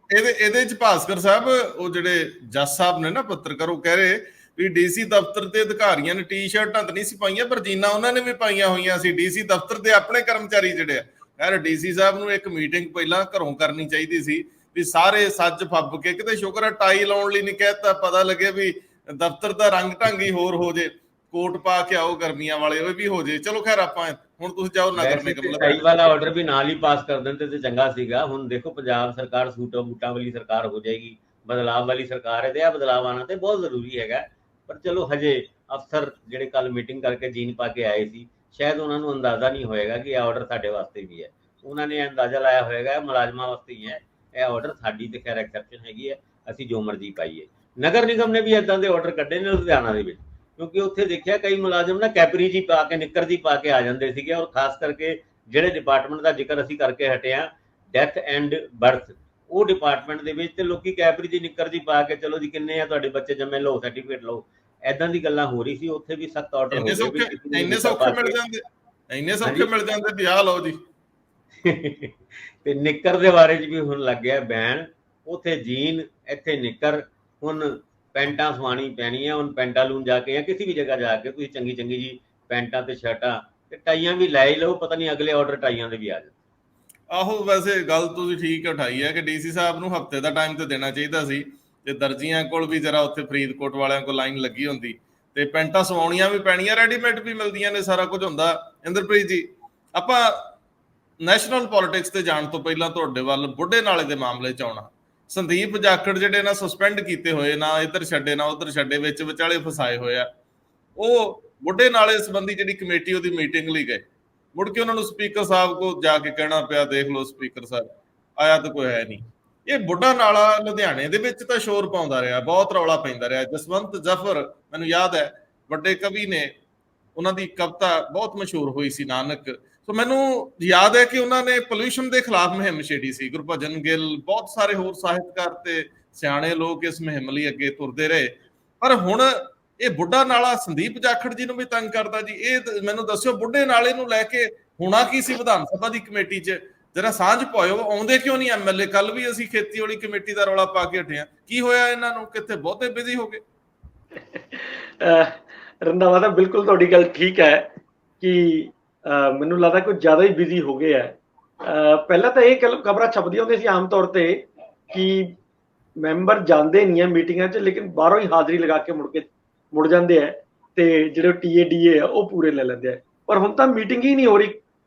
ਇਹਦੇ ਚ ਭਾਸਕਰ ਸਾਹਿਬ, ਉਹ ਜਿਹੜੇ ਜੱਜ ਸਾਹਿਬ ਨੇ ਨਾ ਪੱਤਰਕਾਰ, ਉਹ ਕਹਿ ਰਹੇ ਵੀ ਡੀਸੀ ਦਫ਼ਤਰ ਦੇ ਅਧਿਕਾਰੀਆਂ ਨੇ ਟੀ-ਸ਼ਰਟਾਂ ਤਾਂ ਨਹੀਂ ਸੀ ਪਾਈਆਂ, ਪਰ ਜੀਨਾਂ ਉਹਨਾਂ ਨੇ ਵੀ ਪਾਈਆਂ ਹੋਈਆਂ ਸੀ। ਡੀਸੀ ਦਫ਼ਤਰ ਦੇ ਆਪਣੇ ਕਰਮਚਾਰੀ ਜਿਹੜੇ ਆ, ਯਾਰ ਡੀਸੀ ਸਾਹਿਬ ਨੂੰ ਇੱਕ ਮੀਟਿੰਗ ਪਹਿਲਾਂ ਘਰੋਂ ਕਰਨੀ ਚਾਹੀਦੀ ਸੀ ਵੀ ਸਾਰੇ ਸੱਜ ਫੱਬ ਕੇ, ਕਿਤੇ ਸ਼ੁਕਰ ਹੈ ਟਾਈ ਲਾਉਣ ਲਈ ਨਹੀਂ ਕਹਿਤਾ, ਪਤਾ ਲੱਗੇ ਵੀ ਦਫ਼ਤਰ ਦਾ ਰੰਗ ਢੰਗ ਹੀ ਹੋਰ ਹੋ ਜੇ, ਕੋਟ ਪਾ ਕੇ ਆਓ ਗਰਮੀਆਂ ਵਾਲੇ, ਉਹ ਵੀ ਹੋ ਜੇ। ਚਲੋ ਖੈਰ, ਆਪਾਂ ਹੁਣ ਤੁਸੀਂ ਜਾਓ ਨਗਰ ਨਿਗਮ ਟਾਈ ਵਾਲਾ ਆਰਡਰ ਵੀ ਨਾਲ ਹੀ ਪਾਸ ਕਰ ਦਿੰਦੇ ਤੇ ਚੰਗਾ ਸੀਗਾ। ਹੁਣ ਦੇਖੋ ਪੰਜਾਬ ਸਰਕਾਰ ਸੂਟਾਂ ਬੂਟਾਂ ਵਾਲੀ ਸਰਕਾਰ ਹੋ ਜਾਏਗੀ, ਬਦਲਾਵ ਵਾਲੀ ਸਰਕਾਰ ਹੈ, ਤੇ ਇਹ ਬਦਲਾਵ ਆਉਣਾ ਤੇ ਬਹੁਤ ਜ਼ਰੂਰੀ ਹੈਗਾ। ਪਰ ਚਲੋ ਹਜੇ ਅਫਸਰ ਜਿਹੜੇ ਕੱਲ ਮੀਟਿੰਗ ਕਰਕੇ ਜੀਨ ਪਾ ਕੇ ਆਏ ਸੀ, ਸ਼ਾਇਦ ਉਹਨਾਂ ਨੂੰ ਅੰਦਾਜ਼ਾ ਨਹੀਂ ਹੋਏਗਾ ਕਿ ਇਹ ਆਰਡਰ ਸਾਡੇ ਵਾਸਤੇ ਵੀ ਹੈ। ਉਹਨਾਂ ਨੇ ਅੰਦਾਜ਼ਾ ਲਾਇਆ ਹੋਏਗਾ ਮੁਲਾਜ਼ਮਾਂ ਵਾਸਤੇ ਹੀ ਹੈ ਇਹ ਆਰਡਰ, ਸਾਡੀ ਤੇ ਖੈਰ ਐਕਸੈਪਸ਼ਨ ਹੈਗੀ ਹੈ, ਅਸੀਂ ਜੋ ਮਰਜ਼ੀ ਪਾਈਏ। ਨਗਰ ਨਿਗਮ ਨੇ ਵੀ ਇੱਦਾਂ ਦੇ ਆਰਡਰ ਕੱਢੇ ਨੇ ਲੁਧਿਆਣਾ ਦੇ ਵਿੱਚ, ਕਿਉਂਕਿ ਉੱਥੇ ਦੇਖਿਆ ਕਈ ਮੁਲਾਜ਼ਮ ਨਾ ਕੈਪਰੀ ਜੀ ਪਾ ਕੇ, ਨਿੱਕਰ ਜੀ ਪਾ ਕੇ ਆ ਜਾਂਦੇ ਸੀਗੇ। ਔਰ ਖਾਸ ਕਰਕੇ ਜਿਹੜੇ ਡਿਪਾਰਟਮੈਂਟ ਦਾ ਜ਼ਿਕਰ ਅਸੀਂ ਕਰਕੇ ਹਟੇ ਹਾਂ, ਡੈਥ ਐਂਡ ਬਰਥ, ਉਹ ਡਿਪਾਰਟਮੈਂਟ ਦੇ ਵਿੱਚ ਤੇ ਲੋਕੀ ਕੈਪਰੀ ਜੀ ਨਿੱਕਰ ਜੀ ਪਾ ਕੇ, ਚਲੋ ਜੀ ਕਿੰਨੇ ਆ ਤੁਹਾਡੇ ਬੱਚੇ ਜੰਮੇ, ਲਓ ਸਰਟੀਫਿਕੇਟ ਲਓ, ਐਦਾਂ ਦੀ ਗੱਲਾਂ ਹੋ ਰਹੀ ਸੀ। ਉੱਥੇ ਵੀ ਸਖਤ ਆਰਡਰ ਹੋ ਗਏ, ਇੰਨੇ ਸੌਖੇ ਮਿਲ ਜਾਂਦੇ ਵੀ ਆ ਲਓ ਜੀ। ਤੇ ਨਿੱਕਰ ਦੇ ਬਾਰੇ ਚ ਵੀ ਹੁਣ ਲੱਗਿਆ ਬੈਨ, ਉੱਥੇ ਜੀਨ ਇੱਥੇ ਨਿੱਕਰ। ਹੁਣ ਪੈਂਟਾਂ ਸਵਾਣੀ ਪੈਣੀਆਂ, ਹੁਣ ਪੈਂਟਾਲੂਨ ਜਾ ਕੇ ਜਾਂ ਕਿਸੇ ਵੀ ਜਗ੍ਹਾ ਜਾ ਕੇ ਤੁਸੀਂ ਚੰਗੀ ਜੀ ਪੈਂਟਾਂ ਤੇ ਸ਼ਰਟਾਂ ਤੇ ਟਾਈਆਂ ਵੀ ਲੈ ਹੀ ਲਓ, ਪਤਾ ਨਹੀਂ ਅਗਲੇ ਆਰਡਰ ਟਾਈਆਂ ਦੇ ਵੀ ਆ ਜਾਣ। ਆਹੋ, ਵੈਸੇ ਗੱਲ ਤੁਸੀਂ ਠੀਕ ਉਠਾਈ ਹੈ ਕਿ ਡੀਸੀ ਸਾਹਿਬ ਨੂੰ ਹਫਤੇ ਦਾ ਟਾਈਮ ਤੇ ਦੇਣਾ ਚਾਹੀਦਾ ਸੀ, ਤੇ ਦਰਜੀਆਂ ਕੋਲ ਵੀ ਜਰਾ ਉੱਥੇ ਫਰੀਦਕੋਟ ਵਾਲਿਆਂ ਕੋਲ ਲਾਈਨ ਲੱਗੀ ਹੁੰਦੀ, ਤੇ ਪੈਂਟਾਂ ਸਵਾਉਣੀਆਂ ਵੀ ਪੈਣੀਆਂ, ਰੈਡੀਮੇਡ ਵੀ ਮਿਲਦੀਆਂ ਨੇ, ਸਾਰਾ ਕੁਝ ਹੁੰਦਾ। ਇੰਦਰਪ੍ਰੀਤ ਜੀ, ਆਪਾਂ ਨੈਸ਼ਨਲ ਪੋਲਿਟਿਕਸ ਤੇ ਜਾਣ ਤੋਂ ਪਹਿਲਾਂ ਤੁਹਾਡੇ ਵੱਲ ਬੁੱਢੇ ਨਾਲੇ ਦੇ ਮਾਮਲੇ 'ਚ ਆਉਣਾ। ਸੰਦੀਪ ਜਾਖੜ ਜਿਹੜੇ ਨਾ ਸਸਪੈਂਡ ਕੀਤੇ ਹੋਏ, ਨਾ ਇੱਧਰ ਛੱਡੇ ਨਾ ਉੱਧਰ ਛੱਡੇ, ਵਿੱਚ ਵਿਚਾਲੇ ਫਸਾਏ ਹੋਏ ਆ, ਉਹ ਬੁੱਢੇ ਨਾਲੇ ਸੰਬੰਧੀ ਜਿਹੜੀ ਕਮੇਟੀ ਉਹਦੀ ਮੀਟਿੰਗ ਲਈ ਗਏ, ਮੁੜ ਕੇ ਉਹਨਾਂ ਨੂੰ ਸਪੀਕਰ ਸਾਹਿਬ ਕੋਲ ਜਾ ਕੇ ਕਹਿਣਾ ਪਿਆ, ਦੇਖ ਲਓ ਸਪੀਕਰ ਸਾਹਿਬ ਆਇਆ ਤਾਂ ਕੋਈ ਹੈ ਨਹੀਂ। ਇਹ ਬੁੱਢਾ ਨਾਲਾ ਲੁਧਿਆਣੇ ਦੇ ਵਿੱਚ ਤਾਂ ਸ਼ੋਰ ਪਾਉਂਦਾ ਰਿਹਾ, ਬਹੁਤ ਰੌਲਾ ਪੈਂਦਾ ਰਿਹਾ। ਜਸਵੰਤ ਜ਼ਫਰ, ਮੈਨੂੰ ਯਾਦ ਹੈ, ਵੱਡੇ ਕਵੀ ਨੇ, ਉਹਨਾਂ ਦੀ ਕਵਿਤਾ ਬਹੁਤ ਮਸ਼ਹੂਰ ਹੋਈ ਸੀ, ਨਾਨਕ। ਸੋ ਮੈਨੂੰ ਯਾਦ ਹੈ ਕਿ ਉਹਨਾਂ ਨੇ ਪੋਲਿਊਸ਼ਨ ਦੇ ਖਿਲਾਫ ਮੁਹਿੰਮ ਛੇੜੀ ਸੀ। ਗੁਰਭਜਨ ਗਿੱਲ, ਬਹੁਤ ਸਾਰੇ ਹੋਰ ਸਾਹਿਤਕਾਰ ਤੇ ਸਿਆਣੇ ਲੋਕ ਇਸ ਮੁਹਿੰਮ ਲਈ ਅੱਗੇ ਤੁਰਦੇ ਰਹੇ। ਪਰ ਹੁਣ ਇਹ ਬੁੱਢਾ ਨਾਲਾ ਸੰਦੀਪ ਜਾਖੜ ਜੀ ਨੂੰ ਵੀ ਤੰਗ ਕਰਦਾ ਜੀ। ਇਹ ਮੈਨੂੰ ਦੱਸਿਓ, ਬੁੱਢੇ ਨਾਲੇ ਨੂੰ ਲੈ ਕੇ ਹੋਣਾ ਕੀ ਸੀ ਵਿਧਾਨ ਸਭਾ ਦੀ ਕਮੇਟੀ 'ਚ? ਜਰਾ ਸਾਂਝ ਪਾਇਓ, ਆਉਂਦੇ ਕਿਉਂ ਨਹੀਂ ਐਮਐਲਏ? ਕੱਲ ਵੀ ਅਸੀਂ ਖੇਤੀ ਵਾਲੀ ਕਮੇਟੀ ਦਾ ਰੌਲਾ ਪਾ ਕੇ ਹਟੇ ਆ, ਕੀ ਹੋਇਆ ਇਹਨਾਂ ਨੂੰ? ਕਿੱਥੇ ਬਹੁਤੇ ਬਿਜ਼ੀ ਹੋ ਗਏ? ਰੰਧਾਵਾ ਸਾਹਿਬ, ਬਿਲਕੁਲ ਤੁਹਾਡੀ ਗੱਲ ਠੀਕ ਹੈ ਕਿ ਮੈਨੂੰ ਲੱਗਦਾ ਕੁਝ ਜ਼ਿਆਦਾ ਹੀ ਬਿਜ਼ੀ ਹੋ ਗਏ ਹੈ। ਪਹਿਲਾਂ ਤਾਂ ਇਹ ਖਬਰਾਂ ਛਪਦੀਆਂ ਹੁੰਦੀਆਂ ਸੀ ਆਮ ਤੌਰ ਤੇ ਕਿ ਮੈਂਬਰ ਜਾਂਦੇ ਨਹੀਂ ਹੈ ਮੀਟਿੰਗਾਂ 'ਚ, ਲੇਕਿਨ ਬਾਹਰੋਂ ਹੀ ਹਾਜ਼ਰੀ ਲਗਾ ਕੇ ਮੁੜ ਜਾਂਦੇ ਹੈ, ਤੇ ਜਿਹੜੇ TADA ਆ ਉਹ ਪੂਰੇ ਲੈ ਲੈਂਦੇ ਆ। ਪਰ ਹੁਣ ਤਾਂ ਮੀਟਿੰਗ ਹੀ ਨਹੀਂ ਹੋ ਰਹੀ,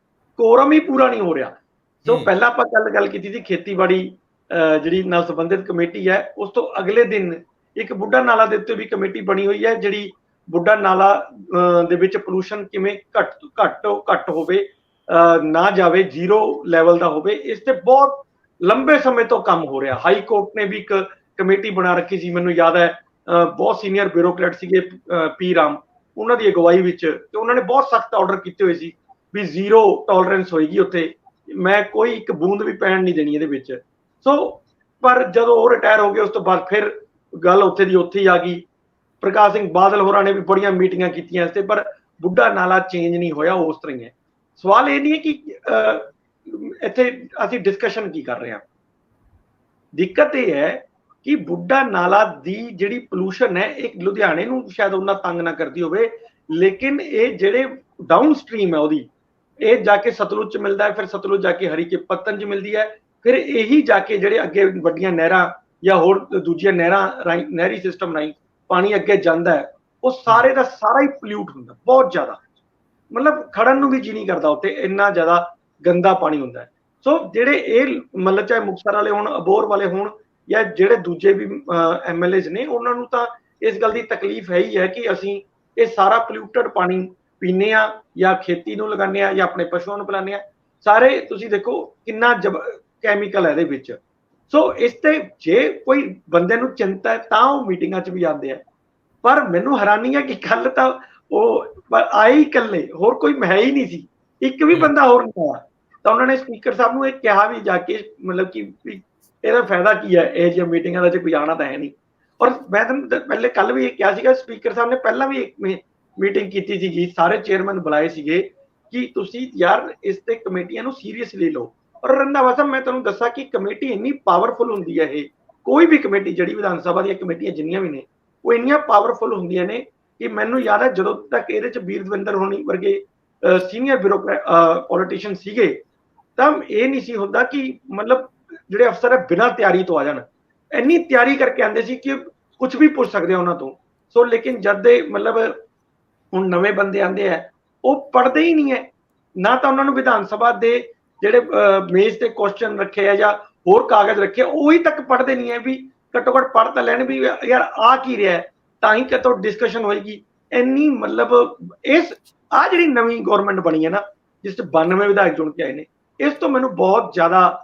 ਕੋਰਮ ਹੀ ਪੂਰਾ ਨਹੀਂ ਹੋ ਰਿਹਾ। ਸੋ ਪਹਿਲਾਂ ਆਪਾਂ ਗੱਲ ਕੀਤੀ ਸੀ ਖੇਤੀਬਾੜੀ ਜਿਹੜੀ ਨਾਲ ਸੰਬੰਧਿਤ ਕਮੇਟੀ ਹੈ, ਉਸ ਤੋਂ ਅਗਲੇ ਦਿਨ ਇੱਕ ਬੁੱਢਾ ਨਾਲਾ ਦੇ ਉੱਤੇ ਵੀ ਕਮੇਟੀ ਬਣੀ ਹੋਈ ਹੈ, ਜਿਹੜੀ ਬੁੱਢਾ ਨਾਲਾ ਦੇ ਵਿੱਚ ਪੋਲੂਸ਼ਨ ਕਿਵੇਂ ਘੱਟ ਹੋਵੇ, ਨਾ ਜਾਵੇ, ਜ਼ੀਰੋ ਲੈਵਲ ਦਾ ਹੋਵੇ। ਇਸ ਤੇ ਬਹੁਤ ਲੰਬੇ ਸਮੇਂ ਤੋਂ ਕੰਮ ਹੋ ਰਿਹਾ। ਹਾਈ ਕੋਰਟ ਨੇ ਵੀ ਇੱਕ ਕਮੇਟੀ ਬਣਾ ਰੱਖੀ ਸੀ, ਮੈਨੂੰ ਯਾਦ ਹੈ, ਬਹੁਤ ਸੀਨੀਅਰ ਬਿਊਰੋਕਰੇਟ ਸੀਗੇ ਪੀ ਰਾਮ, ਉਹਨਾਂ ਦੀ ਅਗਵਾਈ ਵਿੱਚ, ਤੇ ਉਹਨਾਂ ਨੇ ਬਹੁਤ ਸਖਤ ਆਰਡਰ ਕੀਤੇ ਹੋਏ ਸੀ ਵੀ ਜ਼ੀਰੋ ਟੋਲਰੈਂਸ ਹੋਏਗੀ ਉੱਥੇ, ਮੈਂ ਕੋਈ ਇੱਕ ਬੂੰਦ ਵੀ ਪੈਣ ਨਹੀਂ ਦੇਣੀ ਇਹਦੇ ਵਿੱਚ। ਸੋ ਪਰ ਜਦੋਂ ਉਹ ਰਿਟਾਇਰ ਹੋ ਗਏ, ਉਸ ਤੋਂ ਬਾਅਦ ਫਿਰ ਗੱਲ ਉੱਥੇ ਦੀ ਉੱਥੇ ਹੀ ਆ ਗਈ। ਪ੍ਰਕਾਸ਼ ਸਿੰਘ ਬਾਦਲ ਹੋਰਾਂ ਨੇ ਵੀ ਬੜੀਆਂ ਮੀਟਿੰਗਾਂ ਕੀਤੀਆਂ ਇਸ ਤੇ, ਪਰ ਬੁੱਢਾ ਨਾਲਾ ਚੇਂਜ ਨਹੀਂ ਹੋਇਆ, ਉਸ ਤਰ੍ਹਾਂ ਹੀ ਹੈ। ਸਵਾਲ ਇਹ ਨਹੀਂ ਹੈ ਕਿ ਇੱਥੇ ਅਸੀਂ ਡਿਸਕਸ਼ਨ ਕੀ ਕਰ ਰਹੇ ਹਾਂ। ਦਿੱਕਤ ਇਹ ਹੈ ਕਿ ਬੁੱਢਾ ਨਾਲਾ ਦੀ ਜਿਹੜੀ ਪੋਲੂਸ਼ਨ ਹੈ, ਇੱਕ ਲੁਧਿਆਣੇ ਨੂੰ ਸ਼ਾਇਦ ਉਹਨਾਂ ਤੰਗ ਨਾ ਕਰਦੀ ਹੋਵੇ, ਲੇਕਿਨ ਇਹ ਜਿਹੜੇ ਡਾਊਨ ਸਟਰੀਮ ਹੈ ਉਹਦੀ, ਇਹ ਜਾ ਕੇ ਸਤਲੁਜ 'ਚ ਮਿਲਦਾ ਹੈ, ਫਿਰ ਸਤਲੁਜ ਜਾ ਕੇ ਹਰੀਕੇ ਪੱਤਨ 'ਚ ਮਿਲਦੀ ਹੈ, ਫਿਰ ਇਹੀ ਜਾ ਕੇ ਜਿਹੜੇ ਅੱਗੇ ਵੱਡੀਆਂ ਨਹਿਰਾਂ ਜਾਂ ਹੋਰ ਦੂਜੀਆਂ ਨਹਿਰਾਂ ਰਾਹੀਂ, ਨਹਿਰੀ ਸਿਸਟਮ ਰਾਹੀਂ ਪਾਣੀ ਅੱਗੇ ਜਾਂਦਾ ਹੈ, ਉਹ ਸਾਰੇ ਦਾ ਸਾਰਾ ਹੀ ਪੋਲਿਊਟ ਹੁੰਦਾ, ਬਹੁਤ ਜ਼ਿਆਦਾ, ਮਤਲਬ ਖੜਨ ਨੂੰ ਵੀ ਜੀ ਨਹੀਂ ਕਰਦਾ ਉੱਥੇ, ਇੰਨਾ ਜ਼ਿਆਦਾ ਗੰਦਾ ਪਾਣੀ ਹੁੰਦਾ ਹੈ। ਸੋ ਜਿਹੜੇ ਇਹ ਮਤਲਬ ਚਾਹੇ ਮੁਕਤਸਰ ਵਾਲੇ ਹੋਣ, ਅਬੋਹਰ ਵਾਲੇ ਹੋਣ, ਜਾਂ ਜਿਹੜੇ ਦੂਜੇ ਵੀ MLAs ਨੇ, ਉਹਨਾਂ ਨੂੰ ਤਾਂ ਇਸ ਗੱਲ ਦੀ ਤਕਲੀਫ ਹੈ ਹੀ ਹੈ ਕਿ ਅਸੀਂ ਇਹ ਸਾਰਾ ਪੋਲਿਊਟਡ ਪਾਣੀ ਪੀਂਦੇ ਆ, ਜਾਂ ਖੇਤੀ ਨੂੰ ਲਗਾਉਂਦੇ ਆ, ਜਾਂ ਆਪਣੇ ਪਸ਼ੂਆਂ ਨੂੰ ਪਿਲਾਉਂਦੇ ਆ। ਸਾਰੇ ਤੁਸੀਂ ਦੇਖੋ ਕਿੰਨਾ ਕੈਮੀਕਲ ਹੈ ਇਹਦੇ ਵਿੱਚ। ਸੋ ਇਸ ਤੇ ਜੇ ਕੋਈ ਬੰਦੇ ਨੂੰ ਚਿੰਤਾ ਹੈ ਤਾਂ ਉਹ ਮੀਟਿੰਗਾਂ 'ਚ ਵੀ ਆਉਂਦੇ ਆ। ਪਰ ਮੈਨੂੰ ਹੈਰਾਨੀ ਹੈ ਕਿ ਕੱਲ ਤਾਂ ਉਹ ਆਏ ਹੀ ਇਕੱਲੇ, ਹੋਰ ਕੋਈ ਹੈ ਹੀ ਨਹੀਂ ਸੀ, ਇੱਕ ਵੀ ਬੰਦਾ ਹੋਰ ਨਹੀਂ ਆਇਆ। ਤਾਂ ਉਹਨਾਂ ਨੇ ਸਪੀਕਰ ਸਾਹਿਬ ਨੂੰ ਇਹ ਕਿਹਾ ਵੀ ਜਾ ਕੇ, ਮਤਲਬ ਕਿ ਇਹਦਾ ਫਾਇਦਾ ਕੀ ਹੈ ਇਹ ਜਿਹੀਆਂ ਮੀਟਿੰਗਾਂ ਦਾ, ਜੇ ਕੋਈ ਆਉਣਾ ਤਾਂ ਹੈ ਨਹੀਂ। ਔਰ ਮੈਂ ਤੁਹਾਨੂੰ ਪਹਿਲੇ ਕੱਲ ਵੀ ਇਹ ਕਿਹਾ ਸੀਗਾ, ਸਪੀਕਰ ਸਾਹਿਬ ਨੇ ਪਹਿਲਾਂ ਵੀ ਇੱਕ ਮੀਟਿੰਗ ਕੀਤੀ ਸੀਗੀ, ਸਾਰੇ ਚੇਅਰਮੈਨ ਬੁਲਾਏ ਸੀਗੇ ਕਿ ਤੁਸੀਂ ਯਾਰ ਇਸ ਤੇ ਕਮੇਟੀਆਂ ਨੂੰ ਸੀਰੀਅਸਲੀ ਲਓ। ਔਰ ਰੰਧਾਵਾ ਸਾਹਿਬ, ਮੈਂ ਤੁਹਾਨੂੰ ਦੱਸਾਂ ਕਿ ਕਮੇਟੀ ਇੰਨੀ ਪਾਵਰਫੁਲ ਹੁੰਦੀ ਹੈ, ਇਹ ਕੋਈ ਵੀ ਕਮੇਟੀ, ਜਿਹੜੀ ਵਿਧਾਨ ਸਭਾ ਦੀਆਂ ਕਮੇਟੀਆਂ ਜਿੰਨੀਆਂ ਵੀ ਨੇ, ਉਹ ਇੰਨੀਆਂ ਪਾਵਰਫੁਲ ਹੁੰਦੀਆਂ ਨੇ ਕਿ ਮੈਨੂੰ ਯਾਦ ਹੈ ਜਦੋਂ ਤੱਕ ਇਹਦੇ 'ਚ ਵੀਰ ਦਵਿੰਦਰ ਹੋਣੀ ਵਰਗੇ ਸੀਨੀਅਰ ਪੋਲੀਟੀਸ਼ੀਅਨ ਸੀਗੇ, ਤਾਂ ਇਹ ਨਹੀਂ ਸੀ ਹੁੰਦਾ ਕਿ ਮਤਲਬ ਜਿਹੜੇ ਅਫਸਰ ਹੈ ਬਿਨਾਂ ਤਿਆਰੀ ਤੋਂ ਆ ਜਾਣ। ਇੰਨੀ ਤਿਆਰੀ ਕਰਕੇ ਆਉਂਦੇ ਸੀ ਕਿ ਕੁਝ ਵੀ ਪੁੱਛ ਸਕਦੇ ਆ ਉਹਨਾਂ ਤੋਂ। ਸੋ ਲੇਕਿਨ ਜਦ ਦੇ ਮਤਲਬ ਹੁਣ ਨਵੇਂ ਬੰਦੇ ਆਉਂਦੇ ਆ, ਉਹ ਪੜ੍ਹਦੇ ਹੀ ਨਹੀਂ ਹੈ, ਨਾ ਤਾਂ ਉਹਨਾਂ ਨੂੰ ਵਿਧਾਨ ਸਭਾ ਦੇ ਜਿਹੜੇ ਮੇਜ਼ ਤੇ ਕੁਐਸਚਨ ਰੱਖੇ ਆ ਜਾਂ ਹੋਰ ਕਾਗਜ਼ ਰੱਖੇ, ਉਹੀ ਤੱਕ ਪੜ੍ਹਦੇ ਨਹੀਂ ਹੈ ਵੀ ਘੱਟੋ ਘੱਟ ਪੜ੍ਹ ਤਾਂ ਲੈਣ ਵੀ ਯਾਰ ਆ ਕੀ ਰਿਹਾ, ਤਾਂ ਹੀ ਕਿਤੋਂ ਡਿਸਕਸ਼ਨ ਹੋਏਗੀ। ਇੰਨੀ ਮਤਲਬ ਆ ਜਿਹੜੀ ਨਵੀਂ ਗਵਰਨਮੈਂਟ ਬਣੀ ਹੈ ਨਾ, ਜਿਸ 'ਚ 92 ਵਿਧਾਇਕ ਚੁਣ ਕੇ ਆਏ ਨੇ, ਇਸ ਤੋਂ ਮੈਨੂੰ ਬਹੁਤ ਜ਼ਿਆਦਾ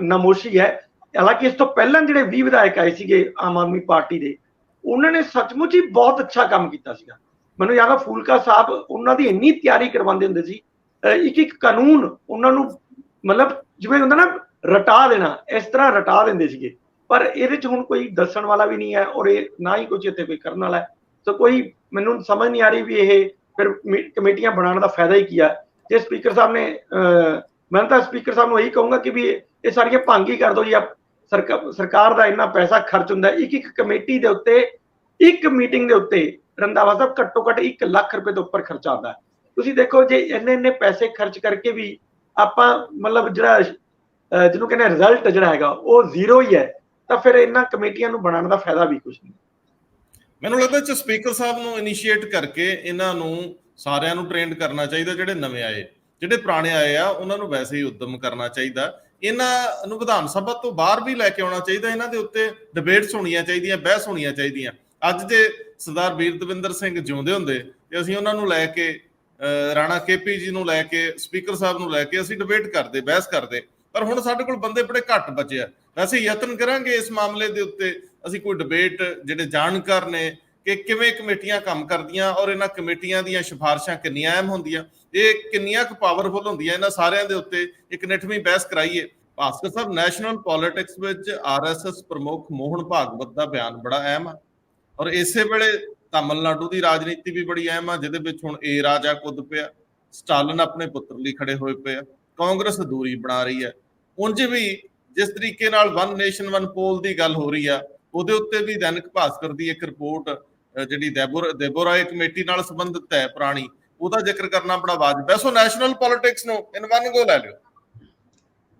ਨਮੋਸ਼ੀ ਹੈ। ਹਾਲਾਂਕਿ ਇਸ ਤੋਂ ਪਹਿਲਾਂ ਜਿਹੜੇ 20 ਵਿਧਾਇਕ ਆਏ ਸੀਗੇ ਆਮ ਆਦਮੀ ਪਾਰਟੀ ਦੇ, ਉਹਨਾਂ ਨੇ ਸੱਚਮੁੱਚ ਹੀ ਬਹੁਤ ਅੱਛਾ ਕੰਮ ਕੀਤਾ ਸੀਗਾ। ਮੈਨੂੰ ਯਾਦ ਆ ਫੂਲਕਾ ਸਾਹਿਬ, ਉਹਨਾਂ ਦੀ ਇੰਨੀ ਤਿਆਰੀ ਕਰਵਾਉਂਦੇ ਹੁੰਦੇ ਸੀ, ਇੱਕ ਇੱਕ ਕਾਨੂੰਨ ਉਹਨਾਂ ਨੂੰ ਮਤਲਬ ਜਿਵੇਂ ਹੁੰਦਾ ਨਾ ਰਟਾ ਦੇਣਾ, ਇਸ ਤਰ੍ਹਾਂ ਰਟਾ ਦਿੰਦੇ ਸੀਗੇ। ਪਰ ਇਹਦੇ 'ਚ ਹੁਣ ਕੋਈ ਦੱਸਣ ਵਾਲਾ ਵੀ ਨਹੀਂ ਹੈ, ਔਰ ਇਹ ਨਾ ਹੀ ਕੁਝ ਇੱਥੇ ਕੋਈ ਕਰਨ ਵਾਲਾ ਹੈ। ਸੋ ਕੋਈ ਮੈਨੂੰ ਸਮਝ ਨਹੀਂ ਆ ਰਹੀ ਵੀ ਇਹ ਫਿਰ ਕਮੇਟੀਆਂ ਬਣਾਉਣ ਦਾ ਫਾਇਦਾ ਹੀ ਕੀ ਹੈ। ਜੇ ਸਪੀਕਰ ਸਾਹਿਬ ਨੇ, ਮੈਂ ਤਾਂ ਸਪੀਕਰ ਸਾਹਿਬ ਨੂੰ ਇਹੀ ਕਹੂੰਗਾ ਕਿ ਵੀ ਇਹ ਸਾਰੀਆਂ ਭੰਗ ਹੀ ਕਰ ਦਿਓ ਜੀ। ਸਰਕਾਰ ਦਾ ਇੰਨਾ ਪੈਸਾ ਖਰਚ ਹੁੰਦਾ ਇੱਕ ਇੱਕ ਕਮੇਟੀ ਦੇ ਉੱਤੇ, ਇੱਕ ਮੀਟਿੰਗ ਦੇ ਉੱਤੇ ਰੰਧਾਵਾ ਸਾਹਿਬ ਘੱਟੋ ਘੱਟ 1 ਲੱਖ ਰੁਪਏ ਤੋਂ ਉੱਪਰ ਖਰਚਾ ਆਉਂਦਾ ਹੈ। ਤੁਸੀਂ ਦੇਖੋ ਜੇ ਇੰਨੇ ਪੈਸੇ ਖਰਚ ਕਰਕੇ ਵੀ ਆਪਾਂ ਮਤਲਬ ਜਿਹੜਾ ਜਿਹਨੂੰ ਕਹਿੰਦੇ ਰਿਜ਼ਲਟ ਜਿਹੜਾ ਹੈਗਾ ਉਹ ਜ਼ੀਰੋ ਹੀ ਹੈ, ਤਾਂ ਫਿਰ ਇਹਨਾਂ ਕਮੇਟੀਆਂ ਨੂੰ ਬਣਾਉਣ ਦਾ ਫਾਇਦਾ ਵੀ ਕੁਝ ਨਹੀਂ। ਮੈਨੂੰ ਲੱਗਦਾ ਚ ਸਪੀਕਰ ਸਾਹਿਬ ਨੂੰ ਇਨੀਸ਼ੀਏਟ ਕਰਕੇ ਇਹਨਾਂ ਨੂੰ ਸਾਰਿਆਂ ਨੂੰ ਟ੍ਰੇਨਡ ਕਰਨਾ ਚਾਹੀਦਾ, ਜਿਹੜੇ ਨਵੇਂ ਆਏ, ਜਿਹੜੇ ਪੁਰਾਣੇ ਆਏ ਆ ਉਹਨਾਂ ਨੂੰ ਵੈਸੇ ਹੀ ਉਦਮ ਕਰਨਾ ਚਾਹੀਦਾ। ਇਹਨਾਂ ਨੂੰ ਵਿਧਾਨ ਸਭਾ ਤੋਂ ਬਾਹਰ ਵੀ ਲੈ ਕੇ ਆਉਣਾ ਚਾਹੀਦਾ, ਇਹਨਾਂ ਦੇ ਉੱਤੇ ਡਿਬੇਟਸ ਹੋਣੀਆਂ ਚਾਹੀਦੀਆਂ, ਬਹਿਸ ਹੋਣੀਆਂ ਚਾਹੀਦੀਆਂ। ਅੱਜ ਜੇ ਸਰਦਾਰ ਵੀਰ ਦਵਿੰਦਰ ਸਿੰਘ ਜਿਉਂਦੇ ਹੁੰਦੇ ਤੇ ਅਸੀਂ ਉਹਨਾਂ ਨੂੰ ਲੈ ਕੇ ਰਾਣਾ KP ਜੀ ਨੂੰ ਲੈ ਕੇ ਸਪੀਕਰ ਸਾਹਿਬ ਨੂੰ ਲੈ ਕੇ ਅਸੀਂ ਡਿਬੇਟ ਕਰਦੇ, ਬਹਿਸ ਕਰਦੇ, ਪਰ ਹੁਣ ਸਾਡੇ ਕੋਲ ਬੰਦੇ ਬੜੇ ਘੱਟ ਬਚੇ ਆ। ਵੈਸੇ ਯਤਨ ਕਰਾਂਗੇ ਇਸ ਮਾਮਲੇ ਦੇ ਉੱਤੇ ਅਸੀਂ ਕੋਈ ਡਿਬੇਟ, ਜਿਹੜੇ ਜਾਣਕਾਰ ਨੇ ਕਿ ਕਿਵੇਂ ਕਮੇਟੀਆਂ ਕੰਮ ਕਰਦੀਆਂ ਔਰ ਇਹਨਾਂ ਕਮੇਟੀਆਂ ਦੀਆਂ ਸਿਫਾਰਿਸ਼ਾਂ ਕਿੰਨੀਆਂ ਅਹਿਮ ਹੁੰਦੀਆਂ, ਇਹ ਕਿੰਨੀਆਂ ਕੁ ਪਾਵਰਫੁਲ ਹੁੰਦੀਆਂ, ਇਹਨਾਂ ਸਾਰਿਆਂ ਦੇ ਉੱਤੇ ਇੱਕ ਨਿਠਵੀਂ ਬਹਿਸ ਕਰਾਈਏ। ਭਾਸਕਰ ਸਾਹਿਬ, ਨੈਸ਼ਨਲ ਪੋਲਿਟਿਕਸ ਵਿੱਚ RSS ਪ੍ਰਮੁੱਖ ਮੋਹਨ ਭਾਗਵਤ ਦਾ ਬਿਆਨ ਬੜਾ ਅਹਿਮ ਆ, ਔਰ ਇਸੇ ਵੇਲੇ ਤਾਮਿਲਨਾਡੂ ਦੀ ਰਾਜਨੀਤੀ ਵੀ ਬੜੀ ਅਹਿਮ ਆ, ਜਿਹਦੇ ਵਿੱਚ ਹੁਣ A ਰਾਜਾ ਕੁੱਦ ਪਿਆ, ਸਟਾਲਿਨ ਆਪਣੇ ਪੁੱਤਰ ਲਈ ਖੜੇ ਹੋਏ ਪਏ ਆ, ਕਾਂਗਰਸ ਦੂਰੀ ਬਣਾ ਰਹੀ ਹੈ। ਉਂਝ ਵੀ ਜਿਸ ਤਰੀਕੇ ਨਾਲ ਵਨ ਨੇਸ਼ਨ ਵਨ ਪੋਲ ਦੀ ਗੱਲ ਹੋ ਰਹੀ ਆ, ਉਹਦੇ ਉੱਤੇ ਵੀ ਦੈਨਿਕ ਭਾਸਕਰ ਦੀ ਇੱਕ ਰਿਪੋਰਟ ਜਿਹੜੀ ਦੇਬੋਰਾਏ ਕਮੇਟੀ ਨਾਲ ਸੰਬੰਧਿਤ ਹੈ ਪੁਰਾਣੀ, ਉਹਦਾ ਜ਼ਿਕਰ ਕਰਨਾ ਬੜਾ ਵਾਜਬ ਹੈ। ਸੋ ਨੈਸ਼ਨਲ ਪੋਲਿਟਿਕਸ ਨੂੰ ਇਨ ਵਨ ਗੋ ਲੈ ਲਿਓ।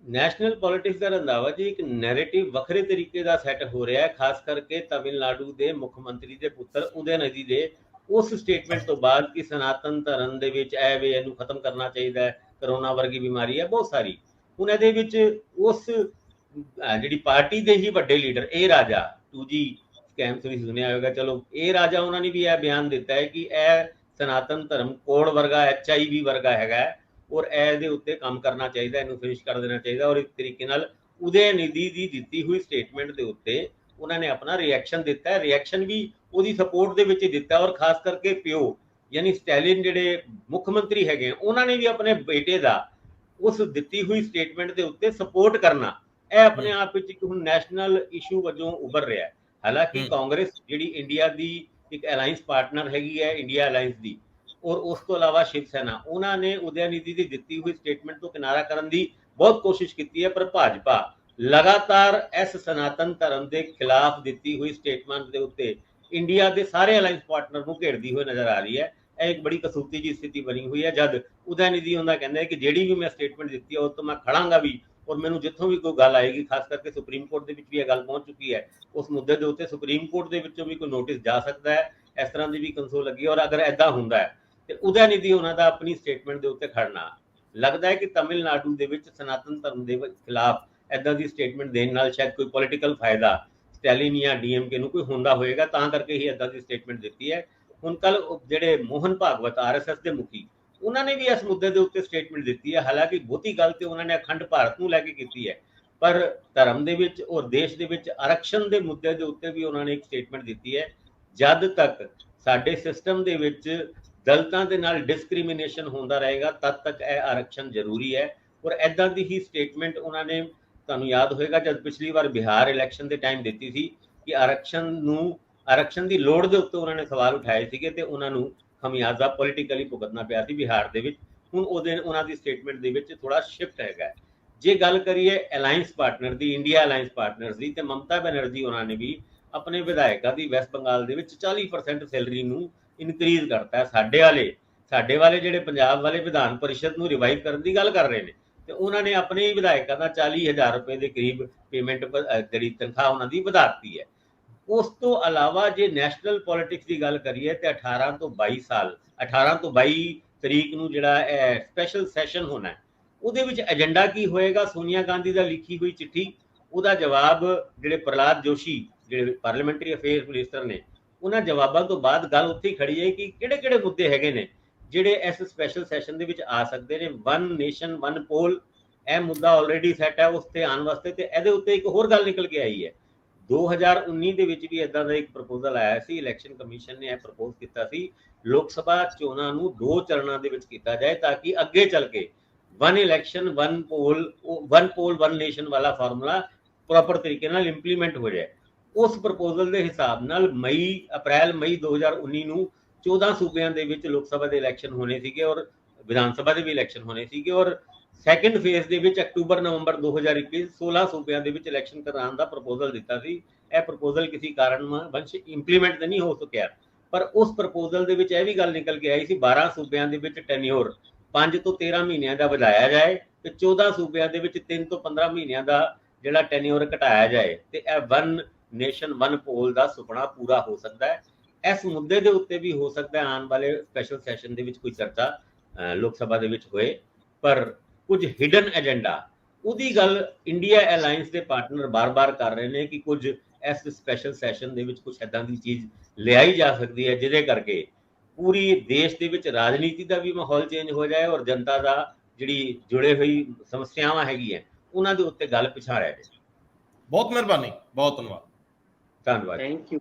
ਨੈਸ਼ਨਲ ਪੋਲਿਟਿਕਸ ਦਾ ਰੰਧਾਵਾ ਜੀ ਇੱਕ ਨੈਰੇਟਿਵ ਵੱਖਰੇ ਤਰੀਕੇ ਦਾ ਸੈੱਟ ਹੋ ਰਿਹਾ ਹੈ, ਖਾਸ ਕਰਕੇ ਤਮਿਲਨਾਡੂ ਦੇ ਮੁੱਖ ਮੰਤਰੀ ਦੇ ਪੁੱਤਰ ਉਦੈਨਿਧੀ ਦੇ ਉਸ ਸਟੇਟਮੈਂਟ ਤੋਂ ਬਾਅਦ ਕਿ ਸਨਾਤਨ ਧਰਮ ਦੇ ਵਿੱਚ ਇਹ ਵੇ ਇਹਨੂੰ ਖਤਮ ਕਰਨਾ ਚਾਹੀਦਾ ਹੈ, ਕਰੋਨਾ ਵਰਗੀ ਬਿਮਾਰੀ ਹੈ ਬਹੁਤ ਸਾਰੀ। ਹੁਣ ਇਹਦੇ ਵਿੱਚ ਉਸ ਜਿਹੜੀ ਪਾਰਟੀ ਦੇ ਹੀ ਵੱਡੇ ਲੀਡਰ A ਰਾਜਾ 2G ਸਕੈਮ ਤੁਸੀਂ ਸੁਣਿਆ ਹੋਵੇਗਾ, ਚਲੋ A ਰਾਜਾ ਉਹਨਾਂ ਨੇ ਵੀ ਇਹ ਬਿਆਨ ਦਿੱਤਾ ਹੈ ਕਿ ਇਹ ਸਨਾਤਨ ਧਰਮ ਕੋਡ ਵਰਗਾ HIV ਵਰਗਾ ਹੈਗਾ ਔਰ ਇਹਦੇ ਉੱਤੇ ਕੰਮ ਕਰਨਾ ਚਾਹੀਦਾ, ਇਹਨੂੰ ਫਿਨਿਸ਼ ਕਰ ਦੇਣਾ ਚਾਹੀਦਾ। ਔਰ ਇੱਕ ਤਰੀਕੇ ਨਾਲ ਉਦੈਨਿਧੀ ਦੀ ਦਿੱਤੀ ਹੋਈ ਸਟੇਟਮੈਂਟ ਦੇ ਉੱਤੇ ਉਹਨਾਂ ਨੇ ਆਪਣਾ ਰਿਐਕਸ਼ਨ ਦਿੱਤਾ ਹੈ, ਰਿਐਕਸ਼ਨ ਵੀ ਉਹਦੀ ਸਪੋਰਟ ਦੇ ਵਿੱਚ ਹੀ ਦਿੱਤਾ। ਔਰ ਖਾਸ ਕਰਕੇ ਪਿਓ ਯਾਨੀ ਸਟੈਲਿਨ ਜਿਹੜੇ ਮੁੱਖ ਮੰਤਰੀ ਹੈਗੇ ਉਹਨਾਂ ਨੇ ਵੀ ਆਪਣੇ ਬੇਟੇ ਦਾ ਉਸ ਦਿੱਤੀ ਹੋਈ ਸਟੇਟਮੈਂਟ ਦੇ ਉੱਤੇ ਸਪੋਰਟ ਕਰਨਾ, ਇਹ ਆਪਣੇ ਆਪ ਵਿੱਚ ਇੱਕ ਹੁਣ ਨੈਸ਼ਨਲ ਇਸ਼ੂ ਵਜੋਂ ਉੱਭਰ ਰਿਹਾ ਹੈ। ਹਾਲਾਂਕਿ ਕਾਂਗਰਸ ਜਿਹੜੀ ਇੰਡੀਆ ਦੀ ਇੱਕ ਅਲਾਈਅੰਸ ਪਾਰਟਨਰ ਹੈਗੀ ਹੈ, ਇੰਡੀਆ ਅਲਾਈਅੰਸ ਦੀ, ਔਰ ਉਸ ਤੋਂ ਇਲਾਵਾ ਸ਼ਿਵ ਸੈਨਾ, ਉਹਨਾਂ ਨੇ ਉਦੈਨਿਧੀ ਦੀ ਦਿੱਤੀ ਹੋਈ ਸਟੇਟਮੈਂਟ ਤੋਂ ਕਿਨਾਰਾ ਕਰਨ ਦੀ ਬਹੁਤ ਕੋਸ਼ਿਸ਼ ਕੀਤੀ ਹੈ, ਪਰ ਭਾਜਪਾ ਲਗਾਤਾਰ ਇਸ ਸਨਾਤਨ ਧਰਮ ਦੇ ਖਿਲਾਫ ਦਿੱਤੀ ਹੋਈ ਸਟੇਟਮੈਂਟ ਦੇ ਉੱਤੇ ਇੰਡੀਆ ਦੇ ਸਾਰੇ ਅਲਾਈਅੰਸ ਪਾਰਟਨਰ ਨੂੰ ਘੇਰਦੀ ਹੋਈ ਨਜ਼ਰ ਆ ਰਹੀ ਹੈ। ਇਹ ਇੱਕ ਬੜੀ ਕਸੂਤੀ ਜੀ ਸਥਿਤੀ ਬਣੀ ਹੋਈ ਹੈ, ਜਦ ਉਦੈਨਿਧੀ ਹੁੰਦਾ ਕਹਿੰਦਾ ਹੈ ਕਿ ਜਿਹੜੀ ਵੀ ਮੈਂ ਸਟੇਟਮੈਂਟ ਦਿੱਤੀ ਹੈ ਉਹ ਤੋਂ ਮੈਂ ਖੜਾਂਗਾ ਵੀ, ਔਰ ਮੈਨੂੰ ਜਿੱਥੋਂ ਵੀ ਕੋਈ ਗੱਲ ਆਏਗੀ, ਖਾਸ ਕਰਕੇ ਸੁਪਰੀਮ ਕੋਰਟ ਦੇ ਵਿੱਚ ਵੀ ਇਹ ਗੱਲ ਪਹੁੰਚ ਚੁੱਕੀ ਹੈ, ਉਸ ਮੁੱਦੇ ਦੇ ਉੱਤੇ ਸੁਪਰੀਮ ਕੋਰਟ ਦੇ ਵਿੱਚੋਂ ਵੀ ਕੋਈ ਨੋਟਿਸ ਜਾ ਸਕਦਾ ਹੈ। ਇਸ ਤਰ੍ਹਾਂ ਦੀ ਵੀ ਕੰਸੋਲ ਲੱਗੀ, ਔਰ ਅਗਰ ਐਦਾਂ ਹੁੰਦਾ ਹੈ ਤੇ ਉਦੈਨਿਧੀ ਉਹਨਾਂ ਦਾ ਆਪਣੀ ਸਟੇਟਮੈਂਟ ਦੇ ਉੱਤੇ ਖੜਨਾ ਲੱਗਦਾ ਹੈ ਕਿ ਤਮਿਲਨਾਡੂ ਦੇ ਵਿੱਚ ਸਨਾਤਨ ਧਰਮ ਦੇ ਖਿਲਾਫ ਐਦਾਂ ਦੀ ਸਟੇਟਮੈਂਟ ਦੇਣ ਨਾਲ ਸ਼ਾਇਦ ਕੋਈ ਪੋਲੀਟੀਕਲ ਫਾਇਦਾ ਸਟੈਲਿਨ ਜਾਂ DMK ਨੂੰ ਕੋਈ ਹੁੰਦਾ ਹੋਏਗਾ, ਤਾਂ ਕਰਕੇ ਹੀ ਐਦਾਂ ਦੀ ਸਟੇਟਮੈਂਟ ਦਿੱਤੀ ਹੈ। ਹੁਣ ਕੱਲ ਜਿਹੜੇ ਮੋਹਨ ਭਾਗਵਤ RSS ਦੇ ਮੁਖੀ, ਉਹਨਾਂ ਨੇ ਵੀ ਇਸ ਮੁੱਦੇ ਦੇ ਉੱਤੇ ਸਟੇਟਮੈਂਟ ਦਿੱਤੀ ਹੈ। ਹਾਲਾਂਕਿ ਬਹੁਤੀ ਗੱਲ ਤੇ ਉਹਨਾਂ ਨੇ ਅਖੰਡ ਭਾਰਤ ਨੂੰ ਲੈ ਕੇ ਕੀਤੀ ਹੈ, ਪਰ ਧਰਮ ਦੇ ਵਿੱਚ ਔਰ ਦੇਸ਼ ਦੇ ਵਿੱਚ ਆਰਕਸ਼ਣ ਦੇ ਮੁੱਦੇ ਦੇ ਉੱਤੇ ਵੀ ਉਹਨਾਂ ਨੇ ਇੱਕ ਸਟੇਟਮੈਂਟ ਦਿੱਤੀ ਹੈ। ਜਦ ਤੱਕ ਸਾਡੇ ਸਿਸਟਮ ਦੇ ਵਿੱਚ ਦਲਿਤਾਂ ਦੇ ਨਾਲ ਡਿਸਕ੍ਰਿਮੀਨੇਸ਼ਨ ਹੁੰਦਾ ਰਹੇਗਾ, ਤਦ ਤੱਕ ਇਹ ਆਰਕਸ਼ਣ ਜ਼ਰੂਰੀ ਹੈ। ਔਰ ਐਦਾਂ ਦੀ ਹੀ ਸਟੇਟਮੈਂਟ ਉਹਨਾਂ ਨੇ, ਤੁਹਾਨੂੰ ਯਾਦ ਹੋਏਗਾ ਜਦ ਪਿਛਲੀ ਵਾਰ ਬਿਹਾਰ ਇਲੈਕਸ਼ਨ ਦੇ ਟਾਈਮ ਦਿੱਤੀ ਸੀ ਕਿ ਆਰਕਸ਼ਣ ਦੀ ਲੋੜ ਦੇ ਉੱਤੇ ਉਹਨਾਂ ਨੇ ਸਵਾਲ ਉਠਾਏ ਸੀਗੇ ਤੇ ਉਹਨਾਂ ਨੂੰ ਖਮਿਆਜ਼ਾ ਪੋਲੀਟੀਕਲੀ ਭੁਗਤਣਾ ਪਿਆ ਸੀ ਬਿਹਾਰ ਦੇ ਵਿੱਚ। ਹੁਣ ਉਹਨਾਂ ਦੀ ਸਟੇਟਮੈਂਟ ਦੇ ਵਿੱਚ ਥੋੜਾ ਸ਼ਿਫਟ ਹੈਗਾ। ਜੇ ਗੱਲ ਕਰੀਏ ਅਲਾਈਅੰਸ ਪਾਰਟਨਰ ਦੀ, ਇੰਡੀਆ ਅਲਾਈਅੰਸ ਪਾਰਟਨਰਸ ਦੀ, ਤੇ ਮਮਤਾ ਬੈਨਰਜੀ ਉਹਨਾਂ ਨੇ ਵੀ ਆਪਣੇ ਵਿਧਾਇਕਾਂ ਦੀ ਵੈਸਟ ਬੰਗਾਲ ਦੇ ਵਿੱਚ 40% ਸੈਲਰੀ ਨੂੰ ਇਨਕਰੀਜ਼ ਕਰਤਾ ਹੈ। ਸਾਡੇ ਵਾਲੇ ਜਿਹੜੇ ਪੰਜਾਬ ਵਾਲੇ ਵਿਧਾਨ ਪਰਿਸ਼ਦ ਨੂੰ ਰਿਵਾਈਵ ਕਰਨ ਦੀ ਗੱਲ ਕਰ ਰਹੇ ਨੇ, ਤੇ ਉਹਨਾਂ ਨੇ ਆਪਣੇ ਵਿਧਾਇਕਾਂ ਦਾ 40,000 ਰੁਪਏ ਦੇ ਕਰੀਬ ਪੇਮੈਂਟ ਜਿਹੜੀ ਤਨਖਾਹ ਉਹਨਾਂ ਦੀ ਵਧਾਤੀ ਹੈ। ਉਸ ਤੋਂ ਇਲਾਵਾ ਜੇ ਨੈਸ਼ਨਲ ਪੋਲਿਟਿਕਸ ਦੀ ਗੱਲ ਕਰੀਏ ਤੇ 18 ਤੋਂ 22 ਤਰੀਕ ਨੂੰ ਜਿਹੜਾ ਸਪੈਸ਼ਲ ਸੈਸ਼ਨ ਹੋਣਾ ਹੈ, ਉਹਦੇ ਵਿੱਚ ਏਜੰਡਾ ਕੀ ਹੋਏਗਾ? ਸੋਨੀਆ ਗਾਂਧੀ ਦਾ ਲਿਖੀ ਹੋਈ ਚਿੱਠੀ, ਉਹਦਾ ਜਵਾਬ ਜਿਹੜੇ ਪ੍ਰਹਲਾਦ ਜੋਸ਼ੀ ਜਿਹੜੇ ਪਾਰਲੀਮੈਂਟਰੀ ਅਫੇਅਰਸ ਮਿਨਿਸਟਰ ਨੇ, ਉਹਨਾਂ ਜਵਾਬਾਂ ਤੋਂ ਬਾਅਦ ਗੱਲ ਉੱਥੇ ਹੀ ਖੜੀ ਹੈ ਕਿ ਕਿਹੜੇ ਮੁੱਦੇ ਹੈਗੇ ਨੇ ਜਿਹੜੇ ਇਸ ਸਪੈਸ਼ਲ ਸੈਸ਼ਨ ਦੇ ਵਿੱਚ ਆ ਸਕਦੇ ਨੇ। ਵਨ ਨੇਸ਼ਨ ਵਨ ਪੋਲ, ਇਹ ਮੁੱਦਾ ਆਲਰੇਡੀ ਸੈੱਟ ਹੈ ਉਸ ਤੇ ਆਉਣ ਵਾਸਤੇ। ਤੇ ਇਹਦੇ ਉੱਤੇ ਇੱਕ ਹੋਰ ਗੱਲ ਨਿਕਲ ਕੇ ਆਈ ਹੈ, 2019 ਦੇ ਵਿੱਚ ਵੀ ਇਦਾਂ ਦਾ ਇੱਕ ਪ੍ਰਪੋਜ਼ਲ ਆਇਆ ਸੀ, ਇਲੈਕਸ਼ਨ ਕਮਿਸ਼ਨ ਨੇ ਇਹ ਪ੍ਰਪੋਜ਼ ਕੀਤਾ ਸੀ ਲੋਕ ਸਭਾ ਚੋਣਾਂ ਨੂੰ 2 ਚਰਨਾਂ ਦੇ ਵਿੱਚ ਕੀਤਾ ਜਾਏ, ਤਾਂ ਕਿ ਅੱਗੇ ਚੱਲ ਕੇ ਵਨ ਇਲੈਕਸ਼ਨ ਵਨ ਪੋਲ ਵਨ ਨੇਸ਼ਨ ਵਾਲਾ ਫਾਰਮੂਲਾ ਪ੍ਰੋਪਰ ਤਰੀਕੇ ਨਾਲ ਇੰਪਲੀਮੈਂਟ ਹੋ ਜਾਏ। ਉਸ ਪ੍ਰਪੋਜ਼ਲ ਦੇ ਹਿਸਾਬ ਨਾਲ ਅਪ੍ਰੈਲ ਮਈ 2019 ਨੂੰ 14 ਸੂਬਿਆਂ ਦੇ ਵਿੱਚ ਲੋਕ ਸਭਾ ਦੇ ਇਲੈਕਸ਼ਨ ਹੋਣੇ ਸੀਗੇ ਔਰ ਵਿਧਾਨ ਸਭਾ ਦੇ ਵੀ ਇਲੈਕਸ਼ਨ ਹੋਣੇ ਸੀਗੇ, ਔਰ ਸੈਕੰਡ ਫੇਜ਼ ਦੇ ਵਿੱਚ ਅਕਤੂਬਰ ਨਵੰਬਰ 2021 16 ਸੂਬਿਆਂ ਦੇ ਵਿੱਚ ਇਲੈਕਸ਼ਨ ਕਰਾਉਣ ਦਾ ਪ੍ਰਪੋਜ਼ਲ ਦਿੱਤਾ ਸੀ। ਇਹ ਪ੍ਰਪੋਜ਼ਲ ਕਿਸੇ ਕਾਰਨ ਵੰਸ਼ ਇੰਪਲੀਮੈਂਟ ਨਹੀਂ ਹੋ ਸਕਿਆ, ਪਰ ਉਸ ਪ੍ਰਪੋਜ਼ਲ ਦੇ ਵਿੱਚ ਇਹ ਵੀ ਗੱਲ ਨਿਕਲ ਕੇ ਆਈ ਸੀ 12 ਸੂਬਿਆਂ ਦੇ ਵਿੱਚ ਟੈਨਿਓਰ 5 ਤੋਂ 13 ਮਹੀਨਿਆਂ ਦਾ ਵਧਾਇਆ ਜਾਏ ਤੇ 14 ਸੂਬਿਆਂ ਦੇ ਵਿੱਚ 3 ਤੋਂ 15 ਮਹੀਨਿਆਂ ਦਾ ਜਿਹੜਾ ਟੈਨਿਓਰ ਘਟਾਇਆ ਜਾਏ ਤੇ ਇਹ ਵਨ ਨੇਸ਼ਨ ਵਨ ਪੋਲ ਦਾ ਸੁਪਨਾ ਪੂਰਾ ਹੋ ਸਕਦਾ ਹੈ। ਇਸ ਮੁੱਦੇ ਦੇ ਉੱਤੇ ਵੀ ਹੋ ਸਕਦਾ ਹੈ ਆਉਣ ਵਾਲੇ ਸਪੈਸ਼ਲ ਸੈਸ਼ਨ ਦੇ ਵਿੱਚ ਕੋਈ ਚਰਚਾ ਲੋਕ ਸਭਾ ਦੇ ਵਿੱਚ ਹੋਏ, ਪਰ ਕੁਝ ਹਿਡਨ ਏਜੰਡਾ ਉਹਦੀ ਗੱਲ ਇੰਡੀਆ ਅਲਾਈਅੰਸ ਦੇ ਪਾਰਟਨਰ ਬਾਰ-ਬਾਰ ਕਰ ਰਹੇ ਨੇ ਕਿ ਕੁਝ ਇਸ ਸਪੈਸ਼ਲ ਸੈਸ਼ਨ ਦੇ ਵਿੱਚ ਕੁਝ ਏਦਾਂ ਦੀ ਚੀਜ਼ ਲਿਆਈ ਜਾ ਸਕਦੀ ਹੈ ਜਿਹਦੇ ਕਰਕੇ ਪੂਰੀ ਦੇਸ਼ ਦੇ ਵਿੱਚ ਰਾਜਨੀਤੀ ਦਾ ਵੀ ਮਾਹੌਲ ਚੇਂਜ ਹੋ ਜਾਏ ਔਰ ਜਨਤਾ ਦਾ ਜਿਹੜੀ ਜੁੜੇ ਹੋਈ ਸਮੱਸਿਆਵਾਂ ਹੈਗੀਆਂ ਉਹਨਾਂ ਦੇ ਉੱਤੇ ਗੱਲ ਪਿਛਾ ਰਹਿ ਜਾਏ। ਬਹੁਤ ਮਿਹਰਬਾਨੀ, ਬਹੁਤ ਧੰਨਵਾਦ। ਧੰਨਵਾਦ। Thank you.